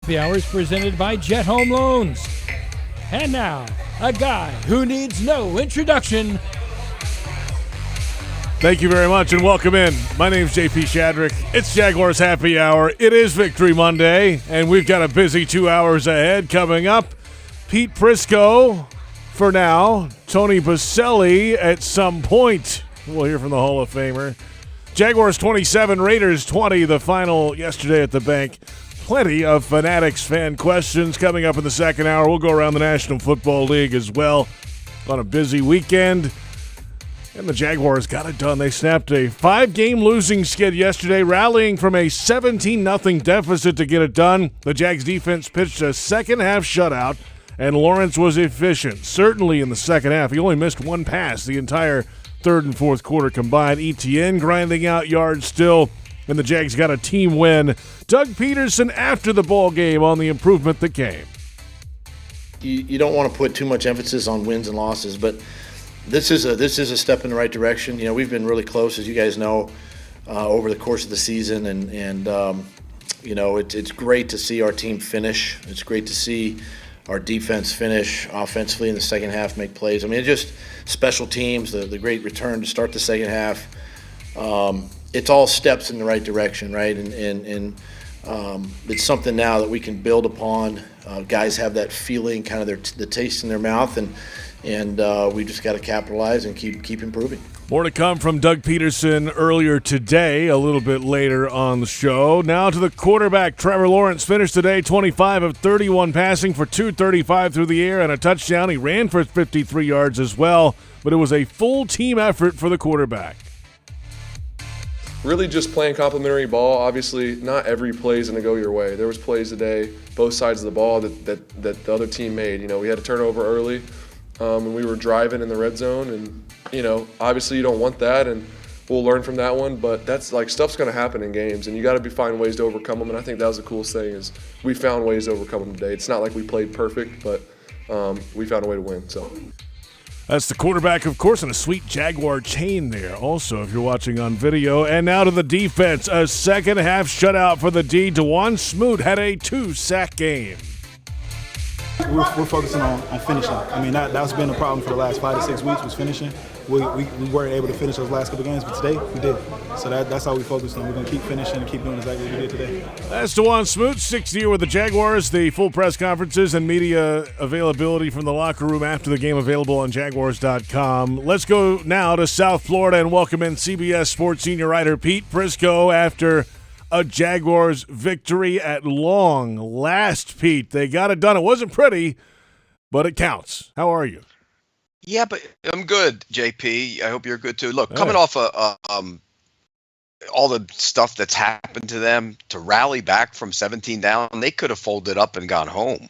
Happy Hour is presented by Jet Home Loans. And now, a guy who needs no introduction. Thank you very much and welcome in. My name's J.P. Shadrick. It's Jaguars Happy Hour. It is Victory Monday, and we've got a busy 2 hours ahead coming up. Pete Prisco for now. Tony Boselli at some point. We'll hear from the Hall of Famer. Jaguars 27, Raiders 20, the final yesterday at the bank. Plenty of Fanatics fan questions coming up in the second hour. We'll go around the National Football League as well on a busy weekend. And the Jaguars got it done. They snapped a 5-game losing skid yesterday, rallying from a 17-0 deficit to get it done. The Jags defense pitched a second-half shutout, and Lawrence was efficient, certainly in the second half. He only missed one pass the entire third and fourth quarter combined. Etienne grinding out yards still. And the Jags got a team win. Doug Peterson after the ball game on the improvement that came. You don't want to put too much emphasis on wins and losses, but this is a step in the right direction. You know, we've been really close, as you guys know, over the course of the season, and you know, it's great to see our team finish. It's great to see our defense finish offensively in the second half, make plays. I mean, it's just special teams, the great return to start the second half. It's all steps in the right direction, right? And it's something now that we can build upon. Guys have that feeling, kind of the taste in their mouth, and we just got to capitalize and keep improving. More to come from Doug Peterson earlier today, a little bit later on the show. Now to the quarterback. Trevor Lawrence finished today 25 of 31 passing for 235 through the air and a touchdown. He ran for 53 yards as well, but it was a full team effort for the quarterback. Really just playing complementary ball. Obviously, not every play is going to go your way. There was plays today, both sides of the ball, that the other team made. You know, we had a turnover early, and we were driving in the red zone. And, you know, obviously you don't want that, and we'll learn from that one. But that's like stuff's going to happen in games, and you got to find ways to overcome them. And I think that was the coolest thing is we found ways to overcome them today. It's not like we played perfect, but we found a way to win. So. That's the quarterback, of course, and a sweet Jaguar chain there also if you're watching on video. And now to the defense. A second-half shutout for the D. Dewan Smoot had a 2-sack game. We're focusing on finishing. I mean, that's been a problem for the last 5 to 6 weeks was finishing. We weren't able to finish those last couple games, but today we did. So that's how we focused on. We're going to keep finishing and keep doing exactly what we did today. That's Dewan Smoot, 6th year with the Jaguars. The full press conferences and media availability from the locker room after the game available on Jaguars.com. Let's go now to South Florida and welcome in CBS Sports senior writer Pete Prisco after a Jaguars victory at long last, Pete. They got it done. It wasn't pretty, but it counts. How are you? Yeah, but I'm good, JP. I hope you're good too. Look, coming off all the stuff that's happened to them, to rally back from 17 down, they could have folded up and gone home.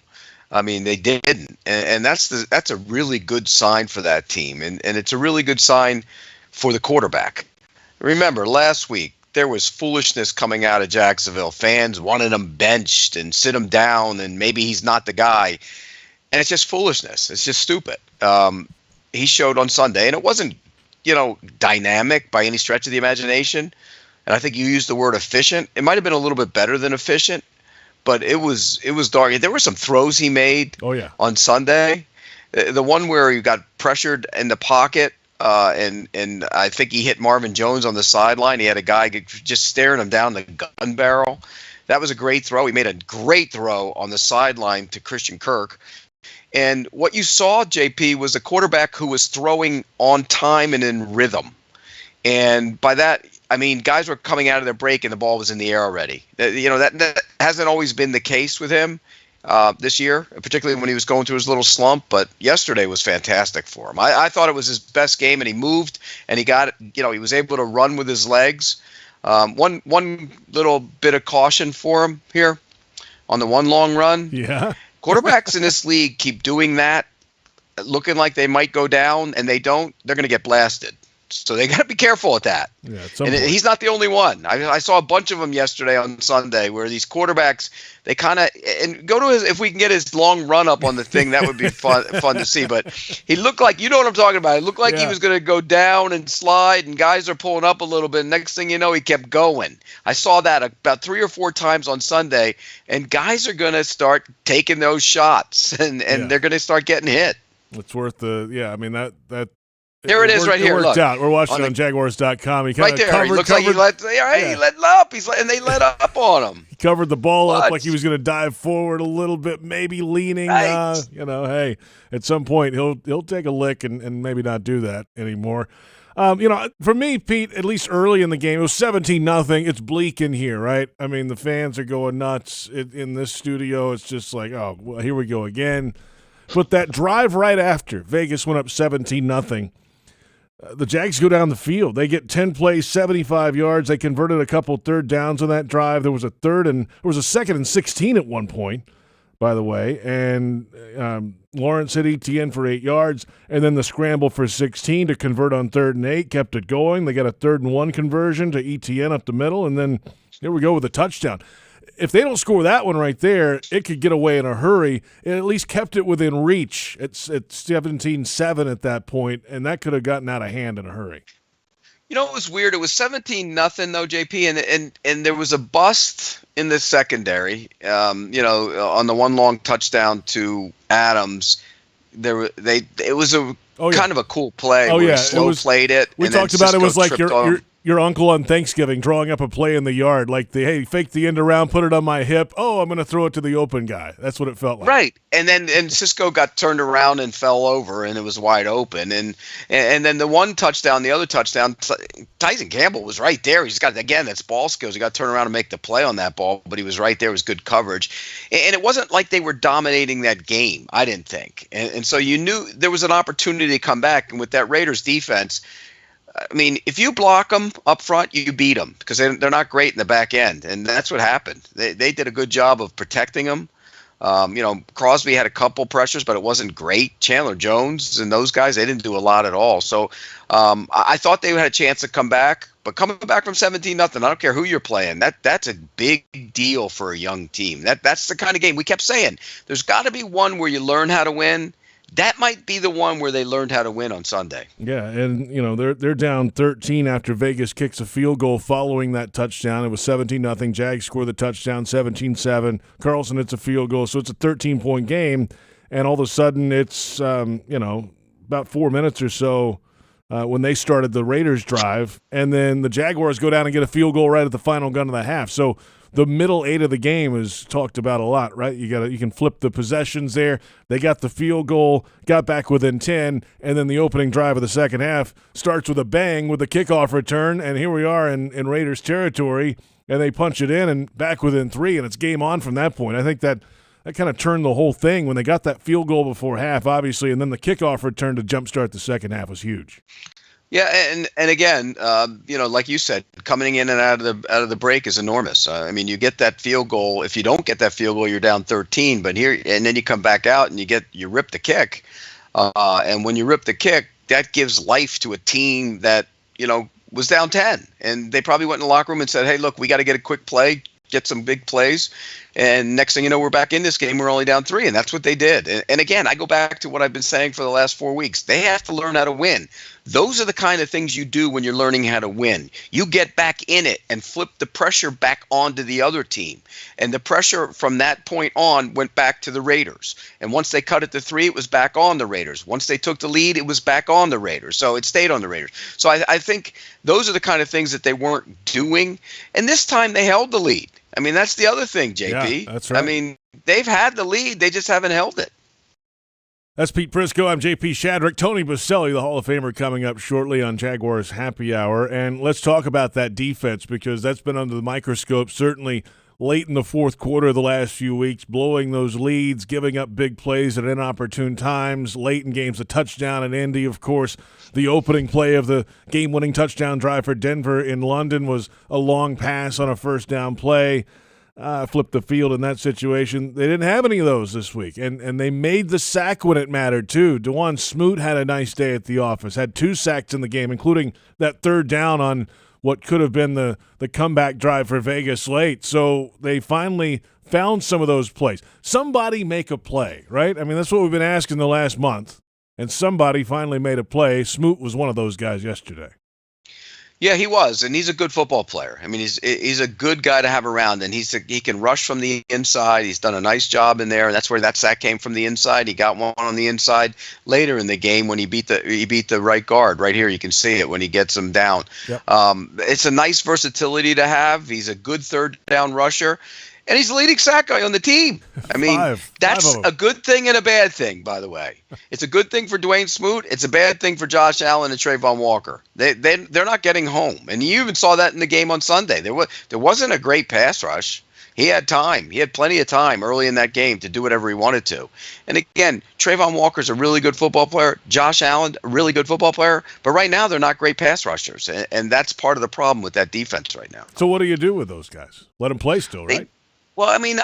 I mean, they didn't, and that's a really good sign for that team, and it's a really good sign for the quarterback. Remember, last week there was foolishness coming out of Jacksonville. Fans wanted him benched and sit him down, and maybe he's not the guy, and it's just foolishness. It's just stupid. He showed on Sunday, and it wasn't, dynamic by any stretch of the imagination. And I think you used the word efficient. It might have been a little bit better than efficient, but it was dark. There were some throws he made on Sunday. The one where he got pressured in the pocket, and I think he hit Marvin Jones on the sideline. He had a guy just staring him down the gun barrel. That was a great throw. He made a great throw on the sideline to Christian Kirk. And what you saw, JP, was a quarterback who was throwing on time and in rhythm. And by that, I mean, guys were coming out of their break and the ball was in the air already. That hasn't always been the case with him this year, particularly when he was going through his little slump. But yesterday was fantastic for him. I thought it was his best game, and he moved, and he got it. He was able to run with his legs. One little bit of caution for him here on the one long run. Yeah. Quarterbacks in this league keep doing that, looking like they might go down, and they don't. They're going to get blasted. So they got to be careful with that. Yeah, and he's not the only one. I saw a bunch of them yesterday on Sunday where these quarterbacks, they kind of, and go to his, if we can get his long run up on the thing, that would be fun to see. But he looked like, you know what I'm talking about. It looked like he was going to go down and slide, and guys are pulling up a little bit. Next thing you know, he kept going. I saw that about 3 or 4 times on Sunday, and guys are going to start taking those shots, and they're going to start getting hit. It's worth I mean, that there it is right here. It worked Look. out. We're watching on Jaguars.com. He right there. He looks like he let up. And they let up on him. He covered the ball up like he was going to dive forward a little bit, maybe leaning. Right. Hey, at some point he'll take a lick and maybe not do that anymore. For me, Pete, at least early in the game, it was 17-0. It's bleak in here, right? I mean, the fans are going nuts in this studio. It's just like, oh, well, here we go again. But that drive right after, Vegas went up 17-0. The Jags go down the field. They get 10 plays, 75 yards. They converted a couple third downs on that drive. There was a 2nd and 16 at one point, by the way. And Lawrence hit Etienne for 8 yards, and then the scramble for 16 to convert on 3rd and 8 kept it going. They got a 3rd and 1 conversion to Etienne up the middle, and then here we go with a touchdown. If they don't score that one right there, it could get away in a hurry. It at least kept it within reach. It's 17-7 at that point, and that could have gotten out of hand in a hurry. You know, it was weird. It was 17-0 though, JP, and there was a bust in the secondary. On the one long touchdown to Adams, it was kind of a cool play. Oh, where yeah, he slow played it. We and talked about it was like your uncle on Thanksgiving drawing up a play in the yard, like fake the end around, put it on my hip. Oh, I'm going to throw it to the open guy. That's what it felt like. Right, and Cisco got turned around and fell over, and it was wide open. And then the one touchdown, the other touchdown, Tyson Campbell was right there. He's got, again, that's ball skills. He got to turn around and make the play on that ball, but he was right there. It was good coverage. And it wasn't like they were dominating that game, I didn't think. And so you knew there was an opportunity to come back. And with that Raiders defense, I mean, if you block them up front, you beat them because they're not great in the back end, and that's what happened. They did a good job of protecting them. Crosby had a couple pressures, but it wasn't great. Chandler Jones and those guys, they didn't do a lot at all. So I thought they had a chance to come back, but coming back from 17-0, I don't care who you're playing. That's a big deal for a young team. That's the kind of game we kept saying. There's got to be one where you learn how to win. That might be the one where they learned how to win on Sunday. Yeah, and they're down 13 after Vegas kicks a field goal following that touchdown. It was 17-0. Jags score the touchdown, 17-7. Carlson hits a field goal, so it's a 13-point game. And all of a sudden, it's about 4 minutes or so when they started the Raiders drive, and then the Jaguars go down and get a field goal right at the final gun of the half. So the middle 8 of the game is talked about a lot, right? You can flip the possessions there. They got the field goal, got back within 10, and then the opening drive of the second half starts with a bang with the kickoff return, and here we are in Raiders territory, and they punch it in and back within 3, and it's game on from that point. I think that kind of turned the whole thing when they got that field goal before half, obviously, and then the kickoff return to jumpstart the second half was huge. Yeah, and again, like you said, coming in and out of the break is enormous. I mean, you get that field goal. If you don't get that field goal, you're down 13. But and then you come back out and you rip the kick. And when you rip the kick, that gives life to a team that was down 10, and they probably went in the locker room and said, "Hey, look, we got to get a quick play, get some big plays." And next thing you know, we're back in this game. We're only down 3, and that's what they did. And again, I go back to what I've been saying for the last 4 weeks. They have to learn how to win. Those are the kind of things you do when you're learning how to win. You get back in it and flip the pressure back onto the other team. And the pressure from that point on went back to the Raiders. And once they cut it to 3, it was back on the Raiders. Once they took the lead, it was back on the Raiders. So it stayed on the Raiders. So I think those are the kind of things that they weren't doing. And this time they held the lead. I mean, that's the other thing, JP. Yeah, that's right. I mean, they've had the lead. They just haven't held it. That's Pete Prisco. I'm J.P. Shadrick. Tony Boselli, the Hall of Famer, coming up shortly on Jaguars Happy Hour. And let's talk about that defense because that's been under the microscope, certainly late in the fourth quarter of the last few weeks, blowing those leads, giving up big plays at inopportune times, late in games, a touchdown in Indy, of course. The opening play of the game-winning touchdown drive for Denver in London was a long pass on a first down play. flipped the field in that situation. They didn't have any of those this week, and they made the sack when it mattered too. DeJuan Smoot had a nice day at the office, had 2 sacks in the game, including that third down on what could have been the comeback drive for Vegas late. So they finally found some of those plays. Somebody make a play, right? I mean, that's what we've been asking the last month, and somebody finally made a play. Smoot was one of those guys yesterday. Yeah, he was, and he's a good football player. I mean, he's a good guy to have around, and he can rush from the inside. He's done a nice job in there, and that's where that sack came from the inside. He got one on the inside later in the game when he beat the right guard. Right here, you can see it when he gets him down. Yep. It's a nice versatility to have. He's a good third down rusher. And he's the leading sack guy on the team. I mean, that's a good thing and a bad thing, by the way. It's a good thing for DeJuan Smoot. It's a bad thing for Josh Allen and Trayvon Walker. They're not getting home. And you even saw that in the game on Sunday. There wasn't a great pass rush. He had time. He had plenty of time early in that game to do whatever he wanted to. And again, Trayvon Walker's a really good football player. Josh Allen, a really good football player. But right now, they're not great pass rushers. And that's part of the problem with that defense right now. So what do you do with those guys? Let them play still, right? Well, I mean,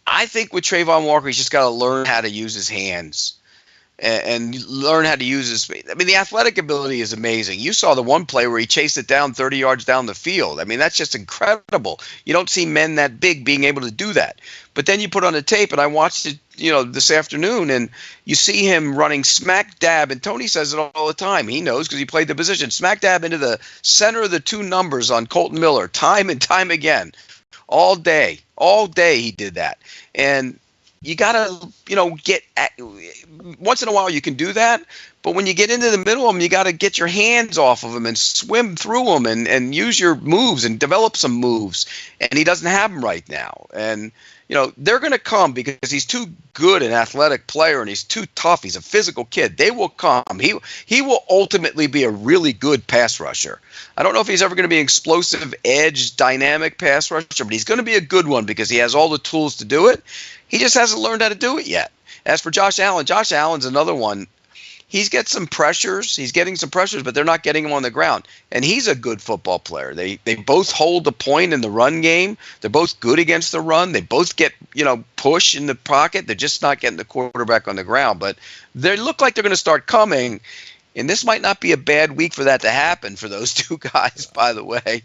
I think with Trayvon Walker, he's just got to learn how to use his hands and learn how to use his – I mean, the athletic ability is amazing. You saw the one play where he chased it down 30 yards down the field. I mean, that's just incredible. You don't see men that big being able to do that. But then you put on the tape, and I watched it, this afternoon, and you see him running smack dab, and Tony says it all the time. He knows because he played the position. Smack dab into the center of the 2 numbers on Colton Miller time and time again. All day he did that. And you got to, get at, once in a while you can do that. But when you get into the middle of them, you got to get your hands off of them and swim through them and use your moves and develop some moves. And he doesn't have them right now. And, they're going to come because he's too good an athletic player and he's too tough. He's a physical kid. They will come. He will ultimately be a really good pass rusher. I don't know if he's ever going to be an explosive, edge, dynamic pass rusher, but he's going to be a good one because he has all the tools to do it. He just hasn't learned how to do it yet. As for Josh Allen's another one. He's getting some pressures, but they're not getting him on the ground. And he's a good football player. They both hold the point in the run game. They're both good against the run. They both get, push in the pocket. They're just not getting the quarterback on the ground. But they look like they're going to start coming. And this might not be a bad week for that to happen for those 2 guys, by the way,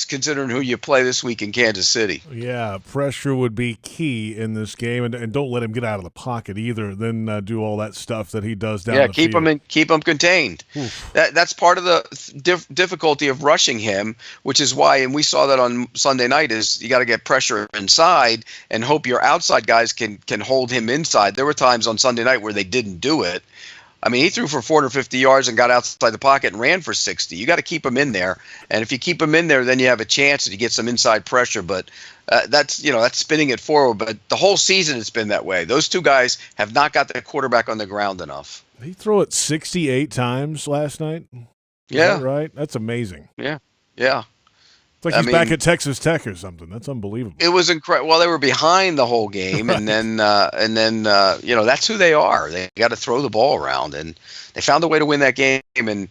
considering who you play this week in Kansas City. Yeah, pressure would be key in this game, and don't let him get out of the pocket either. Then do all that stuff that he does down the field. Yeah, keep him contained. That's part of the difficulty of rushing him, which is why, and we saw that on Sunday night, is you got to get pressure inside and hope your outside guys can hold him inside. There were times on Sunday night where they didn't do it. I mean, he threw for 450 yards and got outside the pocket and ran for 60. You got to keep him in there, and if you keep him in there, then you have a chance to get some inside pressure. But that's spinning it forward. But the whole season it's been that way. Those 2 guys have not got the quarterback on the ground enough. Did he throw it 68 times last night? Yeah, right. That's amazing. Yeah. It's like he's back at Texas Tech or something. That's unbelievable. It was incredible. Well, they were behind the whole game, right. and then that's who they are. They got to throw the ball around, and they found a way to win that game. And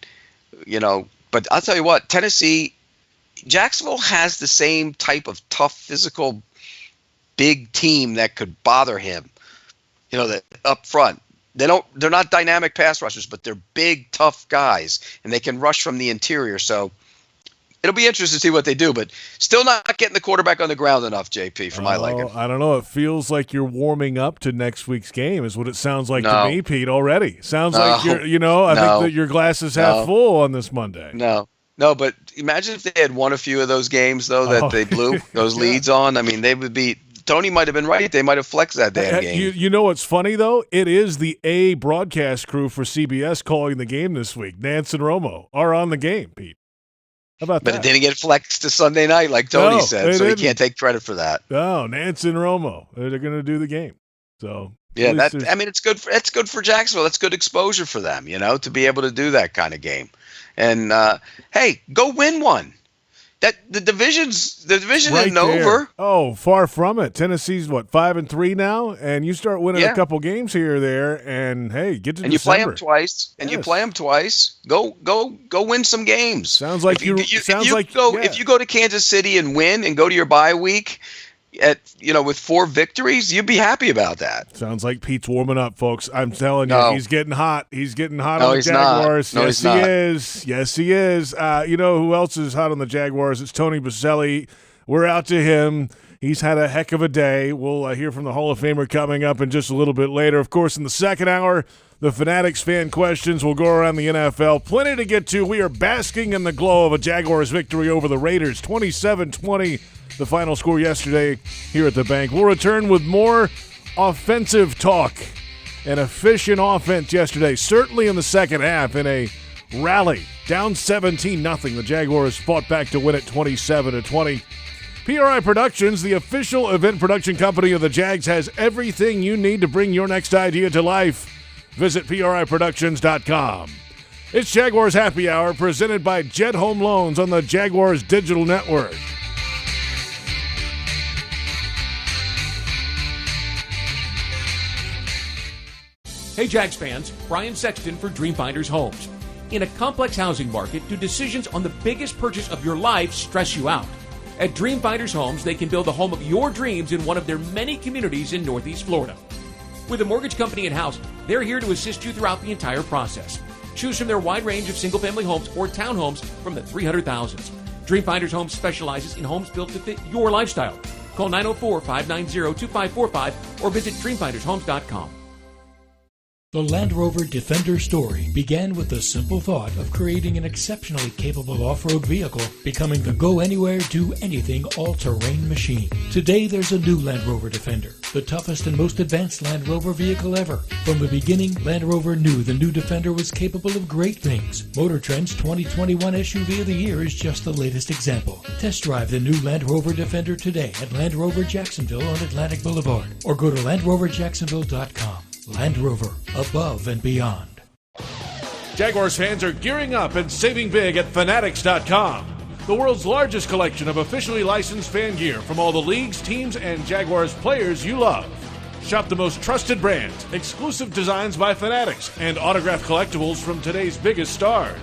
but I'll tell you what, Jacksonville has the same type of tough, physical, big team that could bother him. That up front. They're not dynamic pass rushers, but they're big, tough guys, and they can rush from the interior. So it'll be interesting to see what they do, but still not getting the quarterback on the ground enough, JP, for my liking. I don't know. It feels like you're warming up to next week's game is what it sounds like to me, Pete, already. Sounds like you're, I think that your glass is half full on this Monday. No, but imagine if they had won a few of those games, though, that they blew those leads on. I mean, they would be – Tony might have been right. They might have flexed that damn game. You know what's funny, though? It is the A broadcast crew for CBS calling the game this week. Nance and Romo are on the game, Pete. How about that? But it didn't get flexed to Sunday night like Tony said, so he can't take credit for that. No, Nance and Romo, they're going to do the game. So yeah, it's good. It's good for Jacksonville. That's good exposure for them, to be able to do that kind of game. And hey, go win one. the division Right isn't there. over. Oh, far from it. Tennessee's 5-3 now, and you start winning Yeah. a couple games here or there, and hey, get to And you play December. them twice. And you Yes. Play them twice. Go win some games. Sounds like if you go to Kansas City and win and go to your bye week with 4 victories, you'd be happy about that. Sounds like Pete's warming up, folks. I'm telling you, No. he's getting hot. He's getting hot No, on the he's not. Jaguars. No, Yes, he's not. he is. Yes, he is. You know who else is hot on the Jaguars? It's Tony Boselli. We're out to him. He's had a heck of a day. We'll hear from the Hall of Famer coming up in just a little bit later. Of course, in the second hour, the Fanatics fan questions will go around the NFL. Plenty to get to. We are basking in the glow of a Jaguars victory over the Raiders, 27-20. The final score yesterday here at the bank. We'll return with more offensive talk. An efficient offense yesterday, certainly in the second half, in a rally. Down 17-0. The Jaguars fought back to win it 27-20. PRI Productions, the official event production company of the Jags, has everything you need to bring your next idea to life. Visit PRIProductions.com. It's Jaguars Happy Hour, presented by Jet Home Loans on the Jaguars Digital Network. Hey Jags fans, Brian Sexton for Dreamfinders Homes. In a complex housing market, do decisions on the biggest purchase of your life stress you out? At Dreamfinders Homes, they can build the home of your dreams in one of their many communities in Northeast Florida. With a mortgage company in-house, they're here to assist you throughout the entire process. Choose from their wide range of single-family homes or townhomes from the 300,000s. Dreamfinders Homes specializes in homes built to fit your lifestyle. Call 904-590-2545 or visit dreamfindershomes.com. The Land Rover Defender story began with the simple thought of creating an exceptionally capable off-road vehicle, becoming the go-anywhere, do-anything all-terrain machine. Today, there's a new Land Rover Defender, the toughest and most advanced Land Rover vehicle ever. From the beginning, Land Rover knew the new Defender was capable of great things. Motor Trend's 2021 SUV of the Year is just the latest example. Test drive the new Land Rover Defender today at Land Rover Jacksonville on Atlantic Boulevard, or go to LandRoverJacksonville.com. Land Rover, above and beyond. Jaguars fans are gearing up and saving big at Fanatics.com, the world's largest collection of officially licensed fan gear from all the leagues, teams, and Jaguars players you love. Shop the most trusted brands, exclusive designs by Fanatics, and autographed collectibles from today's biggest stars.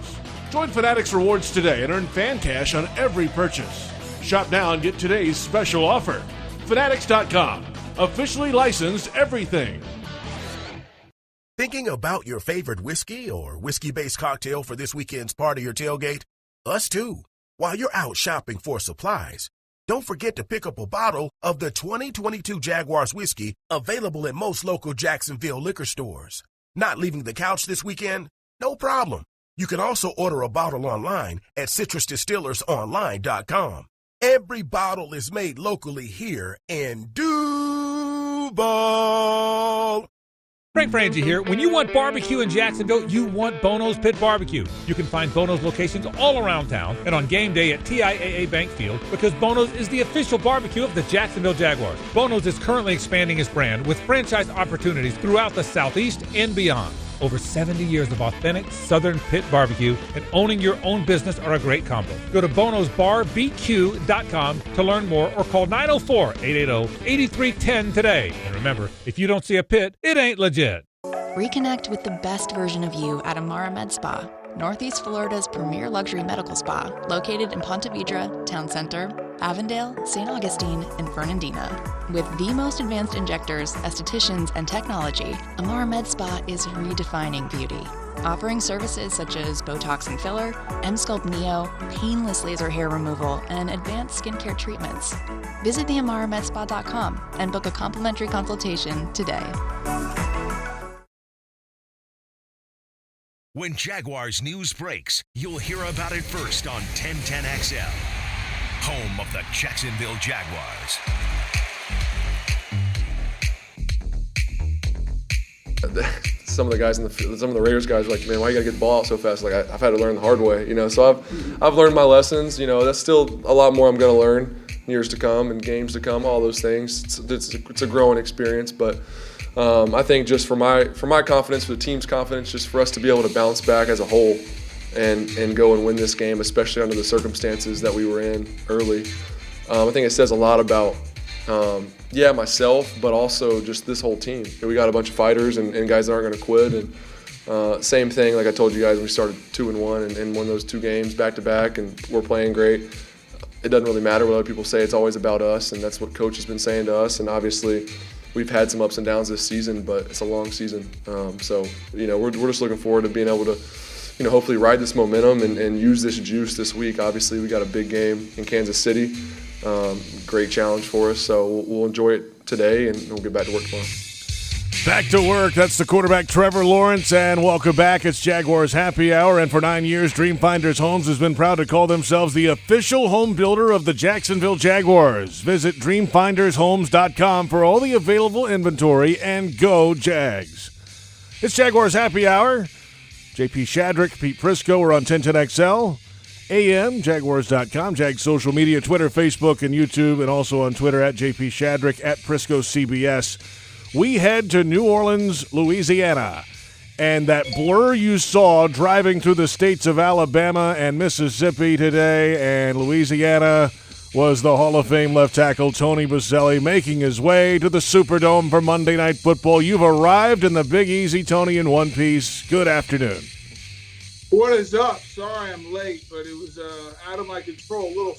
Join Fanatics Rewards today and earn fan cash on every purchase. Shop now and get today's special offer. Fanatics.com, officially licensed everything. Thinking about your favorite whiskey or whiskey-based cocktail for this weekend's party or tailgate? Us too. While you're out shopping for supplies, don't forget to pick up a bottle of the 2022 Jaguars whiskey available at most local Jacksonville liquor stores. Not leaving the couch this weekend? No problem. You can also order a bottle online at citrusdistillersonline.com. Every bottle is made locally here in Duval. Frank Frangie here. When you want barbecue in Jacksonville, you want Bono's Pit Barbecue. You can find Bono's locations all around town and on game day at TIAA Bank Field, because Bono's is the official barbecue of the Jacksonville Jaguars. Bono's is currently expanding its brand with franchise opportunities throughout the Southeast and beyond. Over 70 years of authentic Southern pit barbecue and owning your own business are a great combo. Go to bonosbarbq.com to learn more or call 904-880-8310 today. And remember, if you don't see a pit, it ain't legit. Reconnect with the best version of you at Amara Med Spa, Northeast Florida's premier luxury medical spa, located in Ponte Vedra, Town Center, Avondale, St. Augustine, and Fernandina. With the most advanced injectors, estheticians, and technology, Amara Med Spa is redefining beauty. Offering services such as Botox and filler, M-Sculpt Neo, painless laser hair removal, and advanced skincare treatments. Visit theamaramedspa.com and book a complimentary consultation today. When Jaguars news breaks, you'll hear about it first on 1010XL, home of the Jacksonville Jaguars. Some of the guys in the field, some of the Raiders guys are like, man, why you gotta get the ball out so fast? Like I've had to learn the hard way, So I've learned my lessons. That's still a lot more I'm gonna learn years to come and games to come. All those things. It's a growing experience, but I think just for my confidence, for the team's confidence, just for us to be able to bounce back as a whole and go and win this game, especially under the circumstances that we were in early. I think it says a lot about, myself, but also just this whole team. We got a bunch of fighters and guys that aren't going to quit. And same thing, like I told you guys, when we started 2-1 and won those 2 games back-to-back, and we're playing great. It doesn't really matter what other people say. It's always about us, and that's what Coach has been saying to us. And obviously, we've had some ups and downs this season, but it's a long season. So, we're just looking forward to being able to, hopefully ride this momentum and use this juice this week. Obviously, we got a big game in Kansas City. Great challenge for us. So we'll enjoy it today, and we'll get back to work tomorrow. Back to work. That's the quarterback, Trevor Lawrence, and welcome back. It's Jaguars Happy Hour, and for 9 years, Dreamfinders Homes has been proud to call themselves the official home builder of the Jacksonville Jaguars. Visit dreamfindershomes.com for all the available inventory, and go Jags. It's Jaguars Happy Hour. J.P. Shadrick, Pete Prisco are on 1010XL. AM, Jaguars.com, Jag social media, Twitter, Facebook, and YouTube, and also on Twitter at JP Shadrick, at Prisco CBS. We head to New Orleans, Louisiana, and that blur you saw driving through the states of Alabama and Mississippi today, and Louisiana, was the Hall of Fame left tackle Tony Boselli making his way to the Superdome for Monday Night Football. You've arrived in the Big Easy, Tony, in one piece. Good afternoon. What is up? Sorry I'm late, but it was out of my control. A little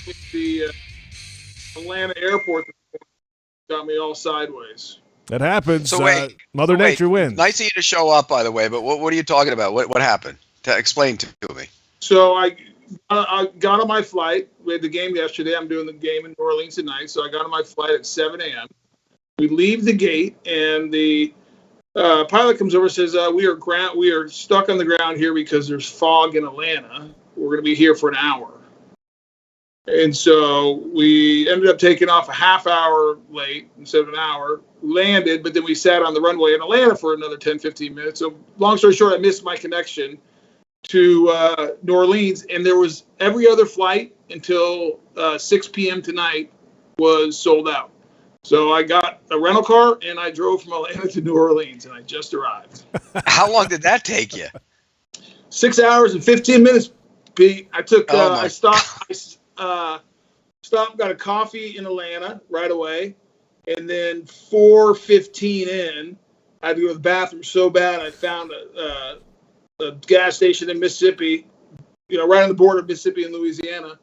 with the Atlanta airport got me all sideways. That happens. So wait, Mother Nature wins. Nice of you to show up, by the way, but what are you talking about? What happened? Explain to me. So I got on my flight. We had the game yesterday. I'm doing the game in New Orleans tonight. So I got on my flight at 7 a.m. We leave the gate, and the pilot comes over and says, we are stuck on the ground here because there's fog in Atlanta. We're going to be here for an hour. And so we ended up taking off a half hour late instead of an hour, landed, but then we sat on the runway in Atlanta for another 10, 15 minutes. So long story short, I missed my connection to New Orleans, and there was every other flight until 6 p.m. tonight was sold out. So I got a rental car, and I drove from Atlanta to New Orleans, and I just arrived. How long did that take you? 6 hours and 15 minutes, Pete. I took, I stopped, got a coffee in Atlanta right away, and then 4:15 in, I had to go to the bathroom so bad I found a gas station in Mississippi, right on the border of Mississippi and Louisiana,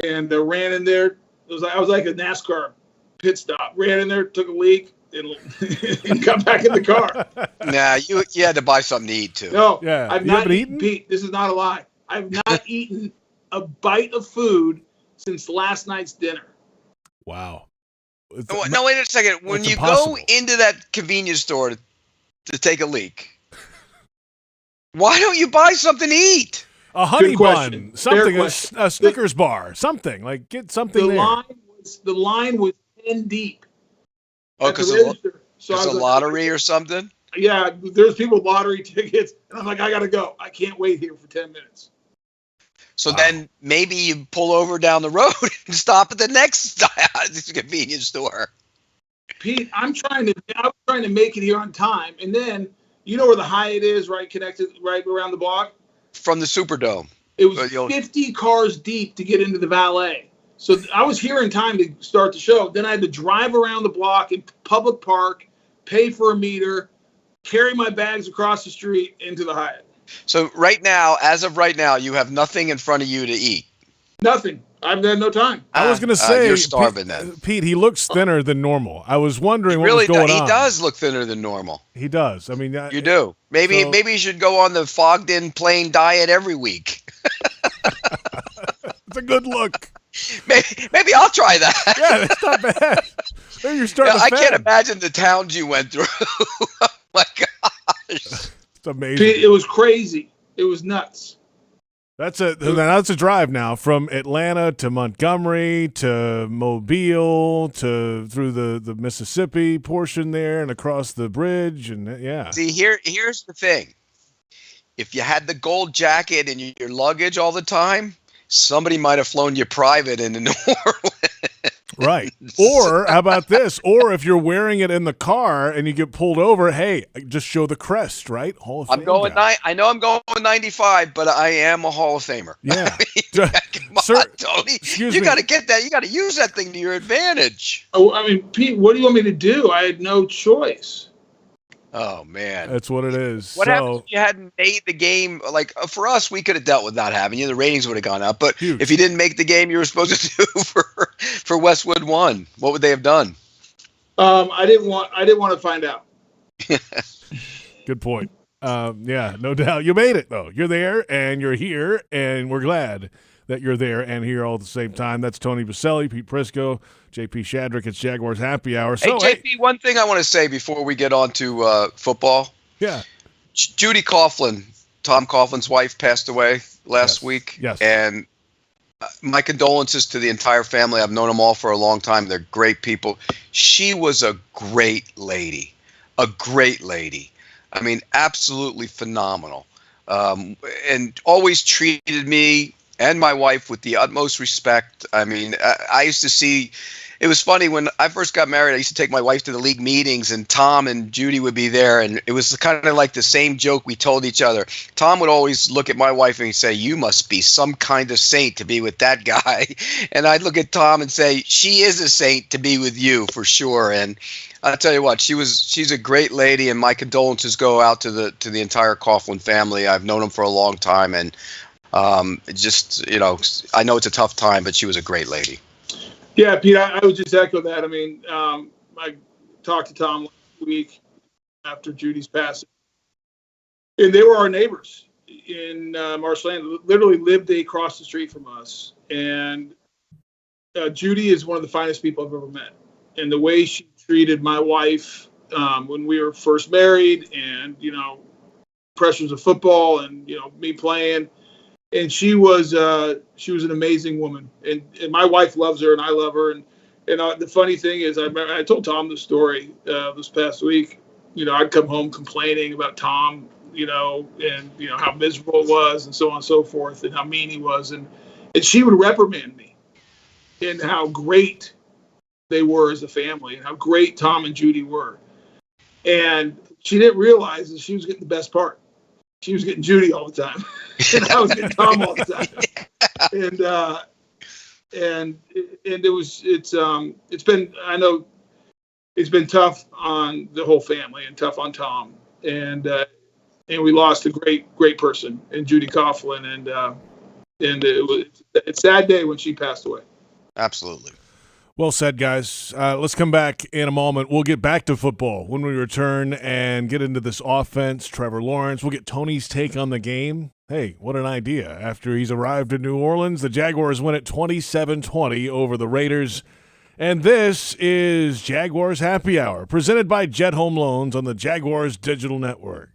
and ran in there. I was like a NASCAR pit stop. Ran in there, took a leak, and got back in the car. Nah, you had to buy something to eat too. No, Yeah. I've You not haven't eaten, eaten? Pete. This is not a lie. I've not eaten a bite of food since last night's dinner. Wow. No, wait a second. When It's you impossible. go into that convenience store to take a leak, why don't you buy something to eat? A honey Good question. bun, something, Fair a question. Snickers bar, something. Like, get something there. The line was 10 deep. Oh, at the because register. So I it's a was like, lottery or something? Yeah, there's people with lottery tickets, and I'm like, I gotta go. I can't wait here for 10 minutes. So then maybe you pull over down the road and stop at the next convenience store. Pete, I was trying to make it here on time, and then you know where the Hyatt is, right, connected right around the block. From the Superdome. It was 50 cars deep to get into the valet. So I was here in time to start the show. Then I had to drive around the block in public park, pay for a meter, carry my bags across the street into the Hyatt. So right now, as of right now, you have nothing in front of you to eat. Nothing. I've had no time. I was going to say, you're starving then. Pete, he looks thinner than normal. I was wondering what was going on. He does look thinner than normal. He does. I mean, you do. Maybe you should go on the fogged-in plain diet every week. It's a good look. Maybe I'll try that. Yeah, that's not bad. Maybe you're starting. I can't imagine the towns you went through. Oh my gosh, it's amazing. It was crazy. It was nuts. That's a drive now from Atlanta to Montgomery to Mobile to through the Mississippi portion there and across the bridge and yeah. See, here's the thing. If you had the gold jacket and your luggage all the time, somebody might have flown you private into New Orleans. Right. Or how about this? Or if you're wearing it in the car and you get pulled over, hey, just show the crest, right? Hall of Fame. I know I'm going 95, but I am a Hall of Famer. Yeah. Come Sir, on, Tony. You got to get that. You got to use that thing to your advantage. Oh, I mean, Pete, what do you want me to do? I had no choice. Oh, man. That's what it is. What happens if you hadn't made the game? Like, for us, we could have dealt with not having you. The ratings would have gone up. But if you didn't make the game you were supposed to do for Westwood 1, what would they have done? I didn't want to find out. Good point. Yeah, no doubt. You made it, though. You're there, and you're here, and we're glad that you're there and here all at the same time. That's Tony Boselli, Pete Prisco, J.P. Shadrick. It's Jaguars Happy Hour. So, hey, J.P., one thing I want to say before we get on to football. Yeah. Judy Coughlin, Tom Coughlin's wife, passed away last week. Yes. And my condolences to the entire family. I've known them all for a long time. They're great people. She was a great lady. A great lady. I mean, absolutely phenomenal. And always treated me and my wife with the utmost respect. I mean, I used to see – it was funny when I first got married. I used to take my wife to the league meetings, and Tom and Judy would be there, and it was kind of like the same joke we told each other. Tom would always look at my wife and he'd say, "You must be some kind of saint to be with that guy." And I'd look at Tom and say, "She is a saint to be with you for sure." And I'll tell you what, she's a great lady, and my condolences go out to the entire Coughlin family. I've known them for a long time, and just, you know, I know it's a tough time, but she was a great lady. Yeah, Pete, I would just echo that. I mean, I talked to Tom last week after Judy's passing, and they were our neighbors in Marshland, literally lived across the street from us. And Judy is one of the finest people I've ever met. And the way she treated my wife when we were first married, and, you know, pressures of football and, you know, me playing. And she was an amazing woman, and my wife loves her, and I love her. And the funny thing is, I told Tom the story this past week. You know, I'd come home complaining about Tom, you know, and, you know, how miserable it was, and so on and so forth, and how mean he was, and she would reprimand me, and how great they were as a family, and how great Tom and Judy were. And she didn't realize that she was getting the best part. She was getting Judy all the time, and I was getting Tom all the time. And it's been tough on the whole family and tough on Tom, and we lost a great person in Judy Coughlin, and it's a sad day when she passed away. Absolutely. Well said, guys. Let's come back in a moment. We'll get back to football when we return and get into this offense. Trevor Lawrence. We'll get Tony's take on the game. Hey, what an idea. After he's arrived in New Orleans, the Jaguars win at 27-20 over the Raiders. And this is Jaguars Happy Hour, presented by Jet Home Loans on the Jaguars Digital Network.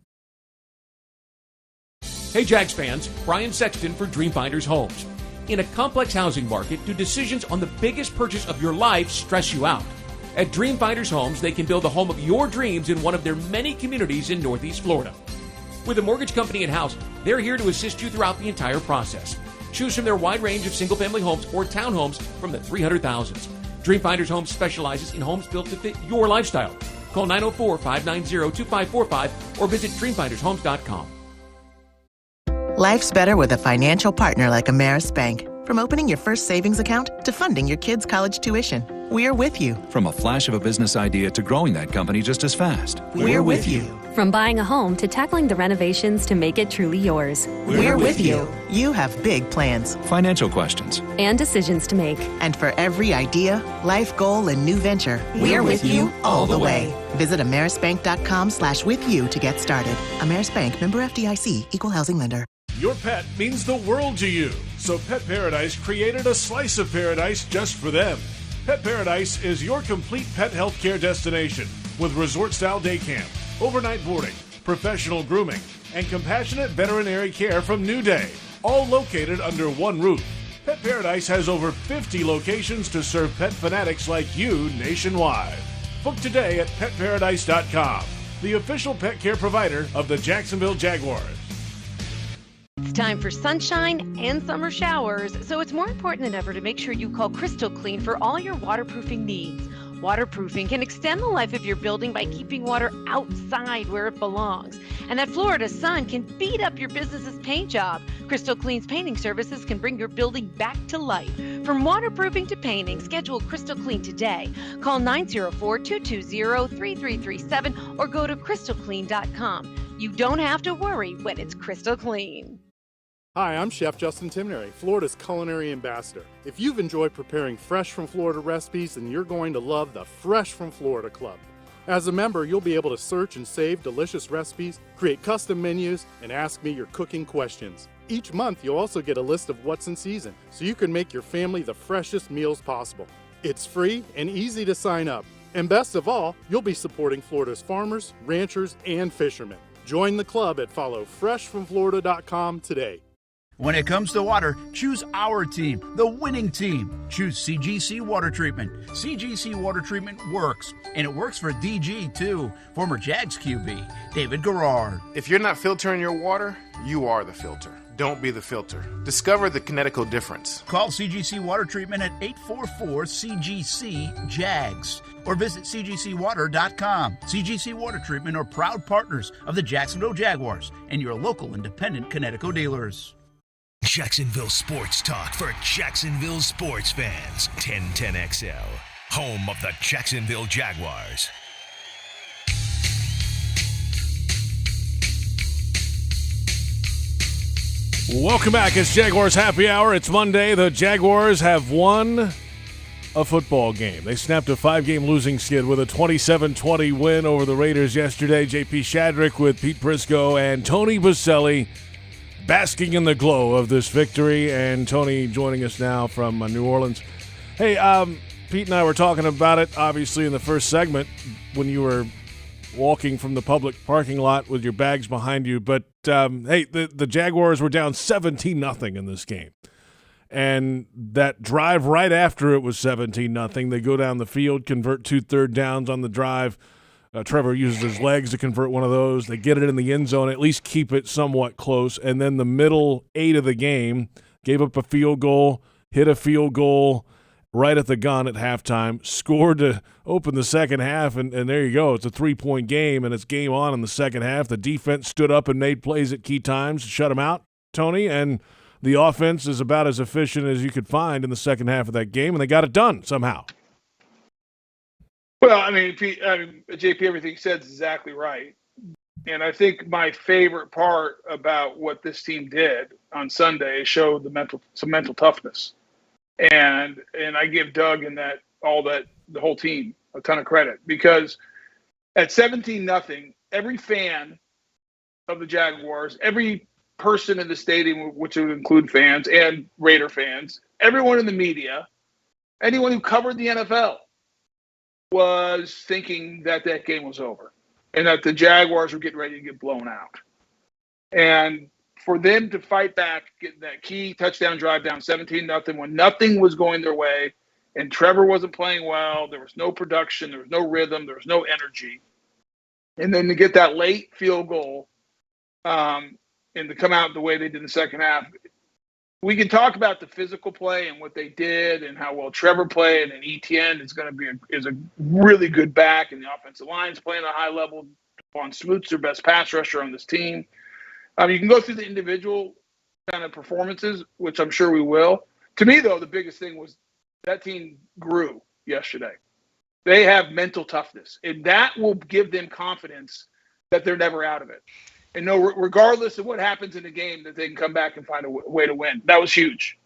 Hey, Jags fans. Brian Sexton for Dreamfinders Homes. In a complex housing market, do decisions on the biggest purchase of your life stress you out? At Dreamfinders Homes, they can build the home of your dreams in one of their many communities in Northeast Florida. With a mortgage company in-house, they're here to assist you throughout the entire process. Choose from their wide range of single-family homes or townhomes from the 300,000s. Dreamfinders Homes specializes in homes built to fit your lifestyle. Call 904-590-2545 or visit dreamfindershomes.com. Life's better with a financial partner like Ameris Bank. From opening your first savings account to funding your kids' college tuition, we're with you. From a flash of a business idea to growing that company just as fast, we're with you. From buying a home to tackling the renovations to make it truly yours, we're with you. You have big plans, financial questions, and decisions to make. And for every idea, life goal, and new venture, we're with you all the way. Visit amerisbank.com/withyou to get started. Ameris Bank, member FDIC, equal housing lender. Your pet means the world to you, so Pet Paradise created a slice of paradise just for them. Pet Paradise is your complete pet health care destination with resort-style day camp, overnight boarding, professional grooming, and compassionate veterinary care from New Day, all located under one roof. Pet Paradise has over 50 locations to serve pet fanatics like you nationwide. Book today at petparadise.com, the official pet care provider of the Jacksonville Jaguars. time for sunshine and summer showers, so it's more important than ever to make sure you call Crystal Clean for all your waterproofing needs. Waterproofing can extend the life of your building by keeping water outside where it belongs. And that Florida sun can beat up your business's paint job. Crystal Clean's painting services can bring your building back to life. From waterproofing to painting, schedule Crystal Clean today. Call 904-220-3337 or go to crystalclean.com. You don't have to worry when it's crystal clean. Hi, I'm Chef Justin Timnery, Florida's culinary ambassador. If you've enjoyed preparing fresh from Florida recipes, then you're going to love the Fresh from Florida Club. As a member, you'll be able to search and save delicious recipes, create custom menus, and ask me your cooking questions. Each month, you'll also get a list of what's in season, so you can make your family the freshest meals possible. It's free and easy to sign up. And best of all, you'll be supporting Florida's farmers, ranchers, and fishermen. Join the club at followfreshfromflorida.com today. When it comes to water, choose our team, the winning team. Choose CGC Water Treatment. CGC Water Treatment works, and it works for DG too, former Jags QB, David Garrard. If you're not filtering your water, you are the filter. Don't be the filter. Discover the Kinetico difference. Call CGC Water Treatment at 844-CGC-JAGS or visit cgcwater.com. CGC Water Treatment are proud partners of the Jacksonville Jaguars and your local independent Kinetico dealers. Jacksonville Sports Talk for Jacksonville sports fans. 1010XL, home of the Jacksonville Jaguars. Welcome back. It's Jaguars Happy Hour. It's Monday. The Jaguars have won a football game. They snapped a 5-game losing skid with a 27-20 win over the Raiders yesterday. J.P. Shadrick with Pete Prisco and Tony Boselli basking in the glow of this victory. And Tony joining us now from New Orleans. Hey, Pete and I were talking about it, obviously, in the first segment when you were walking from the public parking lot with your bags behind you. But, hey, the Jaguars were down 17-0 in this game. And that drive right after it was 17-0, they go down the field, convert 2 third downs on the drive. Trevor uses his legs to convert one of those. They get it in the end zone, at least keep it somewhat close. And then the middle 8 of the game, gave up a field goal, hit a field goal right at the gun at halftime, scored to open the second half, and there you go. It's a 3-point game, and it's game on in the second half. The defense stood up and made plays at key times to shut them out, Tony, and the offense is about as efficient as you could find in the second half of that game, and they got it done somehow. Well, I mean, JP, everything you said is exactly right. And I think my favorite part about what this team did on Sunday showed some mental toughness. And I give Doug and the whole team a ton of credit, because at 17-0, every fan of the Jaguars, every person in the stadium, which would include fans and Raider fans, everyone in the media, anyone who covered the NFL, was thinking that game was over and that the Jaguars were getting ready to get blown out. And for them to fight back, get that key touchdown drive down 17-0 when nothing was going their way and Trevor wasn't playing well, there was no production, there was no rhythm, there was no energy. And then to get that late field goal and to come out the way they did in the second half, we can talk about the physical play and what they did and how well Trevor played, and Etienne is a really good back, and the offensive line is playing at a high level. Von Smoot's their best pass rusher on this team. You can go through the individual kind of performances, which I'm sure we will. To me, though, the biggest thing was that team grew yesterday. They have mental toughness, and that will give them confidence that they're never out of it. And no, regardless of what happens in the game, that they can come back and find a way to win. That was huge.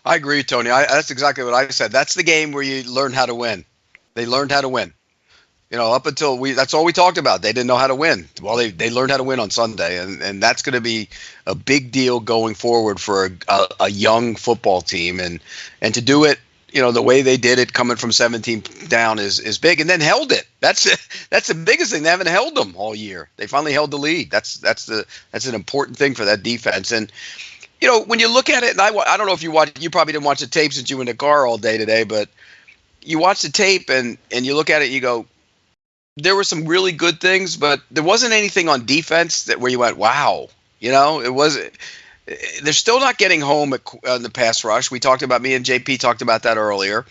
I agree, Tony. That's exactly what I said. That's the game where you learn how to win. They learned how to win. Up until that's all we talked about. They didn't know how to win. Well, they learned how to win on Sunday, and that's going to be a big deal going forward for a young football team. And to do it, the way they did it, coming from 17 down is big, and then held it. That's the biggest thing. They haven't held them all year. They finally held the lead. That's an important thing for that defense. And when you look at it, and I don't know if you probably didn't watch the tape since you were in the car all day today, but you watch the tape and you look at it, you go, there were some really good things, but there wasn't anything on defense where you went, wow. It they're still not getting home in the pass rush. We talked about, me and J.P. talked about that earlier.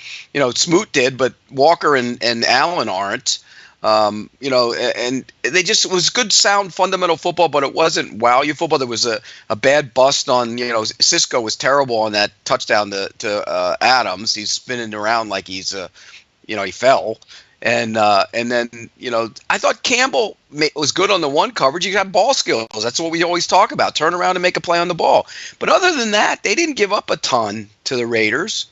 Smoot did, but Walker and Allen aren't. And they just, it was good, sound, fundamental football, but it wasn't wow you football. There was a bad bust on, Cisco was terrible on that touchdown to Adams. He's spinning around like he's, he fell. And then, I thought Campbell was good on the one coverage. You got ball skills. That's what we always talk about. Turn around and make a play on the ball. But other than that, they didn't give up a ton to the Raiders.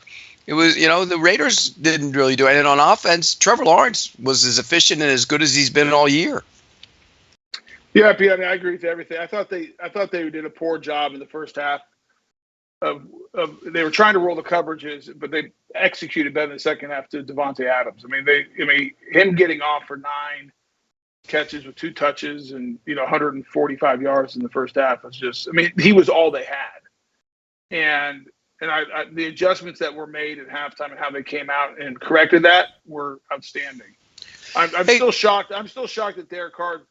It was, the Raiders didn't really do it. And on offense, Trevor Lawrence was as efficient and as good as he's been all year. Yeah, Pete, I agree with everything. I thought they did a poor job in the first half of they were trying to roll the coverages, but they executed better in the second half to Devontae Adams. Him getting off for 9 catches with 2 touches and 145 yards in the first half was just, he was all they had. And the adjustments that were made at halftime and how they came out and corrected that were outstanding. I'm still shocked. I'm still shocked that Derek Carr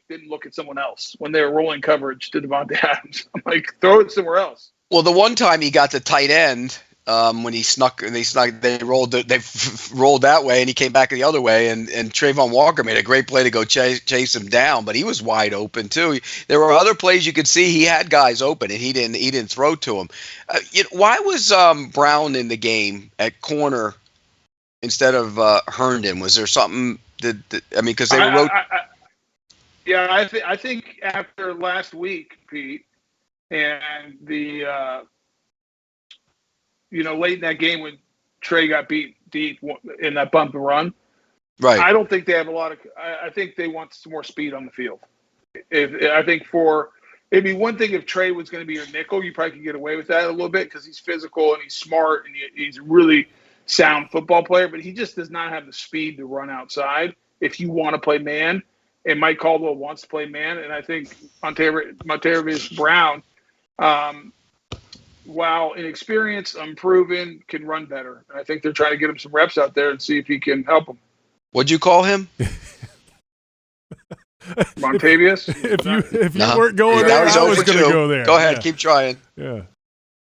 didn't look at someone else when they were rolling coverage to Devontae Adams. I'm like, throw it somewhere else. Well, the one time he got the tight end when they rolled that way and he came back the other way, and Trayvon Walker made a great play to go chase him down, but he was wide open too. There were other plays you could see he had guys open and he didn't throw to him. Why was Brown in the game at corner instead of Herndon? Was there something because they were I think after last week, Pete, and the late in that game when Trey got beat deep in that bump and run, right? I don't think they have a lot of. I think they want some more speed on the field. It'd be one thing if Trey was going to be your nickel, you probably could get away with that a little bit because he's physical and he's smart and he's a really sound football player. But he just does not have the speed to run outside if you want to play man. And Mike Caldwell wants to play man, and I think Montavious Brown, while inexperienced, unproven, can run better. And I think they're trying to get him some reps out there and see if he can help them. What'd you call him? Montavious? If you weren't going there, I was going to go there. Go ahead, keep trying. Yeah.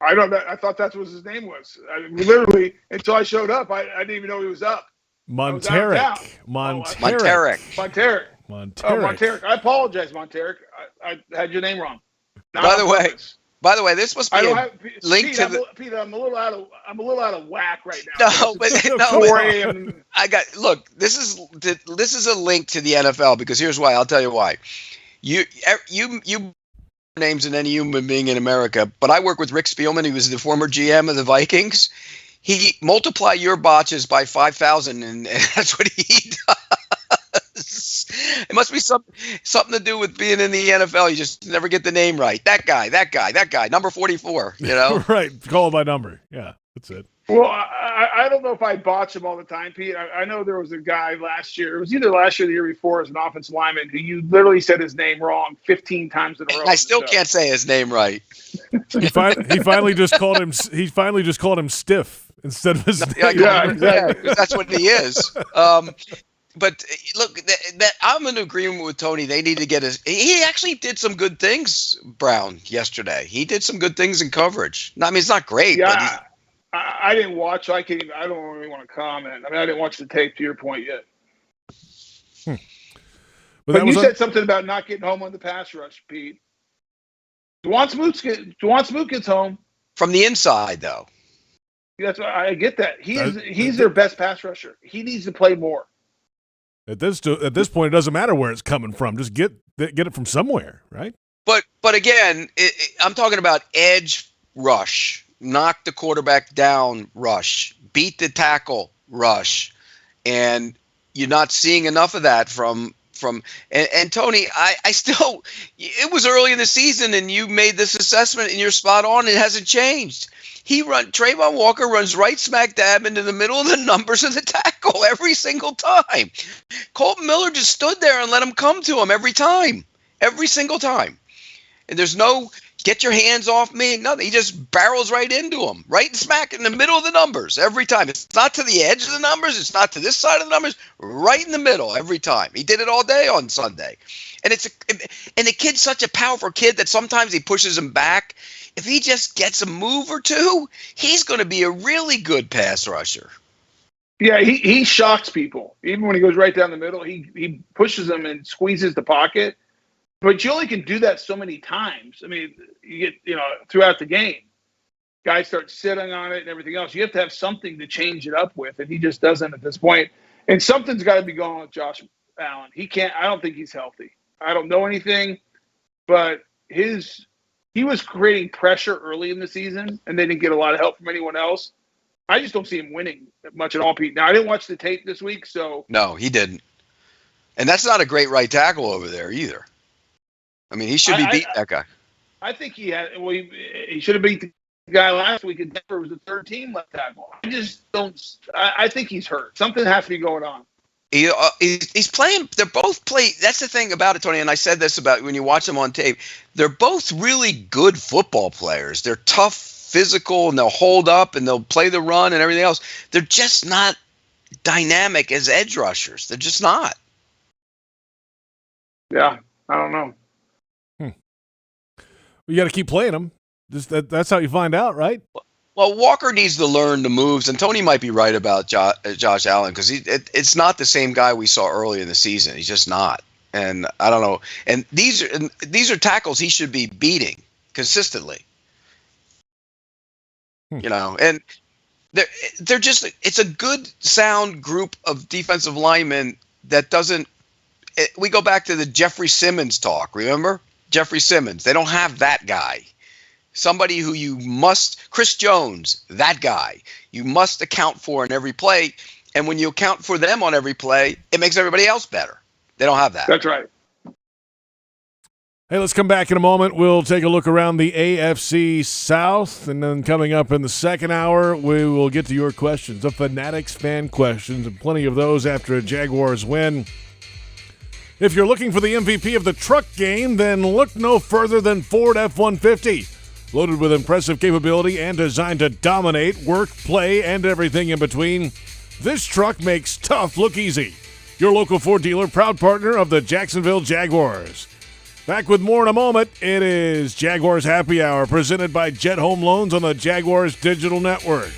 I thought that's what his name was. Literally, until I showed up, I didn't even know he was up. Monteric. Monteric. I apologize, Monteric. I had your name wrong. By the way, this must be link to the. Pete, I'm a little out of whack right now. This is a link to the NFL because here's why. I'll tell you why. You names in any human being in America, but I work with Rick Spielman. He was the former GM of the Vikings. He multiply your botches by 5,000, and that's what he does. It must be something to do with being in the NFL. You just never get the name right. That guy, number 44. Right. Call him by number. Yeah, that's it. Well, I don't know if I botch him all the time, Pete. I know there was a guy last year. It was either last year or the year before as an offensive lineman who you literally said his name wrong 15 times in a row. I still can't say his name right. He finally just called him. He finally just called him Stiff instead of his name. Yeah, exactly. That's what he is. But look, I'm in agreement with Tony. They need to get he actually did some good things, Brown, yesterday. He did some good things in coverage. I mean, it's not great. Yeah, but I didn't watch. I don't really want to comment. I didn't watch the tape. To your point yet. But you said something about not getting home on the pass rush, Pete. Juwan Smoot gets home from the inside, though. That's why I get that. He's their best pass rusher. He needs to play more. At this point, it doesn't matter where it's coming from. Just get it from somewhere, right? But again, I'm talking about edge rush, knock the quarterback down rush, beat the tackle rush, and you're not seeing enough of that from Tony. I still, it was early in the season, and you made this assessment, and you're spot on. It hasn't changed. Trayvon Walker runs right smack dab into the middle of the numbers of the tackle every single time. Colton Miller just stood there and let him come to him every single time. And there's no get your hands off me, nothing. He just barrels right into him, right smack in the middle of the numbers every time. It's not to the edge of the numbers. It's not to this side of the numbers. Right in the middle every time. He did it all day on Sunday. And the kid's such a powerful kid that sometimes he pushes him back. if he just gets a move or two, he's going to be a really good pass rusher. Yeah, he shocks people. Even when he goes right down the middle, he pushes them and squeezes the pocket. But you only can do that so many times. I mean, you get, throughout the game, guys start sitting on it and everything else. You have to have something to change it up with, and he just doesn't at this point. And something's got to be going on with Josh Allen. I don't think he's healthy. I don't know anything, but he was creating pressure early in the season, and they didn't get a lot of help from anyone else. I just don't see him winning much at all, Pete. Now, I didn't watch the tape this week, so. No, he didn't. And that's not a great right tackle over there either. I mean, he should be beating that guy. I think he should have beat the guy last week in Denver. Was the third team left tackle. I just don't. I think he's hurt. Something has to be going on. He's playing. They're both play. That's the thing about it, Tony. And I said this about when you watch them on tape. They're both really good football players. They're tough, physical, and they'll hold up and they'll play the run and everything else. They're just not dynamic as edge rushers. They're just not. Yeah, I don't know. You got to keep playing them. That's how you find out, right? Well, Walker needs to learn the moves, and Tony might be right about Josh Allen because it's not the same guy we saw early in the season. He's just not, and I don't know. And these are tackles he should be beating consistently. And they're just it's a good, sound group of defensive linemen that doesn't. We go back to the Jeffrey Simmons talk. Remember Jeffrey Simmons? They don't have that guy. Somebody who you must, Chris Jones, that guy, you must account for in every play. And when you account for them on every play, it makes everybody else better. They don't have that. That's right. Hey, let's come back in a moment. We'll take a look around the AFC South. And then coming up in the second hour, we will get to your questions, the Fanatics fan questions, and plenty of those after a Jaguars win. If you're looking for the MVP of the truck game, then look no further than Ford F-150. Loaded with impressive capability and designed to dominate work, play, and everything in between, this truck makes tough look easy. Your local Ford dealer, proud partner of the Jacksonville Jaguars. Back with more in a moment. It is Jaguars Happy Hour, presented by Jet Home Loans on the Jaguars Digital Network.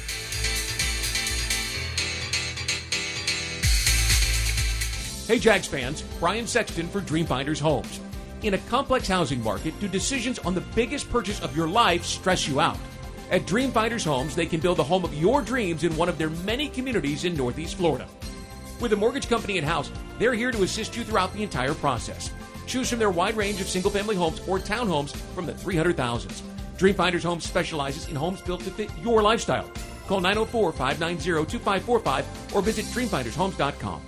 Hey Jags fans, Brian Sexton for Dreamfinders Homes. In a complex housing market, do decisions on the biggest purchase of your life stress you out? At Dreamfinders Homes, they can build the home of your dreams in one of their many communities in Northeast Florida. With a mortgage company in-house, they're here to assist you throughout the entire process. Choose from their wide range of single-family homes or townhomes from the 300,000s. Dreamfinders Homes specializes in homes built to fit your lifestyle. Call 904-590-2545 or visit dreamfindershomes.com.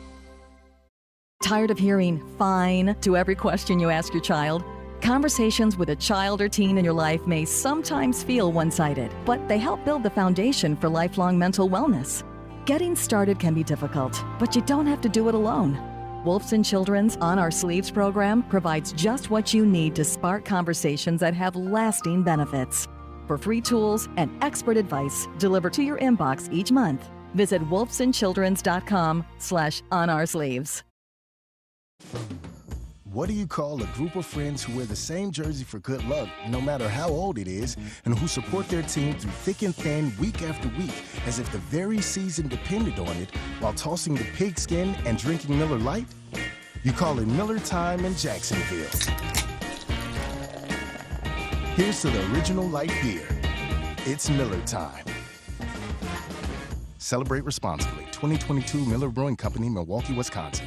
Tired of hearing "fine" to every question you ask your child? Conversations with a child or teen in your life may sometimes feel one-sided, but they help build the foundation for lifelong mental wellness. Getting started can be difficult, but you don't have to do it alone. Wolfson Children's On Our Sleeves program provides just what you need to spark conversations that have lasting benefits. For free tools and expert advice delivered to your inbox each month, visit wolfsonchildrens.com/onoursleeves. What do you call a group of friends who wear the same jersey for good luck, no matter how old it is, and who support their team through thick and thin, week after week, as if the very season depended on it, while tossing the pigskin and drinking Miller Lite? You call it Miller Time in Jacksonville. Here's to the original light beer. It's Miller Time. Celebrate responsibly. 2022 Miller Brewing Company, Milwaukee, Wisconsin.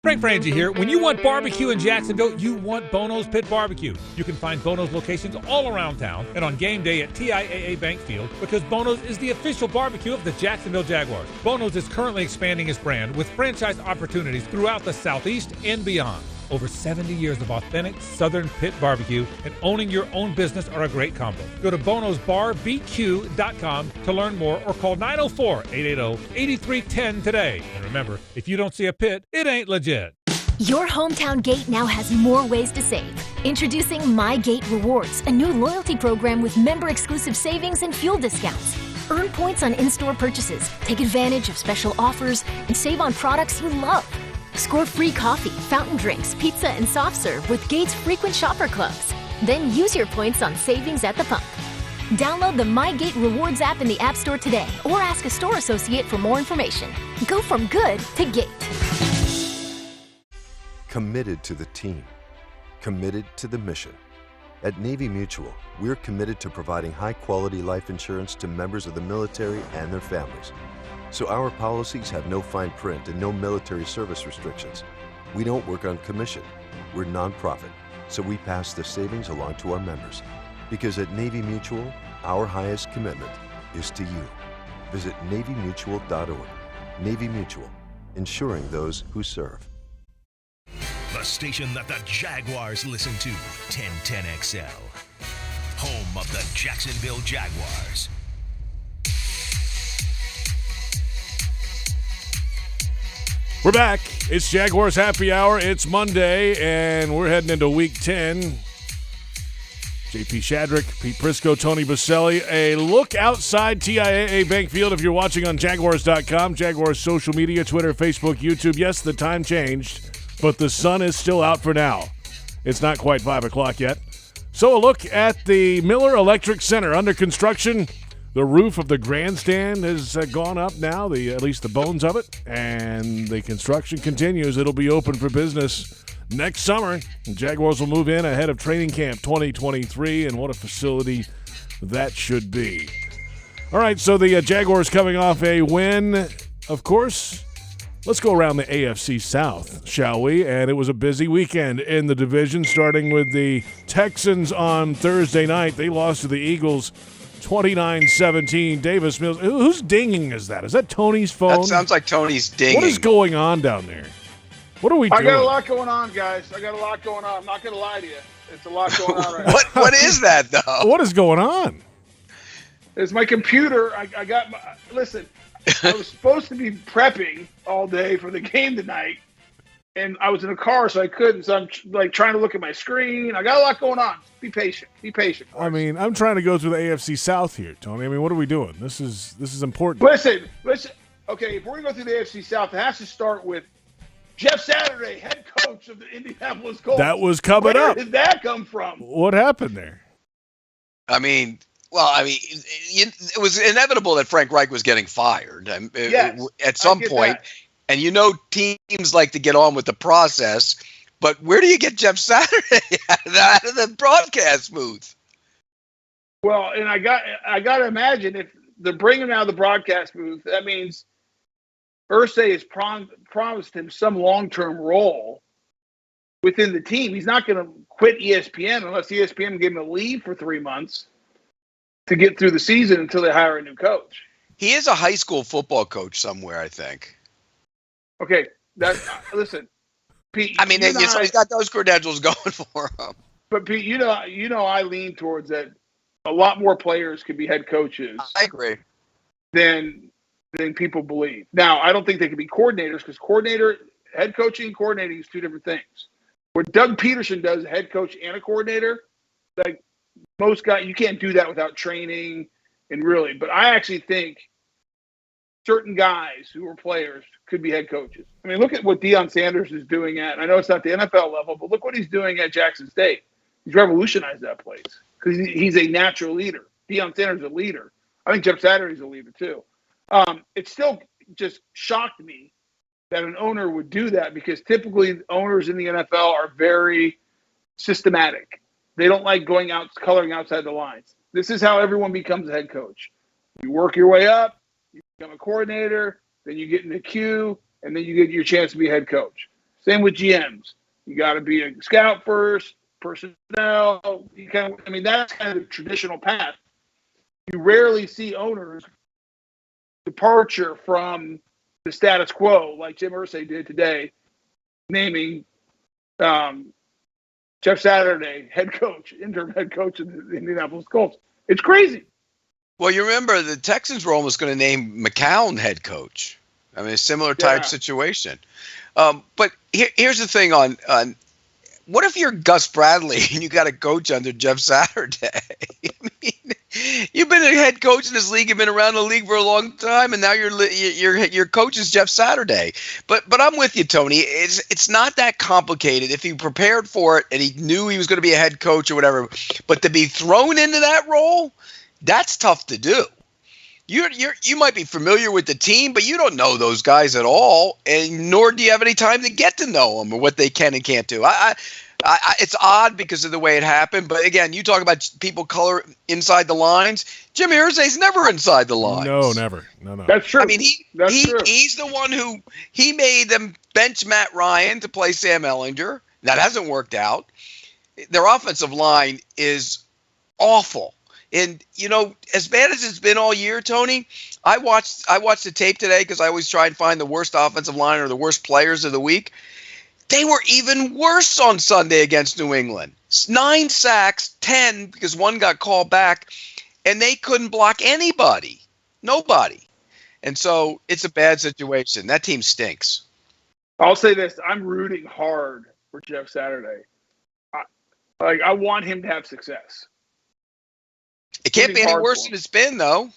Frank Frangie here. When you want barbecue in Jacksonville, you want Bono's Pit Barbecue. You can find Bono's locations all around town and on game day at TIAA Bank Field, because Bono's is the official barbecue of the Jacksonville Jaguars. Bono's is currently expanding its brand with franchise opportunities throughout the Southeast and beyond. Over 70 years of authentic Southern pit barbecue and owning your own business are a great combo. Go to bonosbarbq.com to learn more or call 904-880-8310 today. And remember, if you don't see a pit, it ain't legit. Your hometown gate now has more ways to save. Introducing My Gate Rewards, a new loyalty program with member-exclusive savings and fuel discounts. Earn points on in-store purchases, take advantage of special offers, and save on products you love. Score free coffee, fountain drinks, pizza, and soft serve with Gates frequent shopper clubs. Then use your points on savings at the pump. Download the MyGate Rewards app in the App Store today or ask a store associate for more information. Go from good to Gate. Committed to the team. Committed to the mission. At Navy Mutual, we're committed to providing high-quality life insurance to members of the military and their families. So our policies have no fine print and no military service restrictions. We don't work on commission. We're nonprofit, so we pass the savings along to our members. Because at Navy Mutual, our highest commitment is to you. Visit NavyMutual.org. Navy Mutual, insuring those who serve. The station that the Jaguars listen to, 1010XL. Home of the Jacksonville Jaguars. We're back. It's Jaguars Happy Hour. It's Monday, and we're heading into Week 10. J.P. Shadrick, Pete Prisco, Tony Boselli. A look outside TIAA Bank Field if you're watching on Jaguars.com. Jaguars social media, Twitter, Facebook, YouTube. Yes, the time changed, but the sun is still out for now. It's not quite 5 o'clock yet. So a look at the Miller Electric Center under construction. The roof of the grandstand has gone up now, at least the bones of it, and the construction continues. It'll be open for business next summer. The Jaguars will move in ahead of training camp 2023, and what a facility that should be. All right, so the Jaguars coming off a win, of course. Let's go around the AFC South, shall we? And it was a busy weekend in the division, starting with the Texans on Thursday night. They lost to the Eagles 29-17. Davis Mills. Whose dinging is that? Is that Tony's phone? That sounds like Tony's dinging. What is going on down there? What are we doing? I got a lot going on, guys. I got a lot going on. I'm not going to lie to you. It's a lot going on right now. What is that, though? What is going on? It's my computer. Listen, I was supposed to be prepping all day for the game tonight, and I was in a car, so I couldn't. So I'm like trying to look at my screen. I got a lot going on. Be patient. Be patient. I mean, I'm trying to go through the AFC South here, Tony. I mean, what are we doing? This is important. Listen. Okay, if we're going to go through the AFC South, it has to start with Jeff Saturday, head coach of the Indianapolis Colts. That was coming up. Where did that come from? What happened there? I mean, it was inevitable that Frank Reich was getting fired at some point. That. And teams like to get on with the process, but where do you get Jeff Saturday out of the broadcast booth? Well, and I got to imagine if they're bringing him out of the broadcast booth, that means Irsay has promised him some long-term role within the team. He's not going to quit ESPN unless ESPN gave him a leave for 3 months to get through the season until they hire a new coach. He is a high school football coach somewhere, I think. Okay, listen, Pete. I mean, he's got those credentials going for him. But Pete, I lean towards that. A lot more players could be head coaches. I agree. Than people believe. Now, I don't think they could be coordinators because head coaching and coordinating is two different things. What Doug Peterson does, a head coach and a coordinator, like most guys, you can't do that without training and really. But I actually think certain guys who are players could be head coaches. I mean, look at what Deion Sanders is doing I know it's not the NFL level, but look what he's doing at Jackson State. He's revolutionized that place because he's a natural leader. Deion Sanders is a leader. I think Jeff Saturday's a leader too. It still just shocked me that an owner would do that because typically owners in the NFL are very systematic. They don't like coloring outside the lines. This is how everyone becomes a head coach. You work your way up, you become a coordinator, then you get in the queue, and then you get your chance to be a head coach. Same with GMs. You got to be a scout first, personnel. That's kind of the traditional path. You rarely see owners departure from the status quo like Jim Irsay did today, naming Jeff Saturday interim head coach of the Indianapolis Colts. It's crazy. Well, you remember the Texans were almost going to name McCown head coach. I mean, a similar type situation. But here's the thing on what if you're Gus Bradley and you got a coach under Jeff Saturday? I mean, You've been a head coach in this league. You've been around the league for a long time, and now your coach is Jeff Saturday. But I'm with you, Tony. It's not that complicated. If he prepared for it and he knew he was going to be a head coach or whatever, but to be thrown into that role, that's tough to do. You might be familiar with the team, but you don't know those guys at all, and nor do you have any time to get to know them or what they can and can't do. It's odd because of the way it happened, but again, you talk about people color inside the lines. Jimmy Irsay's never inside the lines. No, never. No. That's true. I mean, he's the one who he made them bench Matt Ryan to play Sam Ehlinger. That hasn't worked out. Their offensive line is awful. And, as bad as it's been all year, Tony, I watched the tape today because I always try and find the worst offensive line or the worst players of the week. They were even worse on Sunday against New England. 9 sacks, 10 because one got called back, and they couldn't block anybody. Nobody. And so it's a bad situation. That team stinks. I'll say this. I'm rooting hard for Jeff Saturday. I want him to have success. It can't be any worse than it's been, though.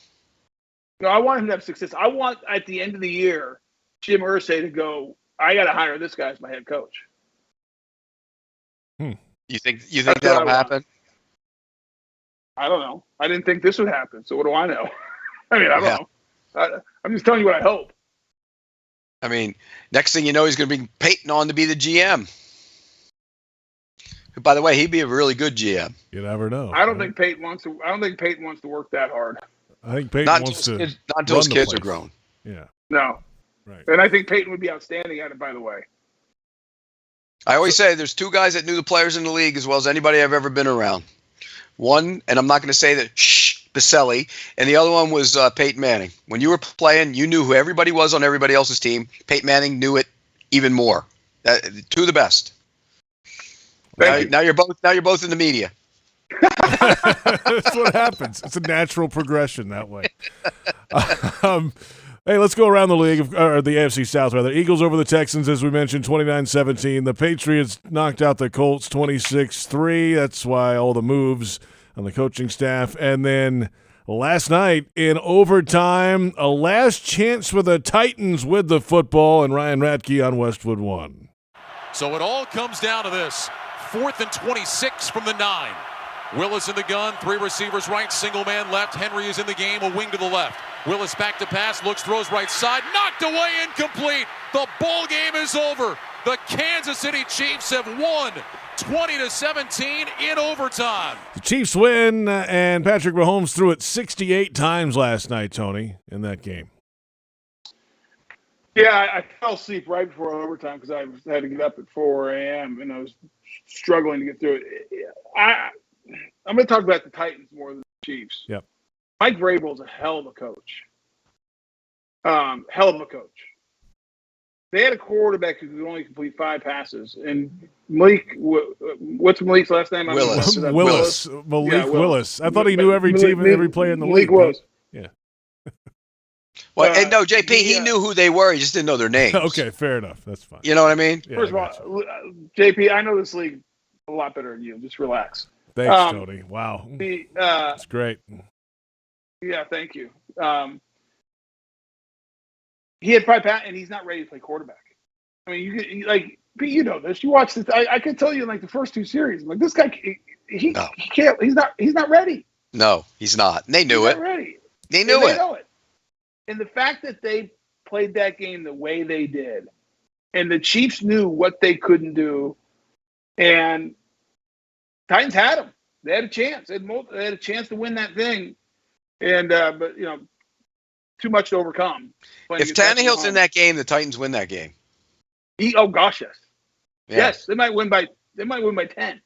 No, I want him to have success. I want, at the end of the year, Jim Irsay to go, I got to hire this guy as my head coach. You think that'll happen? I don't know. I didn't think this would happen, so what do I know? I don't know. I'm just telling you what I hope. I mean, next thing you know, he's going to bring Peyton on to be the GM. By the way, he'd be a really good GM. You never know. I don't think Peyton wants to work that hard. I think Peyton wants to. Not until his kids are grown. Yeah. No. Right. And I think Peyton would be outstanding at it, by the way. I always say there's 2 guys that knew the players in the league as well as anybody I've ever been around. One, and I'm not going to say that, Boselli, and the other one was Peyton Manning. When you were playing, you knew who everybody was on everybody else's team. Peyton Manning knew it even more. 2 of the best. Now you're both in the media. That's what happens. It's a natural progression that way. Hey, let's go around the league, or the AFC South, rather. Eagles over the Texans, as we mentioned, 29-17. The Patriots knocked out the Colts 26-3. That's why all the moves on the coaching staff. And then last night in overtime, a last chance for the Titans with the football, and Ryan Radke on Westwood won. So it all comes down to this. 4th and 26 from the 9. Willis in the gun, 3 receivers right, single man left. Henry is in the game, a wing to the left. Willis back to pass, looks, throws right side, knocked away, incomplete. The ball game is over. The Kansas City Chiefs have won 20-17 in overtime. The Chiefs win, and Patrick Mahomes threw it 68 times last night, Tony, in that game. Yeah, I fell asleep right before overtime because I had to get up at 4 a.m. and I was struggling to get through it. I'm going to talk about the Titans more than the Chiefs. Yep. Mike Vrabel's a hell of a coach. Hell of a coach. They had a quarterback who could only complete 5 passes, and Malik. What's Malik's last name? Willis. Willis. I thought he knew every team and every player in the league. Willis. Yeah. Well, and no, JP, he knew who they were. He just didn't know their names. Okay, fair enough. That's fine. You know what I mean? Yeah, First of all, JP, I know this league a lot better than you. Just relax. Thanks, Tony. Wow. That's great. Yeah, thank you. He had 5 passes, and he's not ready to play quarterback. I mean, you know this. You watch this. I can tell you, in the first 2 series, I'm like, this guy, he can't. He's not ready. No, he's not. And they knew it. Not ready. They knew it. Know it. And the fact that they played that game the way they did, and the Chiefs knew what they couldn't do, and Titans had them. They had a chance. They had a chance to win that thing, and but too much to overcome. If Tannehill's in that game, the Titans win that game. Oh gosh, yes. Yeah. Yes, they might win by 10.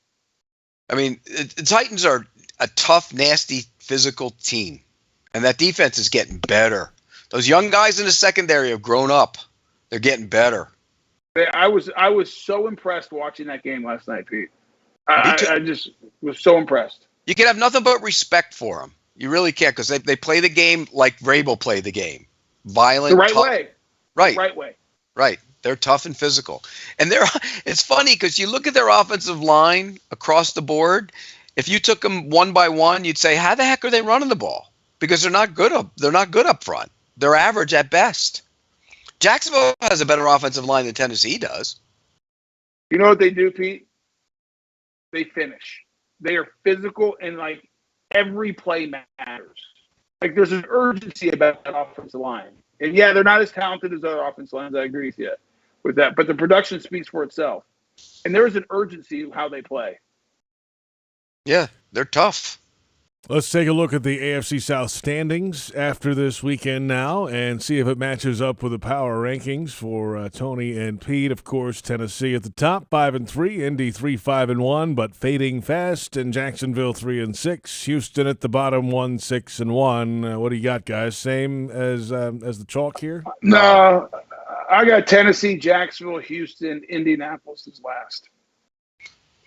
I mean, the Titans are a tough, nasty, physical team, and that defense is getting better. Those young guys in the secondary have grown up. They're getting better. I was so impressed watching that game last night, Pete. I just was so impressed. You can have nothing but respect for them. You really can't, because they play the game like Vrabel played the game. Violent. The right tough. way. Right. The right way. Right. They're tough and physical. And it's funny because you look at their offensive line across the board, If you took them one by one, you'd say, how the heck are they running the ball? Because they're not good up front. They're average at best. Jacksonville has a better offensive line than Tennessee does. You know what they do, Pete? They finish. They are physical, and like every play matters. Like there's an urgency about that offensive line. And yeah, they're not as talented as other offensive lines. I agree with that. But the production speaks for itself. And there is an urgency of how they play. Yeah, they're tough. Let's take a look at the AFC South standings after this weekend now and see if it matches up with the power rankings for Tony and Pete. Of course, Tennessee at the top, 5-3, Indy 3-5-1, but fading fast, and Jacksonville 3-6. Houston at the bottom, 1-6-1. What do you got, guys? Same as the chalk here? No, I got Tennessee, Jacksonville, Houston, Indianapolis is last.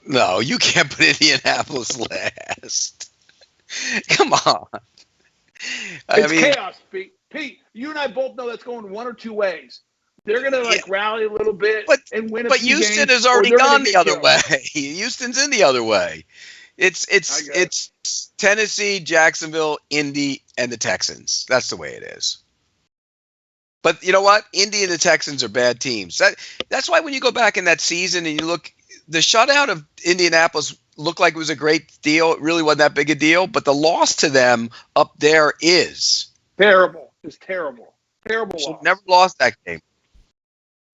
No, you can't put Indianapolis last. Come on. It's chaos, Pete. Pete, you and I both know that's going one or two ways. They're going to rally a little bit and win a few games. But Houston has already gone the other way. Houston's in the other way. It's Tennessee, Jacksonville, Indy, and the Texans. That's the way it is. But you know what? Indy and the Texans are bad teams. That's why when you go back in that season and you look, the shutout of Indianapolis looked like it was a great deal. It really wasn't that big a deal. But the loss to them up there is terrible. It's terrible. Terrible loss. Never lost that game.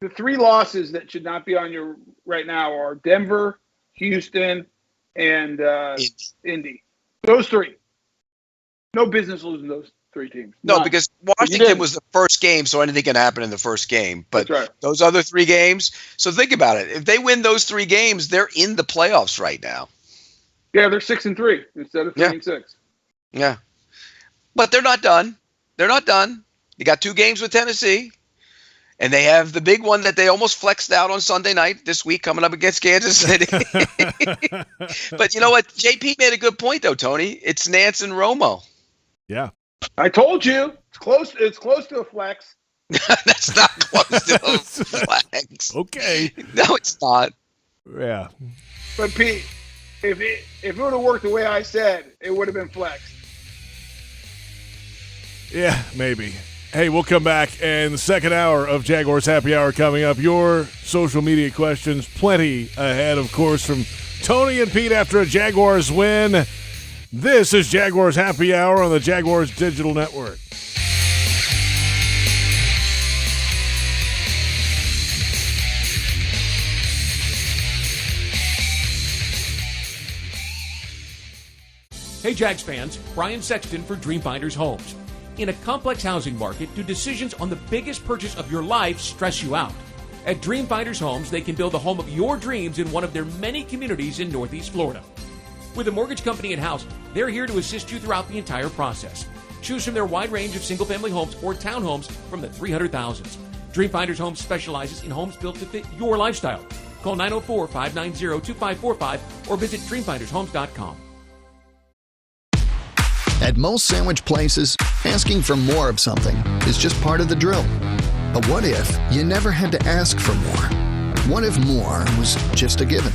The three losses that should not be on your right now are Denver, Houston, and Indy. Those three. No business losing those three teams. No, because Washington was the first game, so anything can happen in the first game. But those other three games, so think about it. If they win those three games, they're in the playoffs right now. Yeah, they're 6-3 instead of 3-6. Yeah. But they're not done. They're not done. They got 2 games with Tennessee. And they have the big one that they almost flexed out on Sunday night this week coming up against Kansas City. But you know what? JP made a good point, though, Tony. It's Nance and Romo. Yeah. I told you. It's close to a flex. That's not close to a flex. Okay. No, it's not. Yeah. But, Pete, if it would have worked the way I said, it would have been flexed. Yeah, maybe. Hey, we'll come back, and the second hour of Jaguars Happy Hour coming up. Your social media questions, plenty ahead, of course, from Tony and Pete after a Jaguars win. This is Jaguars Happy Hour on the Jaguars Digital Network. Hey Jags fans, Brian Sexton for Dreamfinders Homes. In a complex housing market, do decisions on the biggest purchase of your life stress you out? At Dreamfinders Homes, they can build the home of your dreams in one of their many communities in Northeast Florida. With a mortgage company in-house, they're here to assist you throughout the entire process. Choose from their wide range of single-family homes or townhomes from the 300,000s. Dreamfinders Homes specializes in homes built to fit your lifestyle. Call 904-590-2545 or visit dreamfindershomes.com. At most sandwich places, asking for more of something is just part of the drill. But what if you never had to ask for more? What if more was just a given?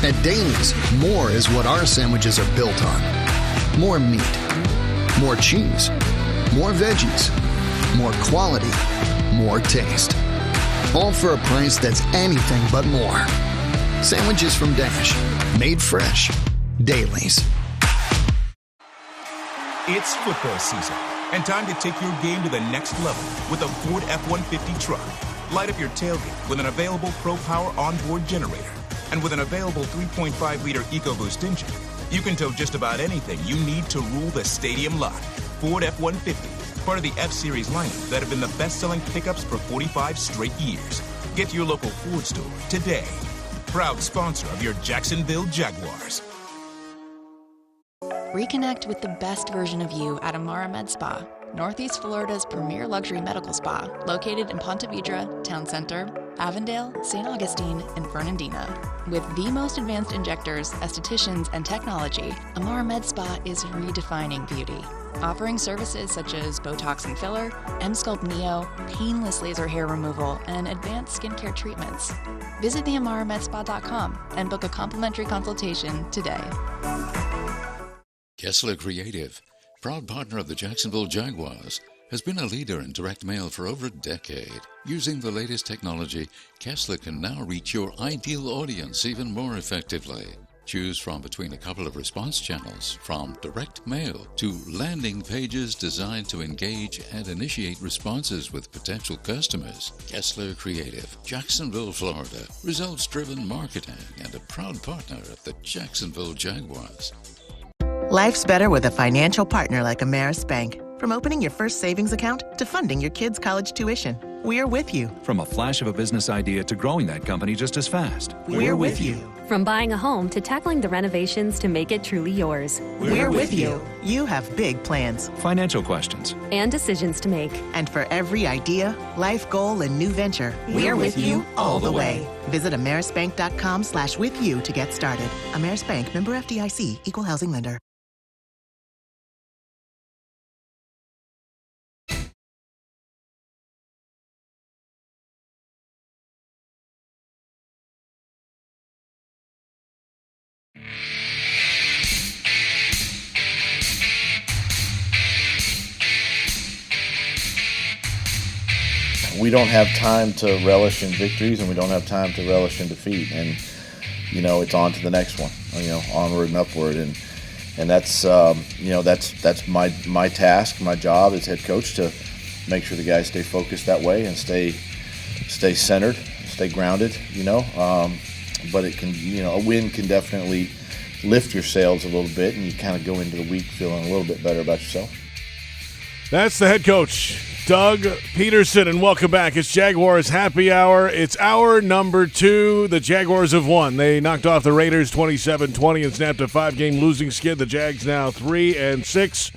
At Daly's, more is what our sandwiches are built on. More meat, more cheese, more veggies, more quality, more taste. All for a price that's anything but more. Sandwiches from Dash, made fresh. Daly's. It's football season, and time to take your game to the next level with a Ford F-150 truck. Light up your tailgate with an available Pro Power onboard generator. And with an available 3.5-liter EcoBoost engine, you can tow just about anything you need to rule the stadium lot. Ford F-150, part of the F-Series lineup that have been the best-selling pickups for 45 straight years. Get to your local Ford store today. Proud sponsor of your Jacksonville Jaguars. Reconnect with the best version of you at Amara Med Spa, Northeast Florida's premier luxury medical spa, located in Ponte Vedra, Town Center, Avondale, St. Augustine, and Fernandina. With the most advanced injectors, estheticians, and technology, Amara Med Spa is redefining beauty. offering services such as Botox and filler, M-Sculpt Neo, painless laser hair removal, and advanced skincare treatments. Visit theamaramedspa.com and book a complimentary consultation today. Kessler Creative, proud partner of the Jacksonville Jaguars, has been a leader in direct mail for over a decade. Using the latest technology, Kessler can now reach your ideal audience even more effectively. Choose from between a couple of response channels, from direct mail to landing pages designed to engage and initiate responses with potential customers. Kessler Creative, Jacksonville, Florida. Results-driven marketing and a proud partner of the Jacksonville Jaguars. Life's better with a financial partner like Ameris Bank. From opening your first savings account to funding your kids' college tuition, we're with you. From a flash of a business idea to growing that company just as fast, we're with you. From buying a home to tackling the renovations to make it truly yours. We're with you. You have big plans. Financial questions. And decisions to make. And for every idea, life goal, and new venture, we're with you all the way. Visit amerisbank.com/withyou to get started. Ameris Bank, member FDIC, equal housing lender. We don't have time to relish in victories, and we don't have time to relish in defeat. And it's on to the next one. Onward and upward. And that's that's my task, my job as head coach, to make sure the guys stay focused that way and stay centered, stay grounded. But it can a win can definitely lift your sails a little bit, and you kind of go into the week feeling a little bit better about yourself. That's the head coach, Doug Peterson, and welcome back. It's Jaguars Happy Hour. It's hour number 2. The Jaguars have won. They knocked off the Raiders 27-20 and snapped a 5-game losing skid. The Jags now 3-6.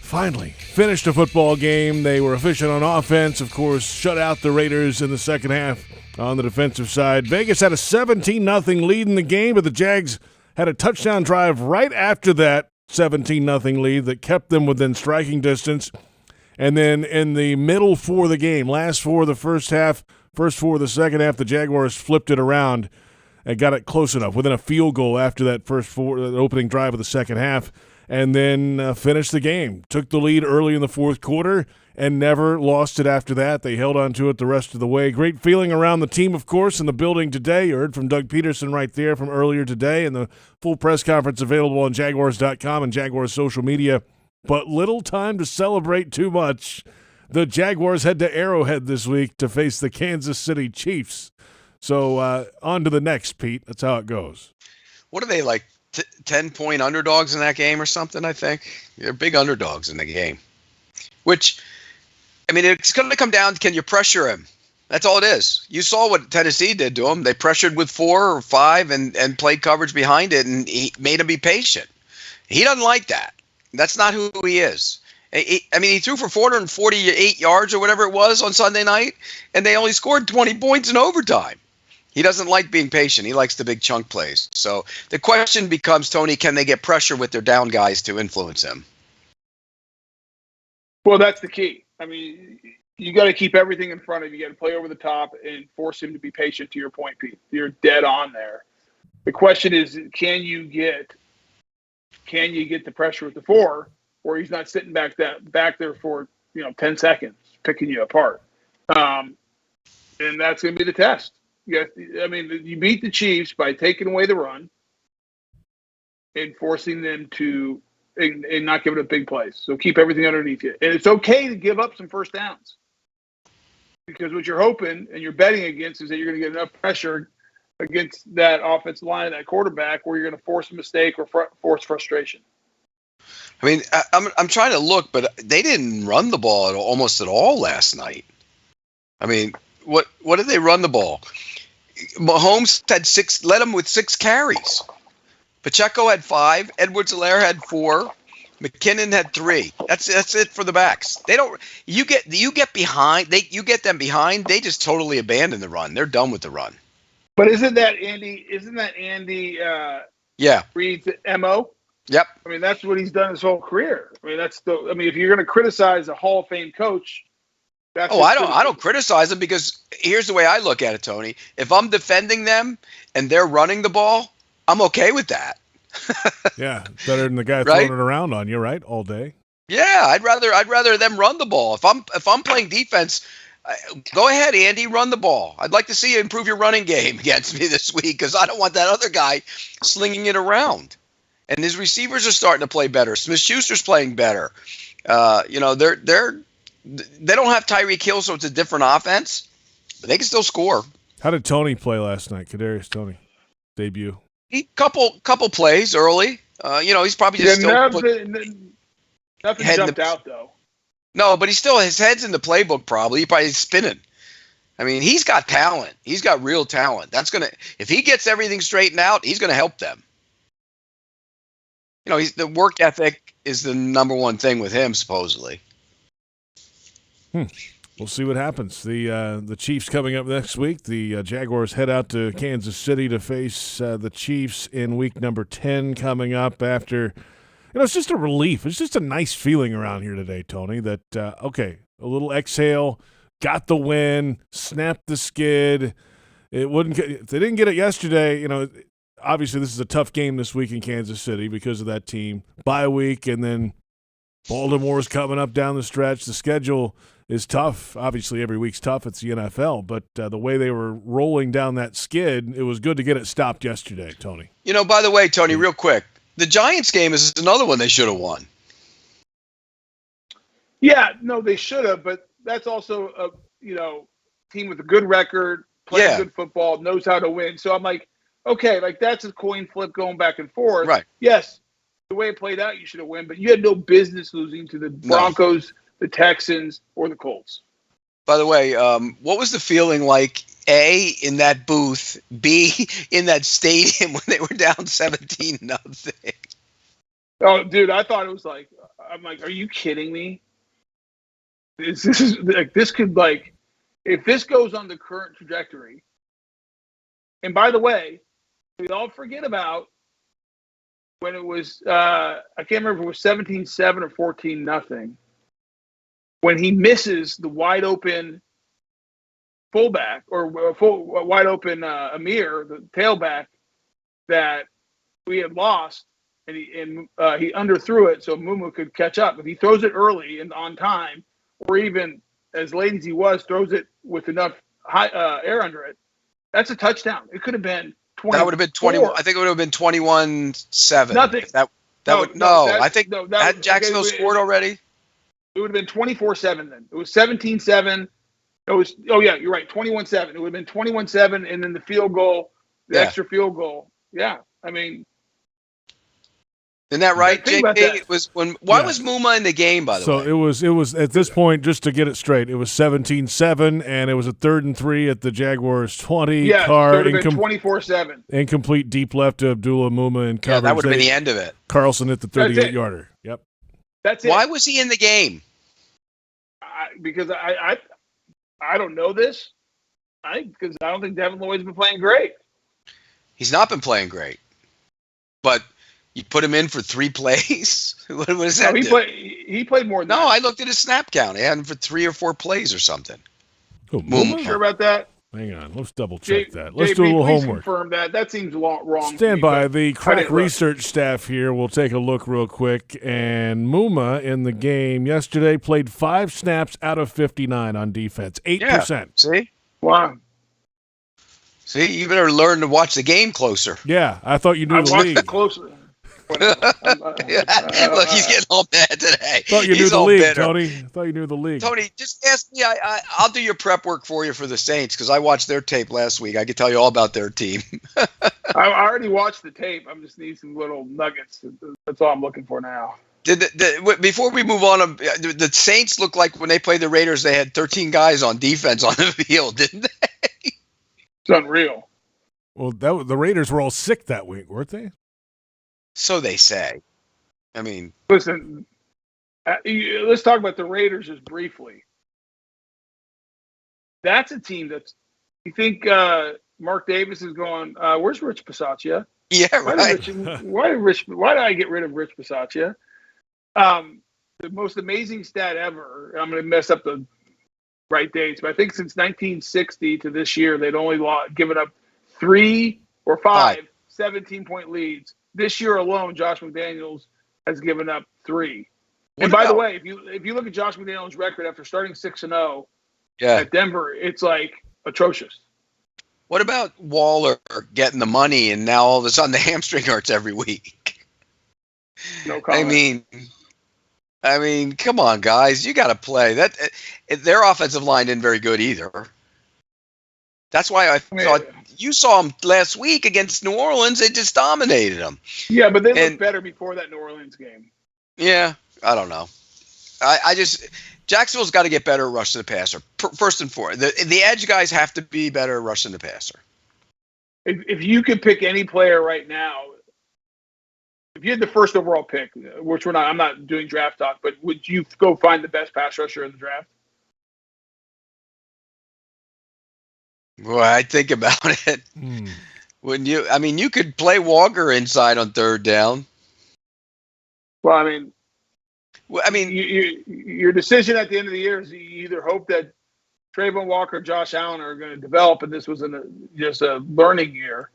Finally finished a football game. They were efficient on offense, of course, shut out the Raiders in the second half on the defensive side. Vegas had a 17-0 lead in the game, but the Jags had a touchdown drive right after that 17-0 lead that kept them within striking distance. And then in the middle for the game, last four of the first half, first four of the second half, the Jaguars flipped it around and got it close enough, within a field goal after that the opening drive of the second half, and then finished the game. Took the lead early in the fourth quarter and never lost it after that. They held on to it the rest of the way. Great feeling around the team, of course, in the building today. You heard from Doug Peterson right there from earlier today, and the full press conference available on Jaguars.com and Jaguars social media. But little time to celebrate too much. The Jaguars head to Arrowhead this week to face the Kansas City Chiefs. So on to the next, Pete. That's how it goes. What are they, like 10-point underdogs in that game or something, I think? They're big underdogs in the game. Which, it's going to come down to, can you pressure him? That's all it is. You saw what Tennessee did to him. They pressured with 4 or 5 and played coverage behind it, and he made him be patient. He doesn't like that. That's not who he is. He threw for 448 yards or whatever it was on Sunday night, and they only scored 20 points in overtime. He doesn't like being patient. He likes the big chunk plays. So the question becomes, Tony, can they get pressure with their down guys to influence him? Well, that's the key. You got to keep everything in front of you. You got to play over the top and force him to be patient, to your point, Pete. You're dead on there. The question is, can you get the pressure with the 4, where he's not sitting back there for 10 seconds picking you apart, and that's going to be the test. You beat the Chiefs by taking away the run and forcing them to and not giving up big plays. So keep everything underneath you, and it's okay to give up some first downs, because what you're hoping and you're betting against is that you're going to get enough pressure against that offensive line, that quarterback, where you're going to force a mistake or force frustration. I'm trying to look, but they didn't run the ball almost at all last night. What did they run the ball? Mahomes had 6, led them with 6 carries. Pacheco had 5. Edwards-Helaire had 4. McKinnon had 3. That's it for the backs. They don't. You get behind. You get them behind. They just totally abandon the run. They're done with the run. But isn't that Andy? Yeah. Reid's MO? Yep. I mean, that's what he's done his whole career. I mean, if you're going to criticize a Hall of Fame coach, that's I don't criticize him, because here's the way I look at it, Tony. If I'm defending them and they're running the ball, I'm okay with that. Yeah, better than the guy Right? throwing it around on you, right, all day. Yeah, I'd rather them run the ball. If I'm playing defense, go ahead, Andy, run the ball. I'd like to see you improve your running game against me this week, because I don't want that other guy slinging it around. And his receivers are starting to play better. Smith-Schuster's playing better. They don't have Tyreek Hill, so it's a different offense, but they can still score. How did Tony play last night? Kadarius Toney debut. He couple plays early. He's probably just nothing jumped out though. No, but his head's in the playbook. Probably he probably spinning. I mean, he's got talent. He's got real talent. If he gets everything straightened out, he's gonna help them. The work ethic is the number one thing with him, supposedly. We'll see what happens. The Chiefs coming up next week. The Jaguars head out to Kansas City to face the Chiefs in week number 10 coming up after. It's just a relief. It's just a nice feeling around here today, Tony, that, a little exhale, got the win, snapped the skid. If they didn't get it yesterday, obviously this is a tough game this week in Kansas City because of that team. Bye week, and then Baltimore's coming up down the stretch. The schedule is tough. Obviously, every week's tough. It's the NFL. But the way they were rolling down that skid, it was good to get it stopped yesterday, Tony. By the way, Tony, real quick, the Giants game is another one they should have won. Yeah, no, they should have, but that's also a team with a good record, playing good football, knows how to win. So I'm like, okay, that's a coin flip going back and forth. Right. Yes, the way it played out, you should have won, but you had no business losing to the Broncos, the Texans, or the Colts. By the way, what was the feeling like, A, in that booth, B, in that stadium when they were down 17-0? Oh, dude, I thought it was I'm like, are you kidding me? This could if this goes on the current trajectory. And by the way, we all forget about when it was, I can't remember if it was 17-7 or 14-0. When he misses the wide open fullback or wide open Amir, the tailback that we had lost, and he underthrew it so Mumu could catch up. If he throws it early and on time, or even as late as he was, throws it with enough air under it, that's a touchdown. It could have been 20. That would have been 21. I think it would have been 21-7. Nothing. Had Jacksonville scored already? It would have been 24-7 then. It was 17-7. It was, you're right, 21-7. It would have been 21-7, and then the field goal, extra field goal. Yeah, I mean. Isn't that right, JP? It was why was Muma in the game, by the way? So it was at this point, just to get it straight, it was 17-7, and it was a 3rd and 3 at the Jaguars 20. Yeah, so it would have been 24-7. Incomplete deep left to Abdullah Muma in coverage. Yeah, that would have been the end of it. Carlson hit the 38-yarder. Yep. That's it. Why was he in the game? Because I don't know this. Because I don't think Devin Lloyd's been playing great. He's not been playing great. But you put him in for 3 plays? What does that do? He played more than that. No, I looked at his snap count. He had him for 3 or 4 plays or something. Muma? Sure about that? Hang on. Let's double check that. Let's do a little homework. Confirm that. That seems wrong. Stand by. The crack research staff here will take a look real quick. And Muma in the game yesterday played 5 snaps out of 59 on defense. 8%. Yeah. See? Wow. See, you better learn to watch the game closer. Yeah, I thought you knew the league. I watched it closer. Look, he's getting all mad today. Thought you knew the league, Tony. Thought you knew the league. Tony, just ask me. I'll do your prep work for you for the Saints because I watched their tape last week. I can tell you all about their team. I already watched the tape. I'm just need some little nuggets. That's all I'm looking for now. Before we move on, the Saints look like when they played the Raiders, they had 13 guys on defense on the field, didn't they? It's unreal. Well, the Raiders were all sick that week, weren't they? So they say. I mean, listen. Let's talk about the Raiders just briefly. That's a team that's. You think Mark Davis is going? Where's Rich Bisaccia? Yeah, right. Why did I get rid of Rich Bisaccia? The most amazing stat ever. I'm going to mess up the right dates, but I think since 1960 to this year, they'd only given up 3 or 5 17-point leads. This year alone, Josh McDaniels has given up 3. And by the way, if you look at Josh McDaniels' record after starting 6-0 at Denver, it's like atrocious. What about Waller getting the money and now all of a sudden the hamstring hurts every week? No comment. I mean, come on, guys, you got to play. That their offensive line isn't very good either. That's why I thought you saw them last week against New Orleans. They just dominated them. Yeah, but they looked better before that New Orleans game. Yeah, I don't know. I just Jacksonville's got to get better at rushing the passer. First and foremost, the edge guys have to be better at rushing the passer. If you could pick any player right now, if you had the first overall pick, which I'm not doing draft talk, but would you go find the best pass rusher in the draft? Well, I think about it. Wouldn't you? I mean, you could play Walker inside on third down. Well, I mean, your decision at the end of the year is you either hope that Trayvon Walker, Josh Allen are going to develop, and this was just a learning year,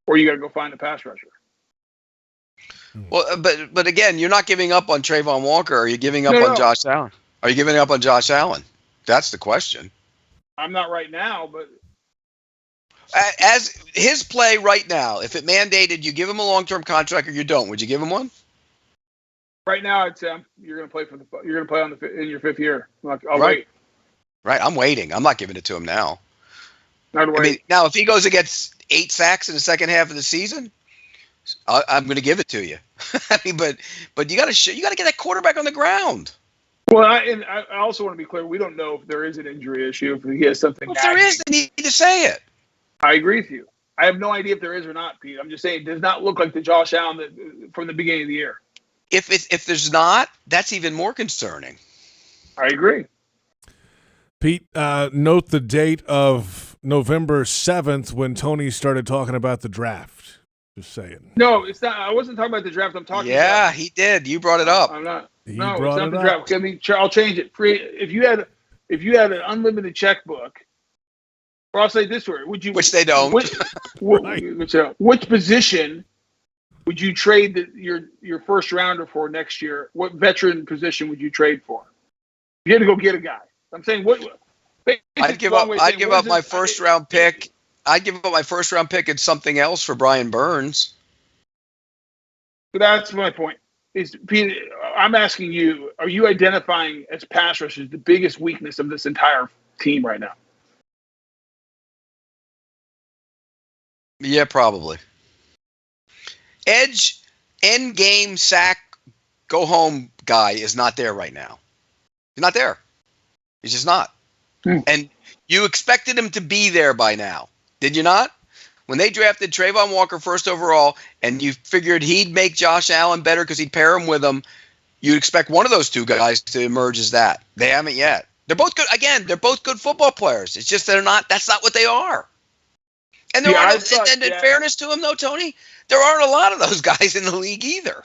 or you got to go find a pass rusher. Well, but again, you're not giving up on Trayvon Walker. Are you giving up on Josh Allen? Are you giving up on Josh Allen? That's the question. I'm not right now, but as his play right now, if it mandated you give him a long-term contract or you don't, would you give him one? Right now, I'd say you're going to play in your 5th year. I'll wait. Right, I'm waiting. I'm not giving it to him now. I'd wait. I mean, now if he goes and gets 8 sacks in the second half of the season, I'm going to give it to you. I mean, but you got to get that quarterback on the ground. Well, I also want to be clear. We don't know if there is an injury issue. If he has something. Well, if there is, they need to say it. I agree with you. I have no idea if there is or not, Pete. I'm just saying it does not look like the Josh Allen from the beginning of the year. If there's not, that's even more concerning. I agree. Pete, note the date of November 7th when Tony started talking about the draft. Just saying. No, it's not. I wasn't talking about the draft. I'm talking. Yeah, he did. You brought it up. I'm not. No, it's not the draft. I mean, I'll change it. If you had an unlimited checkbook, or I'll say it this way: which they don't. Which position would you trade your first rounder for next year? What veteran position would you trade for? You had to go get a guy. I'm saying I'd give up my first round pick. I'd give up my first round pick and something else for Brian Burns. But that's my point. Pete, I'm asking you: are you identifying as pass rushers the biggest weakness of this entire team right now? Yeah, probably. Edge, end game, sack, go home guy is not there right now. He's not there. He's just not. And you expected him to be there by now, did you not? When they drafted Trayvon Walker first overall, and you figured he'd make Josh Allen better because he'd pair him with him, you'd expect one of those two guys to emerge as that. They haven't yet. They're both good. Again, they're both good football players. It's just that's not what they are. And in fairness to him, though, Tony, there aren't a lot of those guys in the league either.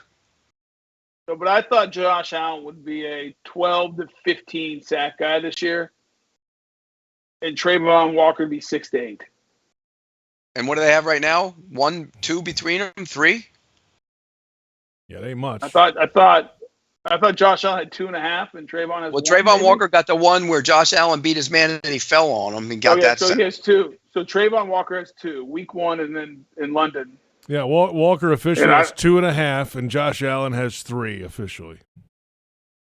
No, but I thought Josh Allen would be a 12 to 15 sack guy this year, and Trayvon Walker would be 6 to 8. And what do they have right now? 1, 2 between them, 3. Yeah, they ain't much. I thought Josh Allen had 2.5, and Trayvon has. Well, Trayvon Walker got the one where Josh Allen beat his man and he fell on him and got that. So he has 2. So Trayvon Walker has 2. Week 1, and then in London. Yeah, Walker officially has 2.5, and Josh Allen has 3 officially.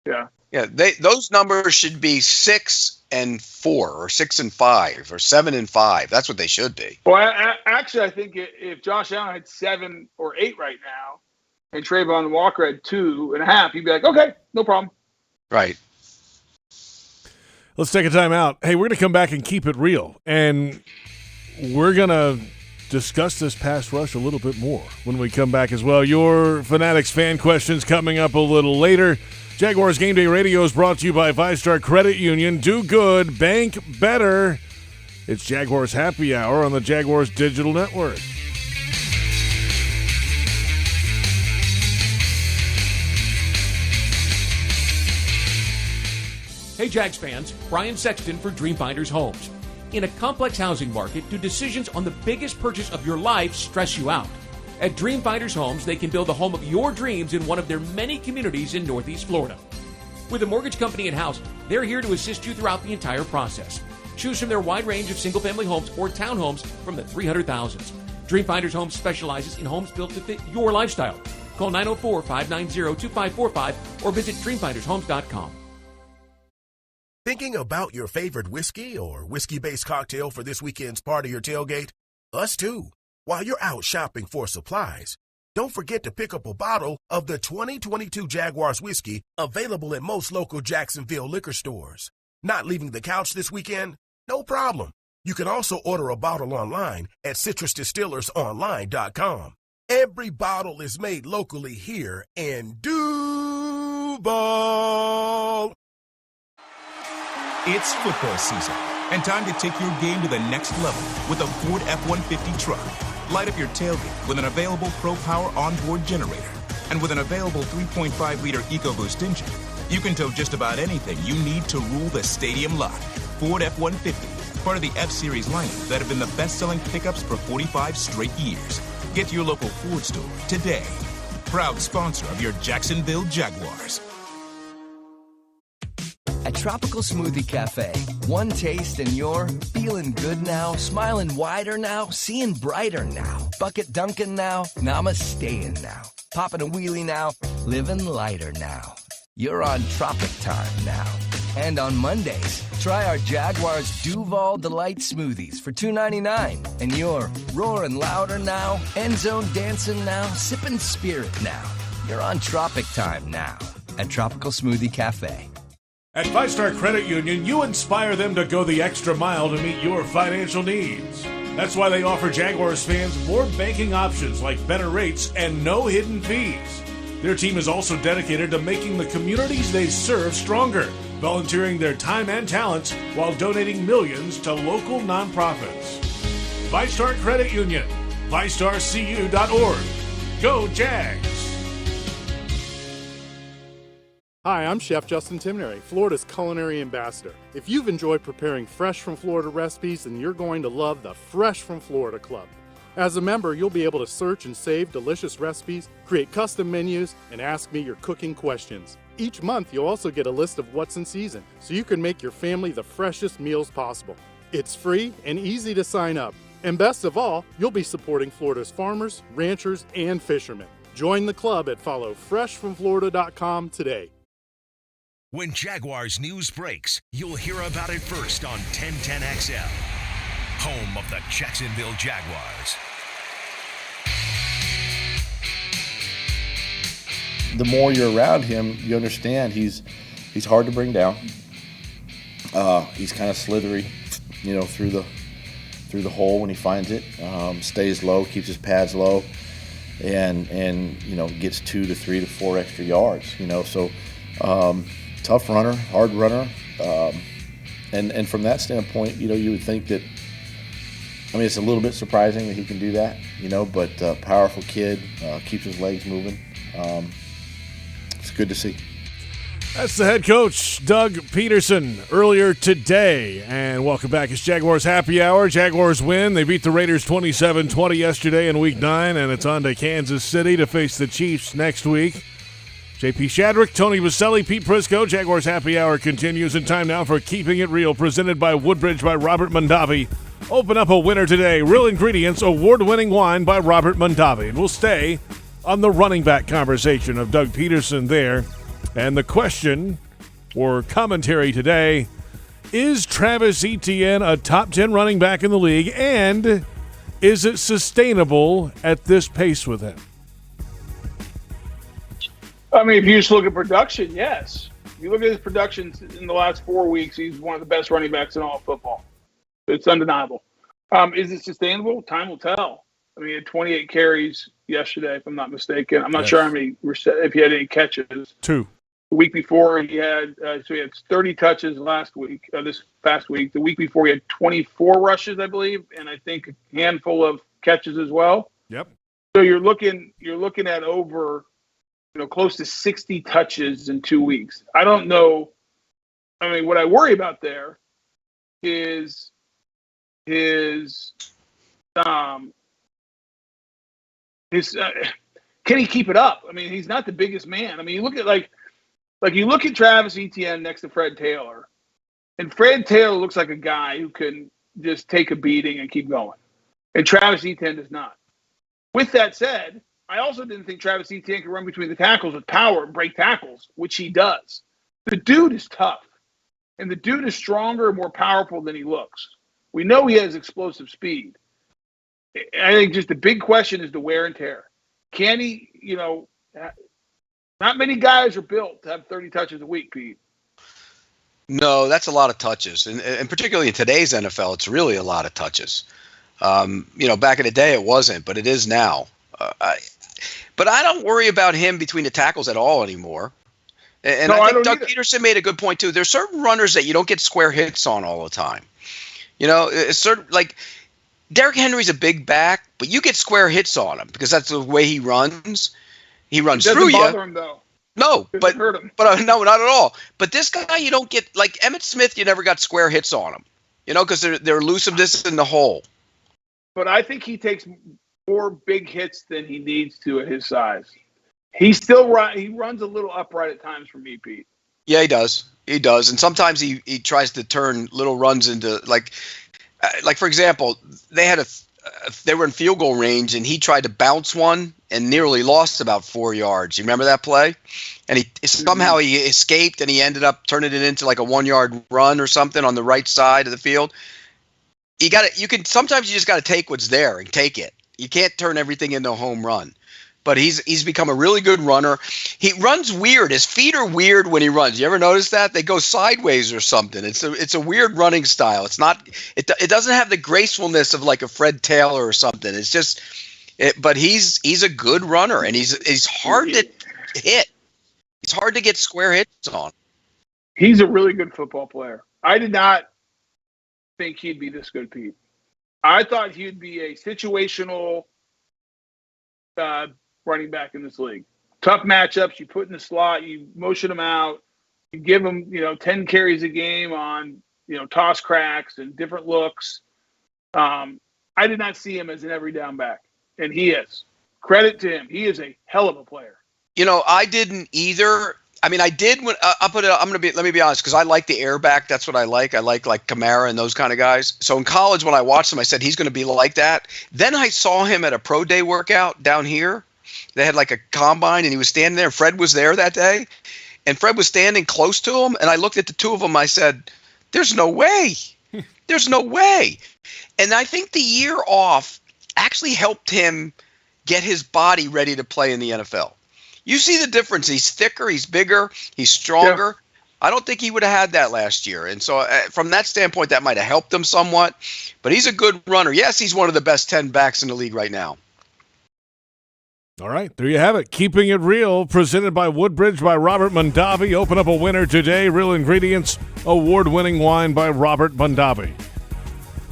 Yeah. Yeah, those numbers should be 6 and 4, or 6 and 5, or 7 and 5. That's what they should be. Well, I think if Josh Allen had 7 or 8 right now, and Trayvon Walker had 2.5, he'd be like, okay, no problem. Right. Let's take a time out. Hey, we're going to come back and keep it real, and we're going to discuss this pass rush a little bit more when we come back as well. Your Fanatics fan questions coming up a little later. Jaguars Game Day Radio is brought to you by ViStar Credit Union. Do good, bank better. It's Jaguars Happy Hour on the Jaguars Digital Network. Hey Jags fans, Brian Sexton for Dreamfinders Homes. In a complex housing market, do decisions on the biggest purchase of your life stress you out? At Dreamfinders Homes, they can build the home of your dreams in one of their many communities in Northeast Florida. With a mortgage company in-house, they're here to assist you throughout the entire process. Choose from their wide range of single-family homes or townhomes from the 300,000s. Dreamfinders Homes specializes in homes built to fit your lifestyle. Call 904-590-2545 or visit dreamfindershomes.com. Thinking about your favorite whiskey or whiskey-based cocktail for this weekend's party or tailgate? Us too. While you're out shopping for supplies, don't forget to pick up a bottle of the 2022 Jaguars whiskey available at most local Jacksonville liquor stores. Not leaving the couch this weekend? No problem. You can also order a bottle online at citrusdistillersonline.com. Every bottle is made locally here in Duval. It's football season, and time to take your game to the next level with a Ford F-150 truck. Light up your tailgate with an available Pro Power onboard generator. And with an available 3.5-liter EcoBoost engine, you can tow just about anything you need to rule the stadium lot. Ford F-150, part of the F-Series lineup that have been the best-selling pickups for 45 straight years. Get to your local Ford store today. Proud sponsor of your Jacksonville Jaguars. At Tropical Smoothie Cafe, one taste and you're feeling good now, smiling wider now, seeing brighter now, bucket dunking now, namasteing now, popping a wheelie now, living lighter now. You're on Tropic Time now. And on Mondays, try our Jaguars Duval Delight Smoothies for $2.99. And you're roaring louder now, end zone dancing now, sipping spirit now. You're on Tropic Time now at Tropical Smoothie Cafe. At Five Star Credit Union, you inspire them to go the extra mile to meet your financial needs. That's why they offer Jaguars fans more banking options like better rates and no hidden fees. Their team is also dedicated to making the communities they serve stronger, volunteering their time and talents while donating millions to local nonprofits. Five Star Credit Union, FiveStarCU.org. Go Jags! Hi, I'm Chef Justin Timnary, Florida's culinary ambassador. If you've enjoyed preparing fresh from Florida recipes, then you're going to love the Fresh from Florida Club. As a member, you'll be able to search and save delicious recipes, create custom menus, and ask me your cooking questions. Each month, you'll also get a list of what's in season, so you can make your family the freshest meals possible. It's free and easy to sign up. And best of all, you'll be supporting Florida's farmers, ranchers, and fishermen. Join the club at followfreshfromflorida.com today. When Jaguars news breaks, you'll hear about it first on 1010XL, home of the Jacksonville Jaguars. The more you're around him, you understand he's hard to bring down. He's kind of slithery, through the hole when he finds it. Stays low, keeps his pads low, and gets 2 to 3 to 4 extra yards. So. Tough runner, hard runner, and from that standpoint, you would think that. It's a little bit surprising that he can do that, but powerful kid, keeps his legs moving. It's good to see. That's the head coach, Doug Peterson, earlier today. And welcome back. It's Jaguars Happy Hour. Jaguars win. They beat the Raiders 27-20 yesterday in Week 9, and it's on to Kansas City to face the Chiefs next week. J.P. Shadrick, Tony Boselli, Pete Prisco. Jaguars Happy Hour continues in time now for Keeping It Real, presented by Woodbridge by Robert Mondavi. Open up a winner today. Real Ingredients, award-winning wine by Robert Mondavi. And we'll stay on the running back conversation of Doug Peterson there. And the question or commentary today, is Travis Etienne a top 10 running back in the league? And is it sustainable at this pace with him? If you just look at production, yes. If you look at his production in the last 4 weeks, he's one of the best running backs in all of football. It's undeniable. Is it sustainable? Time will tell. He had 28 carries yesterday, if I'm not mistaken. I'm not sure how many if he had any catches. 2. The week before he had 30 touches last week. This past week, the week before he had 24 rushes, I believe, and I think a handful of catches as well. Yep. So you're looking at over. Close to 60 touches in 2 weeks. I don't know I mean, what I worry about there is his can he keep it up? I mean, he's not the biggest man. I mean, you look at like you look at Travis Etienne next to Fred Taylor, and Fred Taylor looks like a guy who can just take a beating and keep going, and Travis Etienne does not. With that said, I also didn't think Travis Etienne could run between the tackles with power and break tackles, which he does. The dude is tough, and the dude is stronger and more powerful than he looks. We know he has explosive speed. I think just the big question is the wear and tear. Can he, not many guys are built to have 30 touches a week, Pete. No, that's a lot of touches. And particularly in today's NFL, it's really a lot of touches. Back in the day it wasn't, but it is now. But I don't worry about him between the tackles at all anymore. And I think Doug Peterson made a good point, too. There's certain runners that you don't get square hits on all the time. It's certain, like Derrick Henry's a big back, but you get square hits on him because that's the way he runs. He runs through you. It doesn't bother him, though. No, but hurt him. No, not at all. But this guy, you don't get, like Emmitt Smith, you never got square hits on him, because they're elusiveness in the hole. But I think he takes more big hits than he needs to at his size. He runs a little upright at times for me, Pete. Yeah, he does. He does. And sometimes he tries to turn little runs into like for example, they were in field goal range and he tried to bounce one and nearly lost about 4 yards. You remember that play? And he escaped and he ended up turning it into like a 1 yard run or something on the right side of the field. Sometimes you just got to take what's there and take it. You can't turn everything into a home run. But he's become a really good runner. He runs weird. His feet are weird when he runs. You ever notice that? They go sideways or something. It's a weird running style. It's not. It doesn't have the gracefulness of like a Fred Taylor or something. It's just. But he's a good runner and he's hard to hit. He's hard to get square hits on. He's a really good football player. I did not think he'd be this good, Pete. I thought he'd be a situational running back in this league. Tough matchups, you put in the slot, you motion him out, you give him, 10 carries a game on, toss cracks and different looks. I did not see him as an every down back, and he is. Credit to him. He is a hell of a player. I didn't either. I mean, I did when let me be honest, because I like the air back. That's what I like. I like Kamara and those kind of guys. So in college, when I watched him, I said he's going to be like that. Then I saw him at a pro day workout down here. They had like a combine and he was standing there. Fred was there that day and Fred was standing close to him. And I looked at the two of them. I said, there's no way. There's no way. And I think the year off actually helped him get his body ready to play in the NFL. You see the difference. He's thicker. He's bigger. He's stronger. Yeah. I don't think he would have had that last year. And so from that standpoint, that might have helped him somewhat. But he's a good runner. Yes, he's one of the best 10 backs in the league right now. All right, there you have it. Keeping It Real, presented by Woodbridge by Robert Mondavi. Open up a winner today. Real Ingredients, award-winning wine by Robert Mondavi.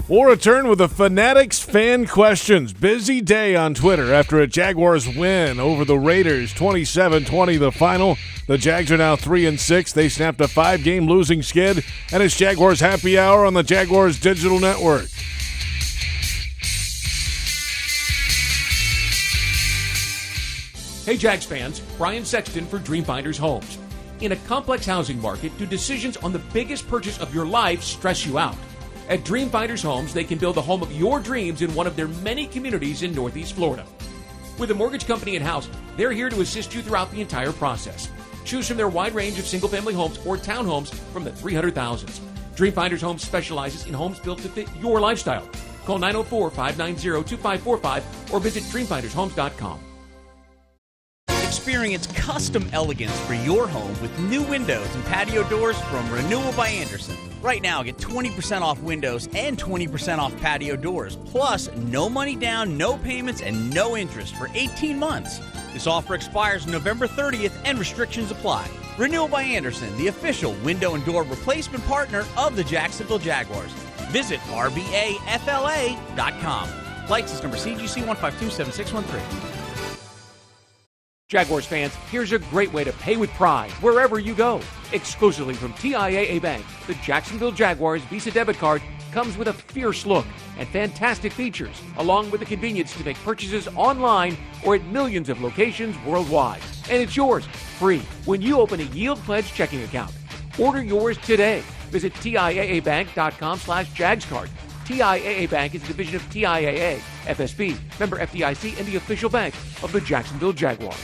We'll return with the Fanatics fan questions. Busy day on Twitter after a Jaguars win over the Raiders, 27-20 the final. The Jags are now 3-6. They snapped a 5-game losing skid, and it's Jaguars Happy Hour on the Jaguars Digital Network. Hey Jags fans, Brian Sexton for Dreamfinders Homes. In a complex housing market, do decisions on the biggest purchase of your life stress you out? At Dreamfinders Homes, they can build the home of your dreams in one of their many communities in Northeast Florida. With a mortgage company in-house, they're here to assist you throughout the entire process. Choose from their wide range of single-family homes or townhomes from the 300,000s. Dreamfinders Homes specializes in homes built to fit your lifestyle. Call 904-590-2545 or visit dreamfindershomes.com. Experience custom elegance for your home with new windows and patio doors from Renewal by Andersen. Right now, get 20% off windows and 20% off patio doors. Plus, no money down, no payments, and no interest for 18 months. This offer expires November 30th and restrictions apply. Renewal by Andersen, the official window and door replacement partner of the Jacksonville Jaguars. Visit rbafla.com. License number CGC 1527613. Jaguars fans, here's a great way to pay with pride wherever you go. Exclusively from TIAA Bank, the Jacksonville Jaguars Visa debit card comes with a fierce look and fantastic features, along with the convenience to make purchases online or at millions of locations worldwide. And it's yours, free, when you open a Yield Pledge checking account. Order yours today. Visit TIAABank.com/JagsCard. TIAA Bank is a division of TIAA, FSB, member FDIC, and the official bank of the Jacksonville Jaguars.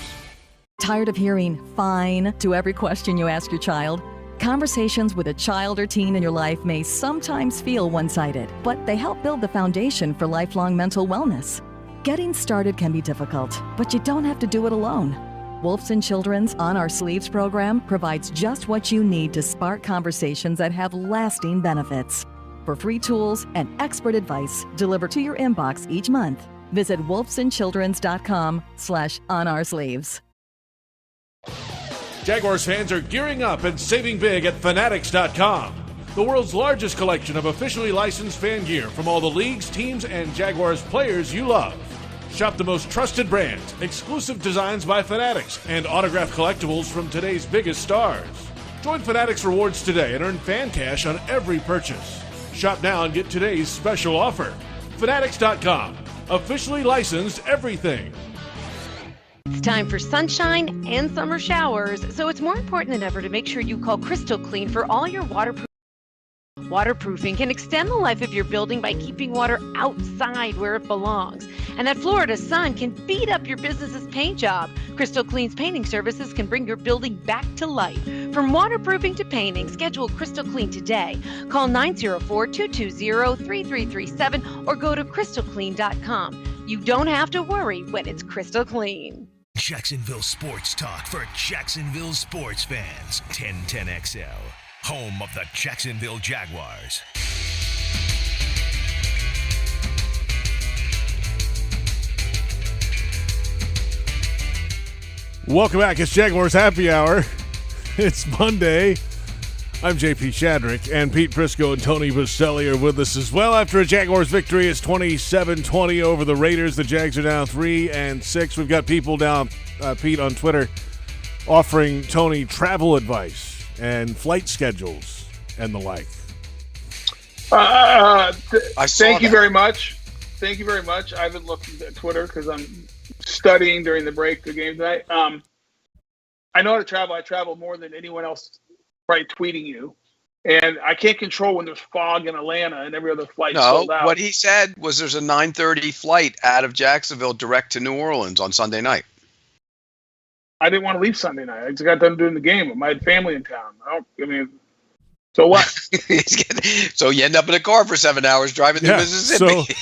Tired of hearing "fine" to every question you ask your child? Conversations with a child or teen in your life may sometimes feel one-sided, but they help build the foundation for lifelong mental wellness. Getting started can be difficult, but you don't have to do it alone. Wolfson Children's On Our Sleeves program provides just what you need to spark conversations that have lasting benefits. For free tools and expert advice delivered to your inbox each month, visit wolfsonchildrens.com/onoursleeves. Jaguars fans are gearing up and saving big at Fanatics.com, the world's largest collection of officially licensed fan gear from all the leagues, teams, and Jaguars players you love. Shop the most trusted brands, exclusive designs by Fanatics, and autographed collectibles from today's biggest stars. Join Fanatics Rewards today and earn fan cash on every purchase. Shop now and get today's special offer. Fanatics.com, officially licensed everything. It's time for sunshine and summer showers, so it's more important than ever to make sure you call Crystal Clean for all your waterproofing. Waterproofing can extend the life of your building by keeping water outside where it belongs. And that Florida sun can beat up your business's paint job. Crystal Clean's painting services can bring your building back to life. From waterproofing to painting, schedule Crystal Clean today. Call 904-220-3337 or go to crystalclean.com. You don't have to worry when it's crystal clean. Jacksonville Sports Talk for Jacksonville sports fans. 1010XL. Home of the Jacksonville Jaguars. Welcome back. It's Jaguars Happy Hour. It's Monday. I'm J.P. Shadrick, and Pete Prisco and Tony Boselli are with us as well. After a Jaguars victory, it's 27-20 over the Raiders. The Jags are down 3-6. We've got people down, Pete, on Twitter, offering Tony travel advice and flight schedules and the like. Thank you very much. Thank you very much. I haven't looked at Twitter because I'm studying during the break the game tonight. I know how to travel. I travel more than anyone else, right, tweeting you. And I can't control when there's fog in Atlanta and every other flight sold out. What he said was there's a 9:30 flight out of Jacksonville direct to New Orleans on Sunday night. I didn't want to leave Sunday night. I just got done doing the game. I had family in town. So what? So you end up in a car for 7 hours driving through Mississippi.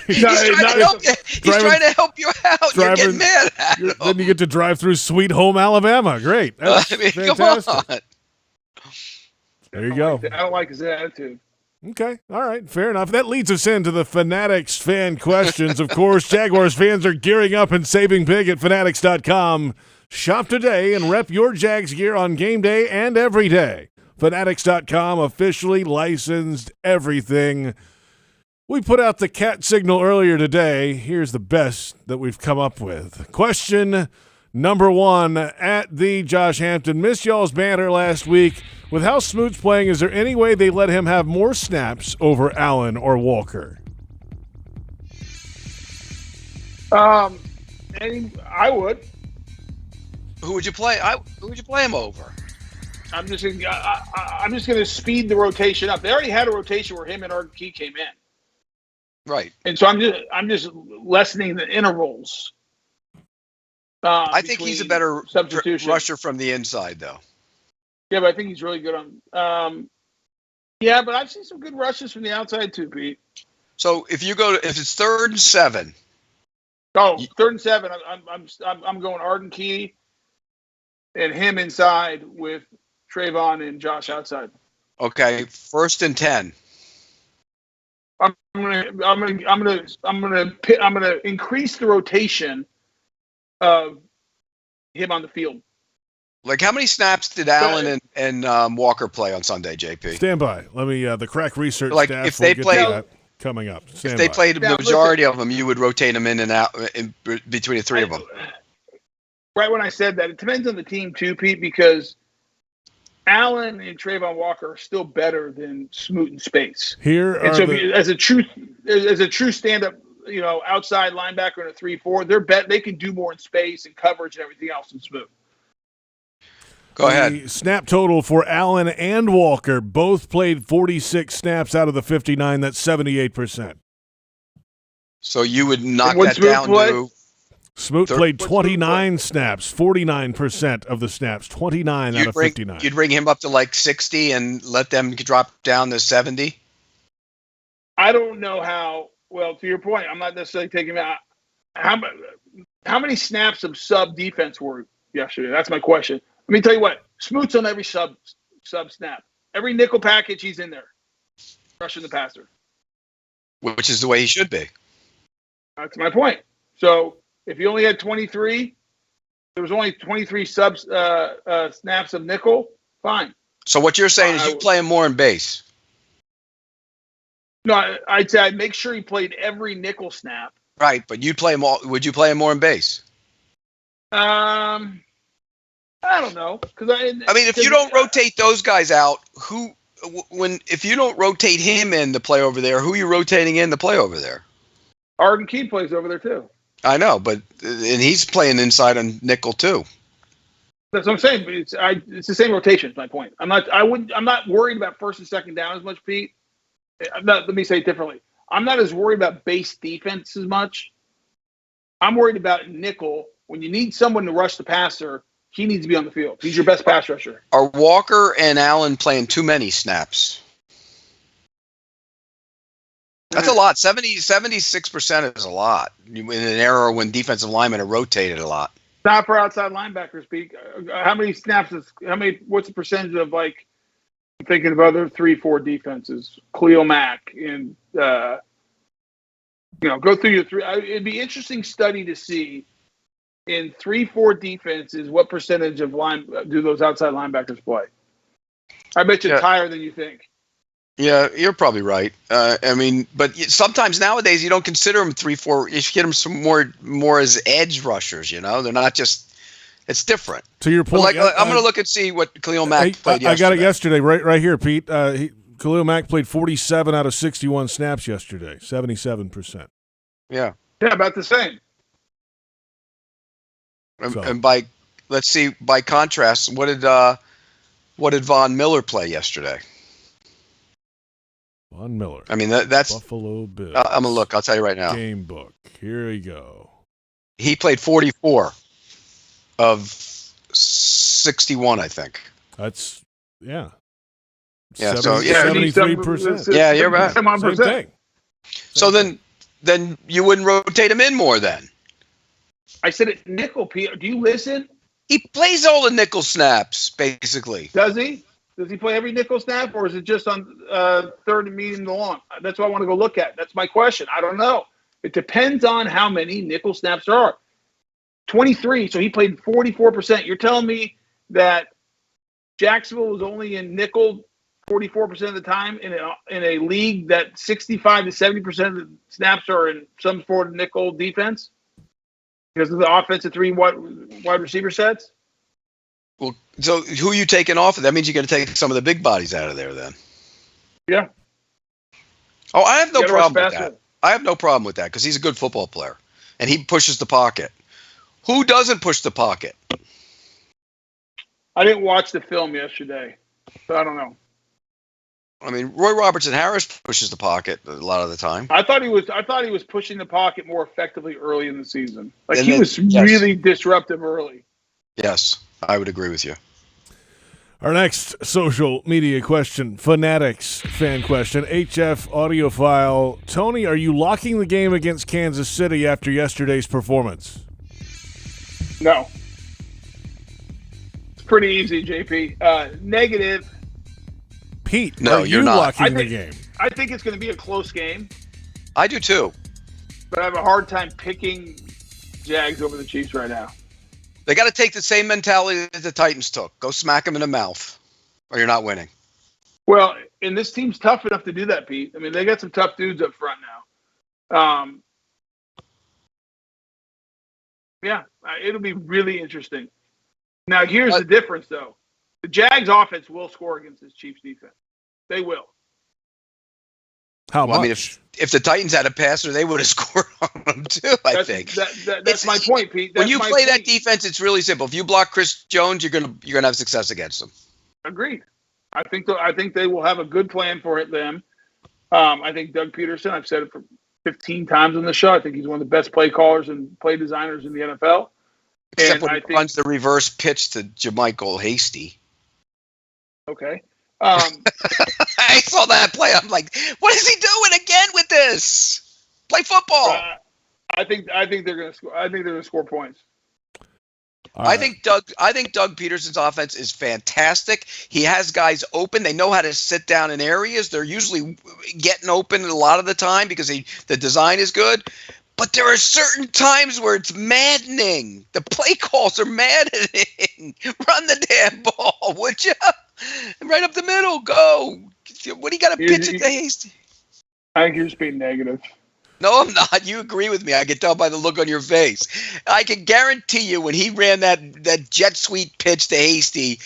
He's trying to help you out. You're getting mad at him. Then you get to drive through Sweet Home Alabama. Great. That's fantastic. Come on. There you go. I don't like his attitude. Okay. All right. Fair enough. That leads us into the Fanatics fan questions. Of course, Jaguars fans are gearing up and saving big at Fanatics.com. Shop today and rep your Jags gear on game day and every day. Fanatics.com, officially licensed everything. We put out the cat signal earlier today. Here's the best that we've come up with. Question number 1 at the Josh Hampton. Missed y'all's banter last week. With how Smoot's playing, is there any way they let him have more snaps over Allen or Walker? I would. Who would you play? Who would you play him over? I'm just going to speed the rotation up. They already had a rotation where him and Key came in. Right. And so I'm just lessening the intervals. I think he's a better rusher from the inside, though. Yeah, but I think he's really good on. Yeah, but I've seen some good rushes from the outside too, Pete. So if it's 3rd and 7. Oh, 3rd and 7. I'm going Arden Key and him inside with Trayvon and Josh outside. Okay, 1st and 10. I'm gonna increase the rotation of him on the field. Like, how many snaps did Allen and Walker play on Sunday, JP? Stand by. Let me. The crack research staff if they will played, get to that coming up. If they played the majority of them, you would rotate them in and out between the three of them. right when I said that. It depends on the team too, Pete, because Allen and Trayvon Walker are still better than Smoot and Space. Here And are so, the, as a true stand-up, outside linebacker in a 3-4, they can do more in space and coverage and everything else than Smoot. Go ahead. The snap total for Allen and Walker both played 46 snaps out of the 59. That's 78%. So you would knock would that Smoot down play? to Smoot played 29 snaps, 49% of the snaps, 29 out of 59. You'd bring him up to like 60 and let them drop down to 70? I don't know how. Well, to your point, I'm not necessarily taking out. How many snaps of sub defense were yesterday? That's my question. Let me tell you what. Smoot's on every sub snap. Every nickel package, he's in there, rushing the passer. Which is the way he should be. That's my point. So if you only had 23, there was only 23 snaps of nickel, fine. So what you're saying is you play him more in base. No, I'd say I'd make sure he played every nickel snap. Right, but you'd play him all. Would you play him more in base? I don't know, if you don't rotate those guys out, if you don't rotate him in to play over there, who are you rotating in to play over there? Arden Key plays over there too. I know, and he's playing inside on nickel too. That's what I'm saying. But it's the same rotation. Is my point. I'm not worried about first and second down as much, Pete. Let me say it differently. I'm not as worried about base defense as much. I'm worried about nickel. When you need someone to rush the passer, he needs to be on the field. He's your best pass rusher. Are Walker and Allen playing too many snaps? That's a lot. 76% is a lot in an era when defensive linemen are rotated a lot. Not for outside linebackers, Pete. How many snaps what's the percentage of, like, I'm thinking of other 3-4 defenses, Khalil Mack, and, go through your three. It'd be interesting study to see in 3-4 defenses what percentage of do those outside linebackers play. I bet you it's higher than you think. Yeah, you're probably right. But sometimes nowadays you don't consider them 3-4. You should get them some more as edge rushers. They're not just. It's different. To your point, I'm going to look and see what Khalil Mack played yesterday. I got it yesterday, right here, Pete. Khalil Mack played 47 out of 61 snaps yesterday, 77%. Yeah. Yeah, about the same. And by contrast, what did Von Miller play yesterday? Von Miller. That's Buffalo Bills. I'm gonna look. I'll tell you right now. Game book. Here we go. He played 44 of 61, I think. That's Yeah. 73%. Yeah, you're right. Same thing. So then you wouldn't rotate him in more then. I said it nickel, Pete. Do you listen? He plays all the nickel snaps, basically. Does he? Does he play every nickel snap, or is it just on third and medium to long? That's what I want to go look at. That's my question. I don't know. It depends on how many nickel snaps there are. 23, so he played 44%. You're telling me that Jacksonville was only in nickel 44% of the time in a league that 65 to 70% of the snaps are in some sort of nickel defense because of the offensive three wide receiver sets? Well, so who are you taking off? That means you're going to take some of the big bodies out of there then. Yeah. Oh, I have no problem with that. I have no problem with that because he's a good football player and he pushes the pocket. Who doesn't push the pocket? I didn't watch the film yesterday, so I don't know. Roy Robertson Harris pushes the pocket a lot of the time. I thought he was pushing the pocket more effectively early in the season. He was really disruptive early. Yes, I would agree with you. Our next social media question, Fanatics fan question, HF audiophile. Tony, are you locking the game against Kansas City after yesterday's performance? No. It's pretty easy, JP. Negative. Pete, no, you're not locking the game. I think it's going to be a close game. I do too. But I have a hard time picking Jags over the Chiefs right now. They got to take the same mentality that the Titans took. Go smack them in the mouth, or you're not winning. Well, and this team's tough enough to do that, Pete. They got some tough dudes up front now. Yeah, it'll be really interesting. Now, here's the difference, though. The Jags offense will score against this Chiefs defense. They will. How much? I mean, if the Titans had a passer, they would have scored on them too, I think. That's my point, Pete. When you play that defense, it's really simple. If you block Chris Jones, you're gonna have success against them. Agreed. I think they will have a good plan for them. I think Doug Peterson, I've said it for 15 times on the show, I think he's one of the best play callers and play designers in the NFL. Except when he runs the reverse pitch to JaMychal Hasty. Okay. I saw that play. I'm like, what is he doing again with this? Play football. I think they're going to score. I think they're going to score points. I think Doug Peterson's offense is fantastic. He has guys open. They know how to sit down in areas. They're usually getting open a lot of the time because the design is good. But there are certain times where it's maddening. The play calls are maddening. Run the damn ball, would you? Right up the middle, go. What do you got to pitch it to Hasty? I think you're just being negative. No, I'm not. You agree with me. I can tell by the look on your face. I can guarantee you when he ran that jet sweep pitch to Hasty,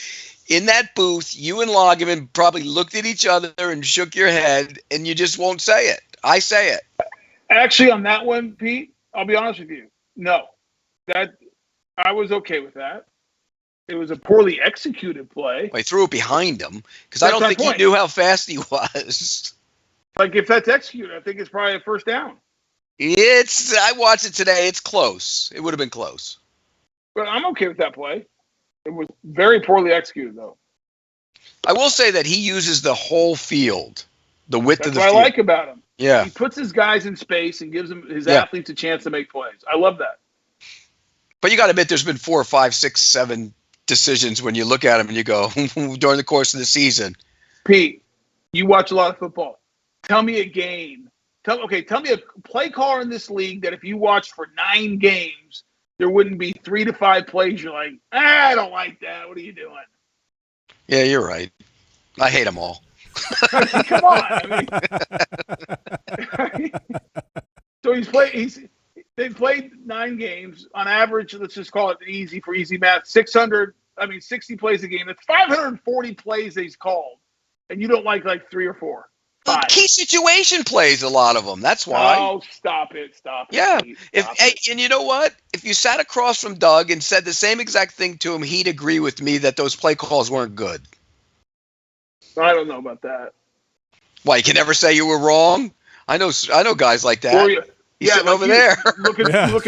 in that booth, you and Loggeman probably looked at each other and shook your head, and you just won't say it. I say it. Actually, on that one, Pete, I'll be honest with you. No. I was okay with that. It was a poorly executed play. I threw it behind him because I don't think he knew how fast he was. Like, if that's executed, I think it's probably a first down. I watched it today. It's close. It would have been close. But I'm okay with that play. It was very poorly executed, though. I will say that he uses the whole field, the width of the field. That's what I like about him. Yeah. He puts his guys in space and gives his athletes a chance to make plays. I love that. But you got to admit there's been 4, 5, 6, 7 decisions when you look at them and you go, during the course of the season. Pete, you watch a lot of football. Tell me a game. Tell me a play caller in this league that if you watched for 9 games, there wouldn't be 3 to 5 plays. You're like, I don't like that. What are you doing? Yeah, you're right. I hate them all. Come on. I mean, so they've played 9 games on average. Let's just call it easy for easy math. 60 plays a game. That's 540 plays he's called, and you don't like 3 or 4. Key situation plays, a lot of them. That's why. Oh, stop it. Yeah. And you know what? If you sat across from Doug and said the same exact thing to him, he'd agree with me that those play calls weren't good. I don't know about that. Why, you can never say you were wrong? I know guys like that. He's sitting over there. Look in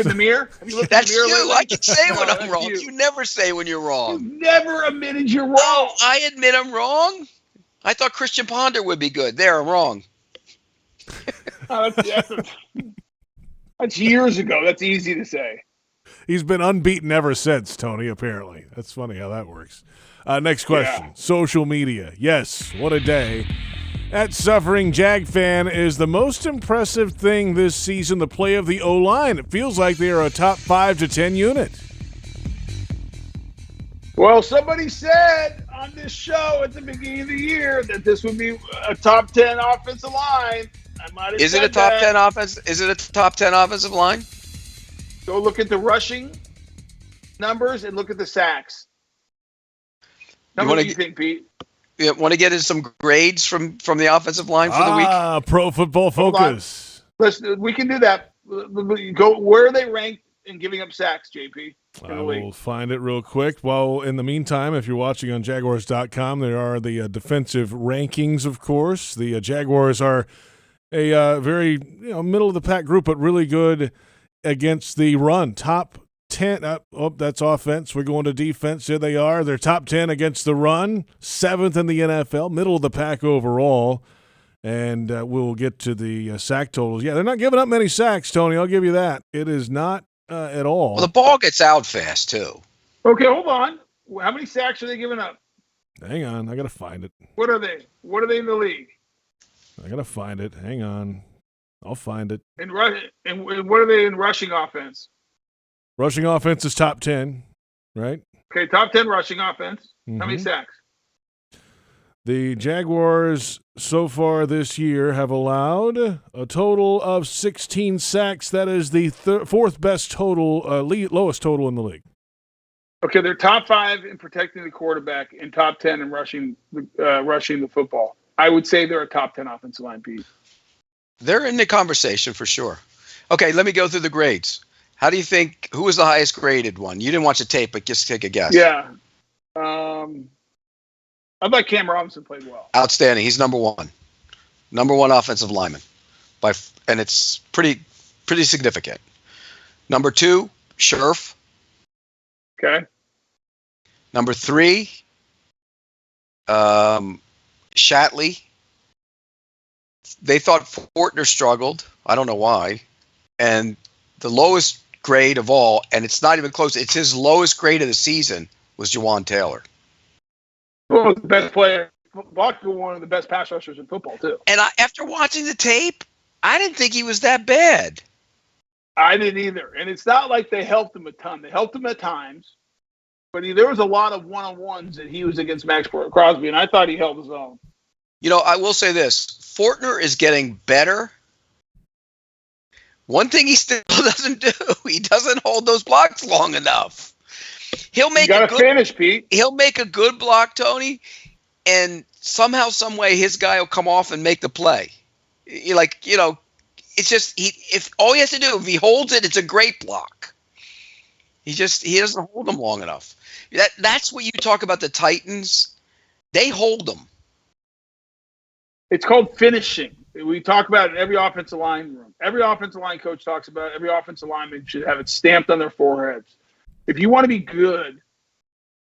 the mirror. That's you. I can say when I'm wrong. You never say when you're wrong. You never admitted you're wrong. Oh, I admit I'm wrong? I thought Christian Ponder would be good. There, I'm wrong. That's years ago. That's easy to say. He's been unbeaten ever since, Tony, apparently. That's funny how that works. Next question. Yeah. Social media. Yes, what a day. At Suffering Jag Fan is the most impressive thing this season the play of the O-line. It feels like they are a top 5 to 10 unit. Well, somebody said on this show at the beginning of the year that this would be a top 10 offensive line. I might have Is it a top 10 offense? Is it a top 10 offensive line? Go look at the rushing numbers and look at the sacks. What do you think, Pete? You want to get in some grades from the offensive line for the week? Pro Football Focus. Listen, we can do that. Go. Where are they ranked in giving up sacks, JP? I will find it real quick. Well, in the meantime, if you're watching on Jaguars.com, there are the defensive rankings, of course. The Jaguars are a very middle-of-the-pack group, but really good against the run. Top 10. That's offense. We're going to defense. Here they are. They're top 10 against the run, 7th in the NFL, middle of the pack overall. And we'll get to the sack totals. Yeah, they're not giving up many sacks, Tony. I'll give you that. It is not at all. Well, the ball gets out fast, too. Okay, hold on. How many sacks are they giving up? Hang on. I got to find it. What are they? What are they in the league? I got to find it. Hang on. I'll find it. And what are they in rushing offense? Rushing offense is top 10, right? Okay, top 10 rushing offense. Mm-hmm. How many sacks? The Jaguars so far this year have allowed a total of 16 sacks. That is the fourth best total, lowest total in the league. Okay, they're top 5 in protecting the quarterback and top 10 in rushing the football. I would say they're a top 10 offensive line, Pete. They're in the conversation for sure. Okay, let me go through the grades. How do you think, who was the highest graded one? You didn't watch the tape, but just take a guess. Yeah. I thought Cam Robinson played well. Outstanding. He's number one. Number one offensive lineman. And it's pretty significant. Number 2, Scherf. Okay. Number 3, Shatley. They thought Fortner struggled. I don't know why. And the lowest grade of all, and it's not even close, it's his lowest grade of the season, was Jawan Taylor. Well, the best player. Block one of the best pass rushers in football, too. And after watching the tape, I didn't think he was that bad. I didn't either. And it's not like they helped him a ton. They helped him at times. But there was a lot of one-on-ones that he was against Max Crosby, and I thought he held his own. You know, I will say this. Fortner is getting better. One thing he still doesn't do, he doesn't hold those blocks long enough. He'll make finish, Pete. He'll make a good block, Tony, and somehow, some way, his guy will come off and make the play. It's just if all he has to do, if he holds it, it's a great block. He doesn't hold them long enough. That's what you talk about the Titans. They hold them. It's called finishing. We talk about it in every offensive line room. Every offensive line coach talks about it. Every offensive lineman should have it stamped on their foreheads. If you want to be good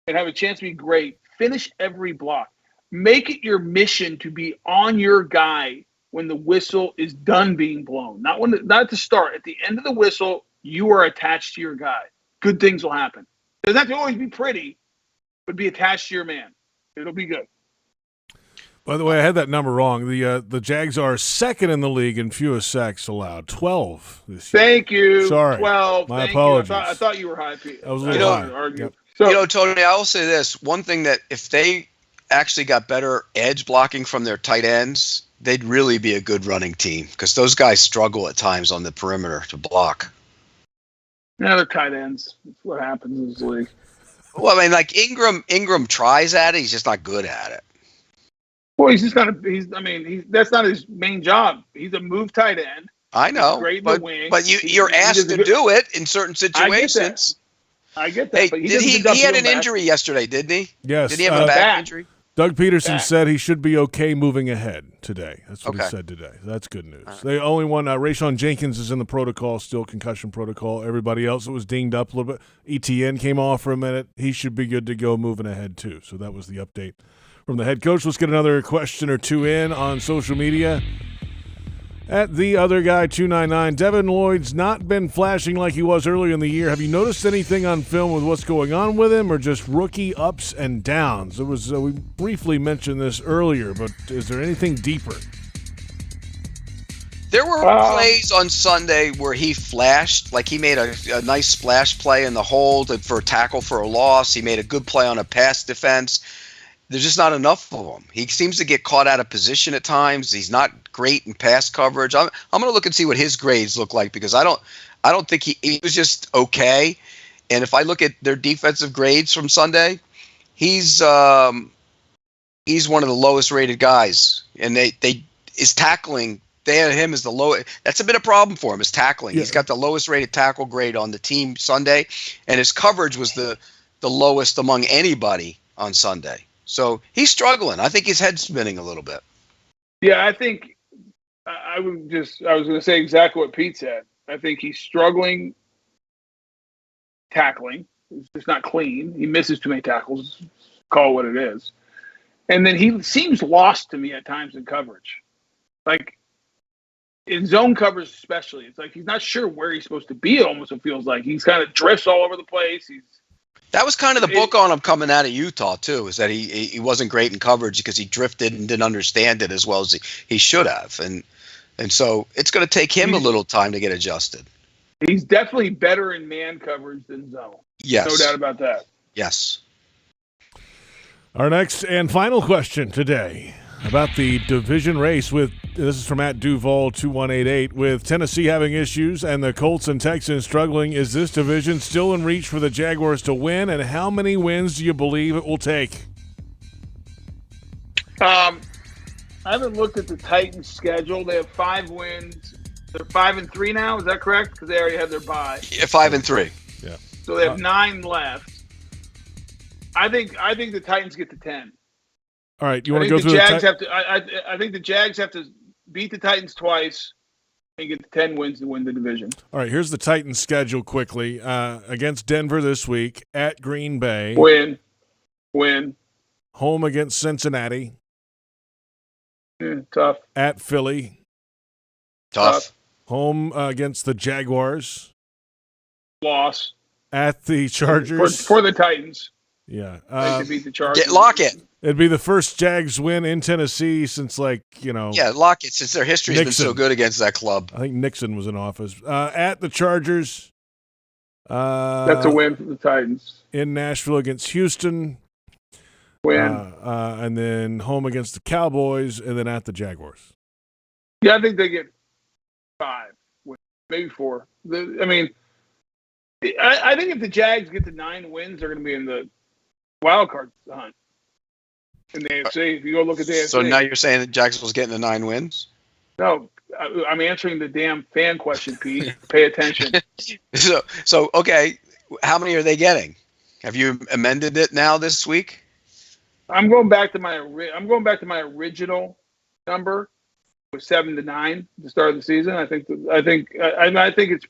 and have a chance to be great, finish every block. Make it your mission to be on your guy when the whistle is done being blown. Not at the start. At the end of the whistle, you are attached to your guy. Good things will happen. It doesn't have to always be pretty, but be attached to your man. It'll be good. By the way, I had that number wrong. The Jags are second in the league in fewest sacks allowed, 12 this year. Thank you. Sorry. 12. My apologies. I thought you were high, Pete. I was a little high. Yep. Tony, I will say this. One thing that if they actually got better edge blocking from their tight ends, they'd really be a good running team because those guys struggle at times on the perimeter to block. Yeah, they're tight ends. That's what happens in this league. Well, I mean, like Ingram tries at it. He's just not good at it. Well, that's not his main job. He's a move tight end. I know, He's great in but the wing. you're asked to do it in certain situations. I get that. Hey, but he had an injury yesterday, didn't he? Yes. Did he have a back injury? Doug Peterson said he should be okay moving ahead today. That's what he said today. That's good news. Right. They only one. Rayshon Jenkins is in the protocol, still concussion protocol. Everybody else that was dinged up a little bit. Etienne came off for a minute. He should be good to go moving ahead too. So that was the update from the head coach. Let's get another question or two in on social media. At the other guy 299, Devin Lloyd's not been flashing like he was earlier in the year. Have you noticed anything on film with what's going on with him, or just rookie ups and downs? It was we briefly mentioned this earlier, but is there anything deeper? There were plays on Sunday where he flashed, like he made a nice splash play in the hold for a tackle for a loss. He made a good play on a pass defense. There's just not enough of him. He seems to get caught out of position at times. He's not great in pass coverage. I'm going to look and see what his grades look like because I don't think he was just okay. And if I look at their defensive grades from Sunday, he's one of the lowest rated guys. And his tackling, they had him as the lowest. That's been a problem for him, his tackling. Yeah. He's got the lowest rated tackle grade on the team Sunday, and his coverage was the lowest among anybody on Sunday. So he's struggling. I think his head's spinning a little bit. Yeah, I think I was going to say exactly what Pete said. I think he's struggling tackling. It's just not clean. He misses too many tackles. Call it what it is. And then he seems lost to me at times in coverage. Like in zone coverage especially. It's like he's not sure where he's supposed to be, it almost feels like. He's kind of drifts all over the place. That was kind of the book on him coming out of Utah, too, is that he wasn't great in coverage because he drifted and didn't understand it as well as he should have. And so it's going to take him a little time to get adjusted. He's definitely better in man coverage than zone. Yes. No doubt about that. Yes. Our next and final question today about the division race this is from @Duval2188. With Tennessee having issues and the Colts and Texans struggling, is this division still in reach for the Jaguars to win, and how many wins do you believe it will take? I haven't looked at the Titans' schedule. They have 5 wins. They're 5-3 now. Is that correct? Because they already had their bye. Yeah, 5-3. Yeah. So they have 9 left. I think the Titans get to 10. All right, you want to go through I think the Jags have to beat the Titans twice and get to 10 wins to win the division. All right, here's the Titans' schedule quickly. Against Denver this week, at Green Bay. Win. Home against Cincinnati. Tough. At Philly. Tough. Home against the Jaguars. Loss. At the Chargers. For the Titans. Yeah. They could beat the Chargers. Lock it. It'd be the first Jags win in Tennessee since, Yeah, lock it, since their history's been so good against that club. I think Nixon was in office. At the Chargers. That's a win for the Titans. In Nashville against Houston. Win. And then home against the Cowboys, and then at the Jaguars. Yeah, I think they get 5, maybe 4. I think if the Jags get to 9 wins, they're going to be in the wild card hunt in the AFC. If you go look at the AFC. So now you're saying that Jacksonville's getting to 9 wins? No, I'm answering the damn fan question, Pete. Pay attention. So okay, how many are they getting? Have you amended it now this week? I'm going back to my original number. Was 7 to 9 at the start of the season. I think it's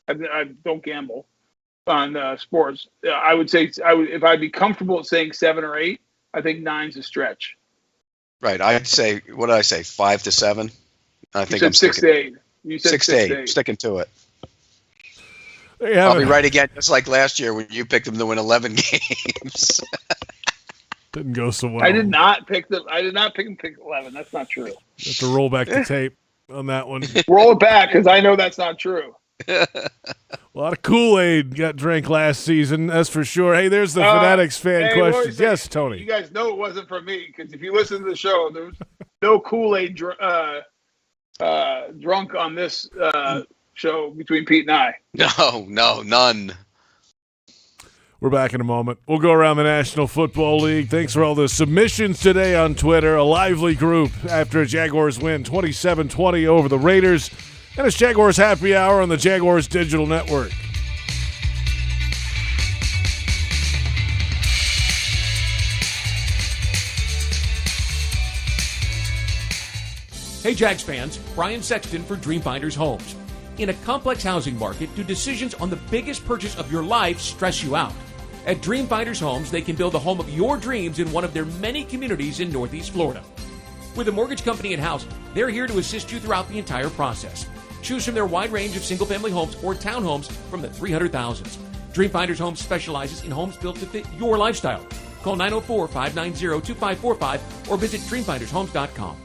I don't gamble on sports. I would say if I'd be comfortable at saying 7 or 8. I think 9's a stretch. Right. I'd say, what did I say? 5 to 7. I think I'm 6 to 8. You said 6 to 8. Sticking to it. I'll be right again, just like last year when you picked them to win 11 games. Didn't go so well. I did not pick them to pick 11. That's not true. You have to roll back the tape on that one. Roll it back, because I know that's not true. A lot of Kool-Aid got drank last season, that's for sure. Hey, there's the Fanatics fan questions. Yes, Tony. You guys know it wasn't from me, because if you listen to the show, there was no Kool-Aid drunk on this show between Pete and I. No, none. We're back in a moment. We'll go around the National Football League. Thanks for all the submissions today on Twitter. A lively group after a Jaguars win 27-20 over the Raiders. And it's Jaguars Happy Hour on the Jaguars Digital Network. Hey Jags fans, Brian Sexton for Dreamfinders Homes. In a complex housing market, do decisions on the biggest purchase of your life stress you out? At Dreamfinders Homes, they can build the home of your dreams in one of their many communities in Northeast Florida. With a mortgage company in-house, they're here to assist you throughout the entire process. Choose from their wide range of single-family homes or townhomes from the 300,000s. Dreamfinders Homes specializes in homes built to fit your lifestyle. Call 904-590-2545 or visit dreamfindershomes.com.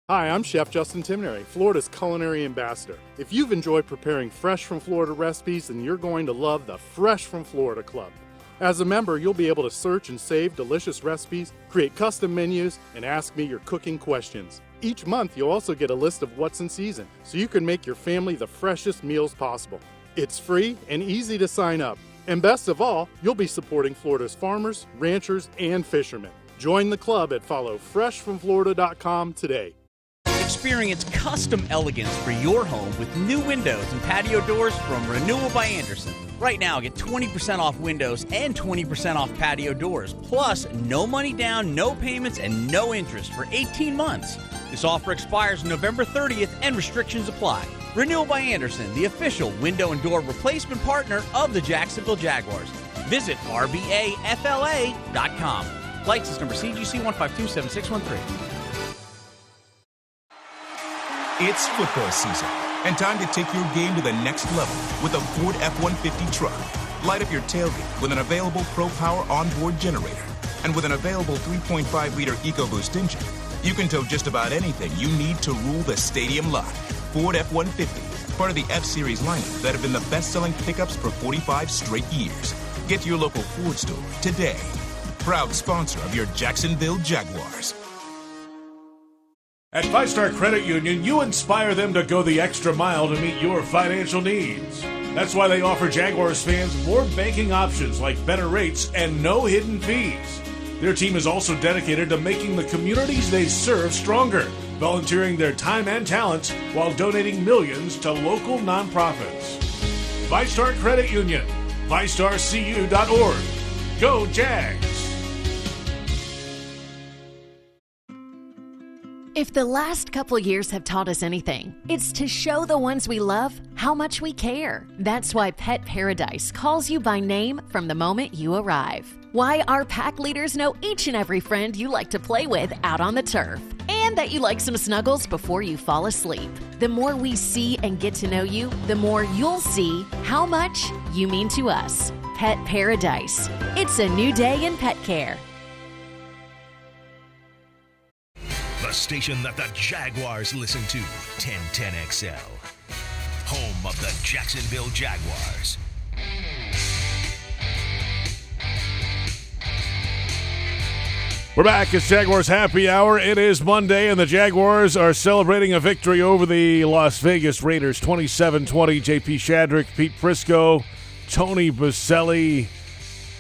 Hi, I'm Chef Justin Timnery, Florida's culinary ambassador. If you've enjoyed preparing fresh from Florida recipes, then you're going to love the Fresh from Florida Club. As a member, you'll be able to search and save delicious recipes, create custom menus, and ask me your cooking questions. Each month, you'll also get a list of what's in season, so you can make your family the freshest meals possible. It's free and easy to sign up. And best of all, you'll be supporting Florida's farmers, ranchers, and fishermen. Join the club at followfreshfromflorida.com today. Experience custom elegance for your home with new windows and patio doors from Renewal by Andersen. Right now, get 20% off windows and 20% off patio doors. Plus, no money down, no payments, and no interest for 18 months. This offer expires November 30th and restrictions apply. Renewal by Andersen, the official window and door replacement partner of the Jacksonville Jaguars. Visit rbafla.com. License number CGC 1527613. It's football season, and time to take your game to the next level with a Ford F-150 truck. Light up your tailgate with an available Pro Power onboard generator. And with an available 3.5-liter EcoBoost engine, you can tow just about anything you need to rule the stadium lot. Ford F-150, part of the F-Series lineup that have been the best-selling pickups for 45 straight years. Get to your local Ford store today. Proud sponsor of your Jacksonville Jaguars. At Five Star Credit Union, you inspire them to go the extra mile to meet your financial needs. That's why they offer Jaguars fans more banking options like better rates and no hidden fees. Their team is also dedicated to making the communities they serve stronger, volunteering their time and talents while donating millions to local nonprofits. Five Star Credit Union, ViStarCU.org. Go Jags! If the last couple years have taught us anything, it's to show the ones we love how much we care. That's why Pet Paradise calls you by name from the moment you arrive. Why our pack leaders know each and every friend you like to play with out on the turf. And that you like some snuggles before you fall asleep. The more we see and get to know you, the more you'll see how much you mean to us. Pet Paradise. It's a new day in pet care. The station that the Jaguars listen to, 1010XL. Home of the Jacksonville Jaguars. We're back. It's Jaguars Happy Hour. It is Monday, and the Jaguars are celebrating a victory over the Las Vegas Raiders, 27-20. J.P. Shadrick, Pete Prisco, Tony Boselli.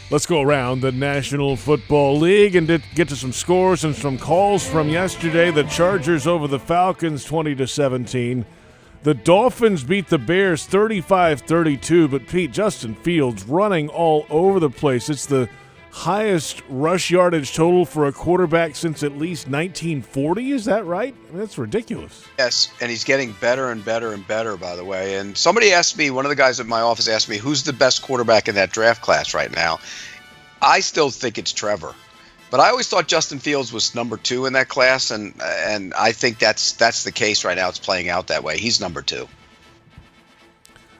Let's go around the National Football League and get to some scores and some calls from yesterday. The Chargers over the Falcons, 20-17. The Dolphins beat the Bears 35-32, but Pete, Justin Fields running all over the place. It's the highest rush yardage total for a quarterback since at least 1940. Is that right? I mean, that's ridiculous. Yes, and he's getting better and better and better, by the way. And somebody asked me, one of the guys at my office asked me, who's the best quarterback in that draft class right now? I still think it's Trevor. But I always thought Justin Fields was number 2 in that class, and I think that's the case right now. It's playing out that way. He's number 2.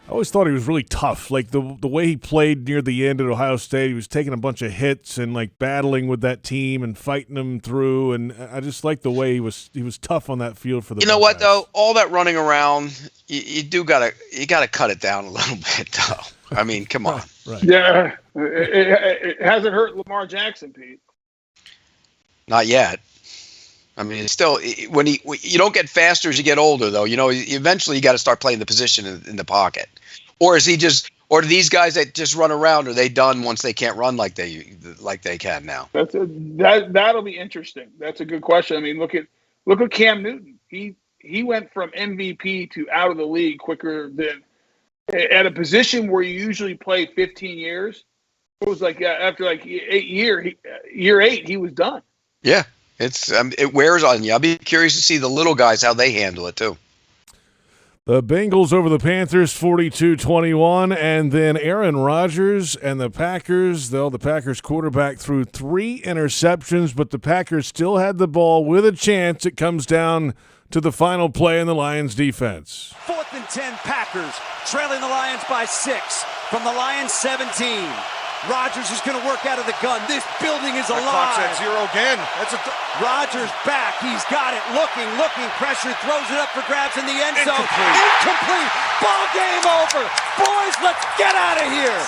I always thought he was really tough. Like the way he played near the end at Ohio State, he was taking a bunch of hits and like battling with that team and fighting them through. And I just like the way he was tough on that field for the. You know what though? All that running around, you gotta cut it down a little bit though. I mean, come on. Right. Yeah, it hasn't hurt Lamar Jackson, Pete. Not yet. I mean, it's still when you don't get faster as you get older, though. You know, eventually you got to start playing the position in the pocket, or is he just, or do these guys that just run around, are they done once they can't run like they can now? That'll be interesting. That's a good question. I mean, look at Cam Newton. He went from MVP to out of the league quicker than at a position where you usually play 15 years. It was like after like year 8, he was done. Yeah. It wears on you. I'll be curious to see the little guys, how they handle it, too. The Bengals over the Panthers, 42-21, and then Aaron Rodgers and the Packers, though the Packers quarterback threw 3 interceptions, but the Packers still had the ball with a chance. It comes down to the final play in the Lions defense. 4th and 10 Packers, trailing the Lions by 6 from the Lions 17. Rodgers is going to work out of the gun. This building is alive. Clock's at 0 again. Rodgers back. He's got it. Looking. Pressure. Throws it up for grabs in the end zone. Incomplete. Ball game over. Boys, let's get out of here.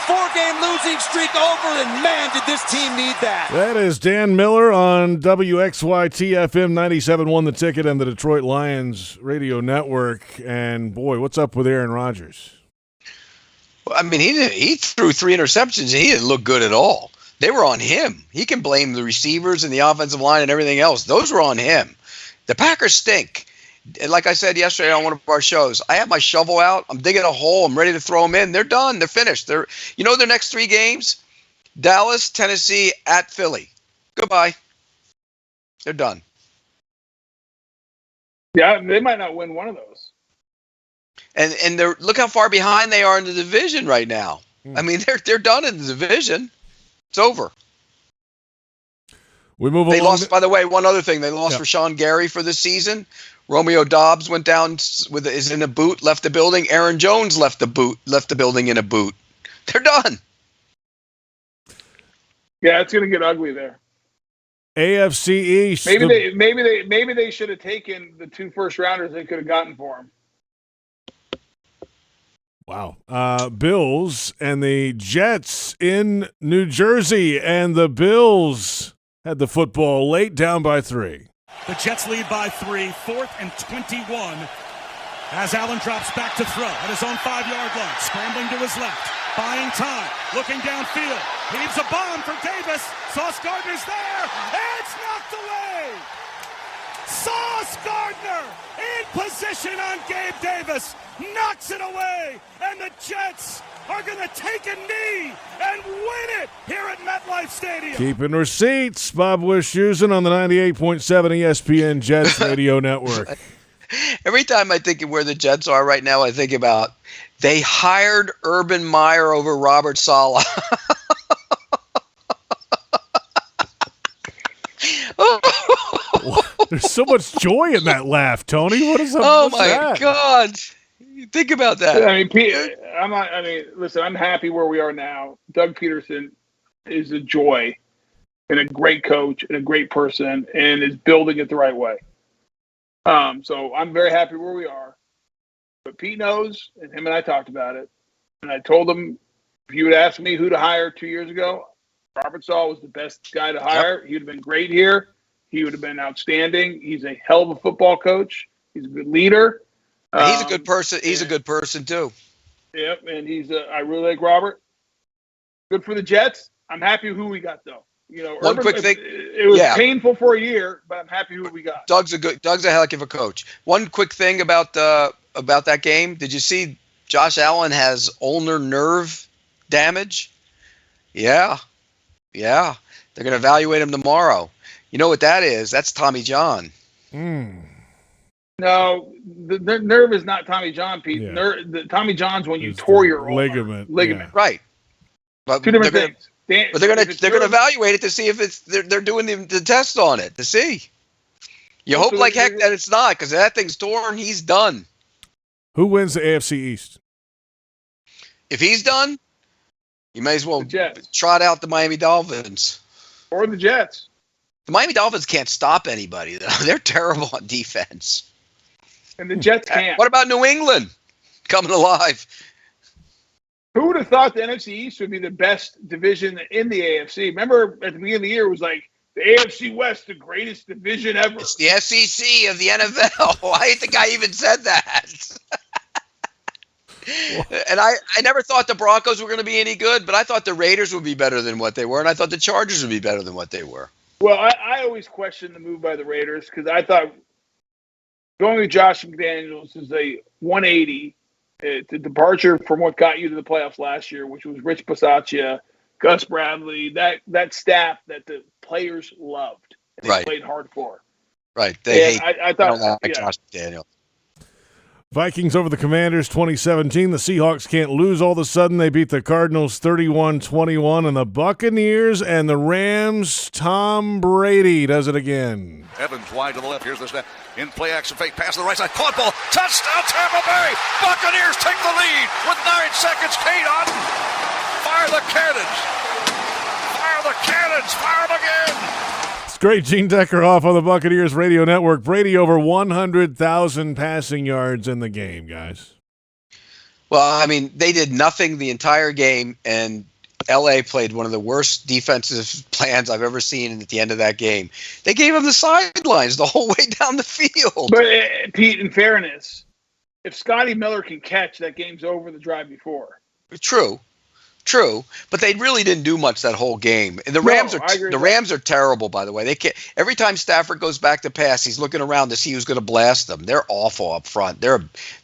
4-game losing streak over, and man, did this team need that. That is Dan Miller on WXYT-FM 97.1 The Ticket and the Detroit Lions radio network. And, boy, what's up with Aaron Rodgers? I mean, he threw 3 interceptions, and he didn't look good at all. They were on him. He can blame the receivers and the offensive line and everything else. Those were on him. The Packers stink. And like I said yesterday on one of our shows, I have my shovel out. I'm digging a hole. I'm ready to throw them in. They're done. They're finished. Their next 3 games, Dallas, Tennessee, at Philly. Goodbye. They're done. Yeah, they might not win one of those. And look how far behind they are in the division right now. I mean, they're done in the division. It's over. We move They along. lost, by the way, one other thing. They lost Rashawn Gary for the season. Romeo Doubs went down is in a boot, left the building. Aaron Jones left the building in a boot. They're done. Yeah, it's going to get ugly there. AFC East. Maybe they should have taken the 2 first-rounders they could have gotten for him. Wow. Bills and the Jets in New Jersey, and the Bills had the football late, down by 3. The Jets lead by 3, 4th and 21. As Allen drops back to throw at his own 5-yard line, scrambling to his left, buying time, looking downfield, heaves a bomb for Davis. Sauce Gardner's there, and it's knocked away. Sauce Gardner in position on Gabe Davis, knocks it away, and the Jets are going to take a knee and win it here at MetLife Stadium. Keeping receipts. Bob Wischusen on the 98.7 ESPN Jets radio network. Every time I think of where the Jets are right now, I think about they hired Urban Meyer over Robert Saleh. There's so much joy in that laugh, Tony. What is up? Oh my God! Think about that. I mean, listen, I'm happy where we are now. Doug Peterson is a joy and a great coach and a great person, and is building it the right way. So I'm very happy where we are. But Pete knows, and him and I talked about it. And I told him, if you would ask me who to hire 2 years ago, Robert Saleh was the best guy to hire. He would have been great here. He would have been outstanding. He's a hell of a football coach. He's a good leader. He's a good person. He's a good person too. Yep, and I really like Robert. Good for the Jets. I'm happy who we got though. You know, one quick thing. It was painful for a year, but I'm happy who we got. Doug's a heck of a coach. One quick thing about that game. Did you see Josh Allen has ulnar nerve damage? Yeah. They're going to evaluate him tomorrow. You know what that is? That's Tommy John. No, the nerve is not Tommy John, Pete. Yeah. Tommy John's when you tore your ligament. Ligament. Yeah. Right. But two different things. But they're gonna evaluate it to see if they're doing the test on it to see. You hope like heck that it's not, because that thing's torn, he's done. Who wins the AFC East? If he's done, you may as well trot out the Miami Dolphins or the Jets. The Miami Dolphins can't stop anybody though. They're terrible on defense. And the Jets can't. What about New England coming alive? Who would have thought the NFC East would be the best division in the AFC? Remember at the beginning of the year, it was like the AFC West, the greatest division ever. It's the SEC of the NFL. I think I even said that. And I never thought the Broncos were going to be any good, but I thought the Raiders would be better than what they were, and I thought the Chargers would be better than what they were. Well, I always questioned the move by the Raiders because I thought going with Josh McDaniels is a 180. It's a departure from what got you to the playoffs last year, which was Rich Bisaccia, Gus Bradley, that staff that the players loved and they played hard for. Right. They don't like Josh McDaniels. Vikings over the Commanders 2017. The Seahawks can't lose. All of a sudden, they beat the Cardinals 31-21. And the Buccaneers and the Rams, Tom Brady does it again. Evans wide to the left. Here's the snap. In play action fake. Pass to the right side. Caught ball. Touchdown Tampa Bay. Buccaneers take the lead with 9 seconds. Kate Otten. Fire the cannons. Fire the cannons. Fire them again. It's great. Gene Decker off on the Buccaneers radio network. Brady over 100,000 passing yards in the game, guys. Well, I mean, they did nothing the entire game, and L.A. played one of the worst defensive plans I've ever seen at the end of that game. They gave them the sidelines the whole way down the field. But, Pete, in fairness, if Scotty Miller can catch, that game's over the drive before. True, but they really didn't do much that whole game. And the Rams are terrible, by the way. They can't. Every time Stafford goes back to pass, he's looking around to see who's going to blast them. They're awful up front.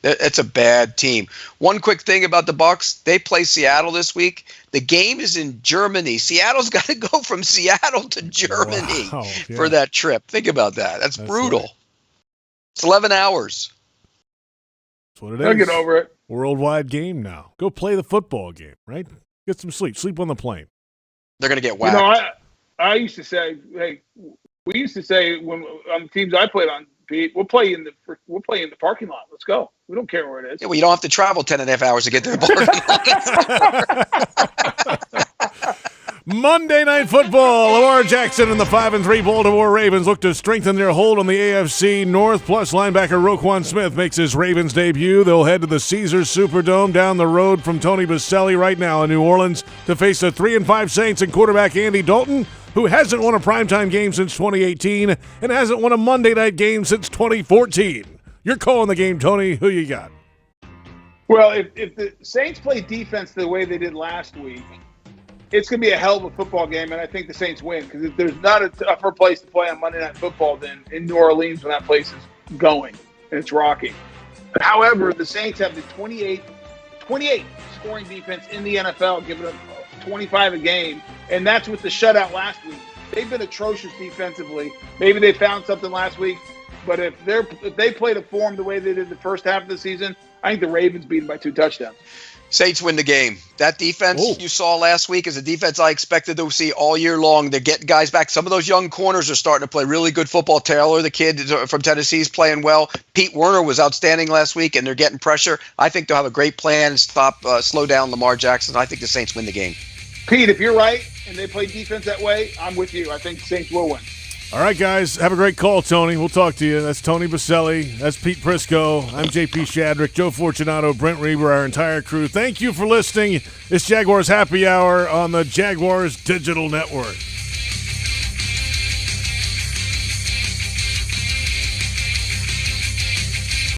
It's a bad team. One quick thing about the Bucs: they play Seattle this week. The game is in Germany. Seattle's got to go from Seattle to Germany for that trip. Think about that. That's brutal. Right. It's 11 hours. That's what it is. I'll get over it. Worldwide game now. Go play the football game, right? Get some sleep. Sleep on the plane. They're going to get whacked. You know, I used to say, hey, we used to say when on the teams I played on, Pete, we'll play in the parking lot. Let's go. We don't care where it is. Yeah, well, you don't have to travel 10 and a half hours to get to the parking lot. Monday Night Football. Lamar Jackson and the 5-3 Baltimore Ravens look to strengthen their hold on the AFC North. Plus, linebacker Roquan Smith makes his Ravens debut. They'll head to the Caesars Superdome down the road from Tony Boselli right now in New Orleans to face the 3-5 Saints and quarterback Andy Dalton, who hasn't won a primetime game since 2018 and hasn't won a Monday night game since 2014. You're calling the game, Tony. Who you got? Well, if the Saints play defense the way they did last week, it's going to be a hell of a football game, and I think the Saints win because there's not a tougher place to play on Monday Night Football than in New Orleans when that place is going and it's rocking. However, the Saints have the 28 scoring defense in the NFL, giving them 25 a game, and that's with the shutout last week. They've been atrocious defensively. Maybe they found something last week, but if they play to form the way they did the first half of the season, I think the Ravens beat them by 2 touchdowns. Saints win the game. That defense you saw last week is a defense I expected to see all year long. They're getting guys back. Some of those young corners are starting to play really good football. Taylor, the kid from Tennessee, is playing well. Pete Werner was outstanding last week, and they're getting pressure. I think they'll have a great plan to slow down Lamar Jackson. I think the Saints win the game. Pete, if you're right and they play defense that way, I'm with you. I think the Saints will win. All right, guys. Have a great call, Tony. We'll talk to you. That's Tony Boselli. That's Pete Prisco. I'm J.P. Shadrick, Joe Fortunato, Brent Reber, our entire crew. Thank you for listening. It's Jaguars Happy Hour on the Jaguars Digital Network.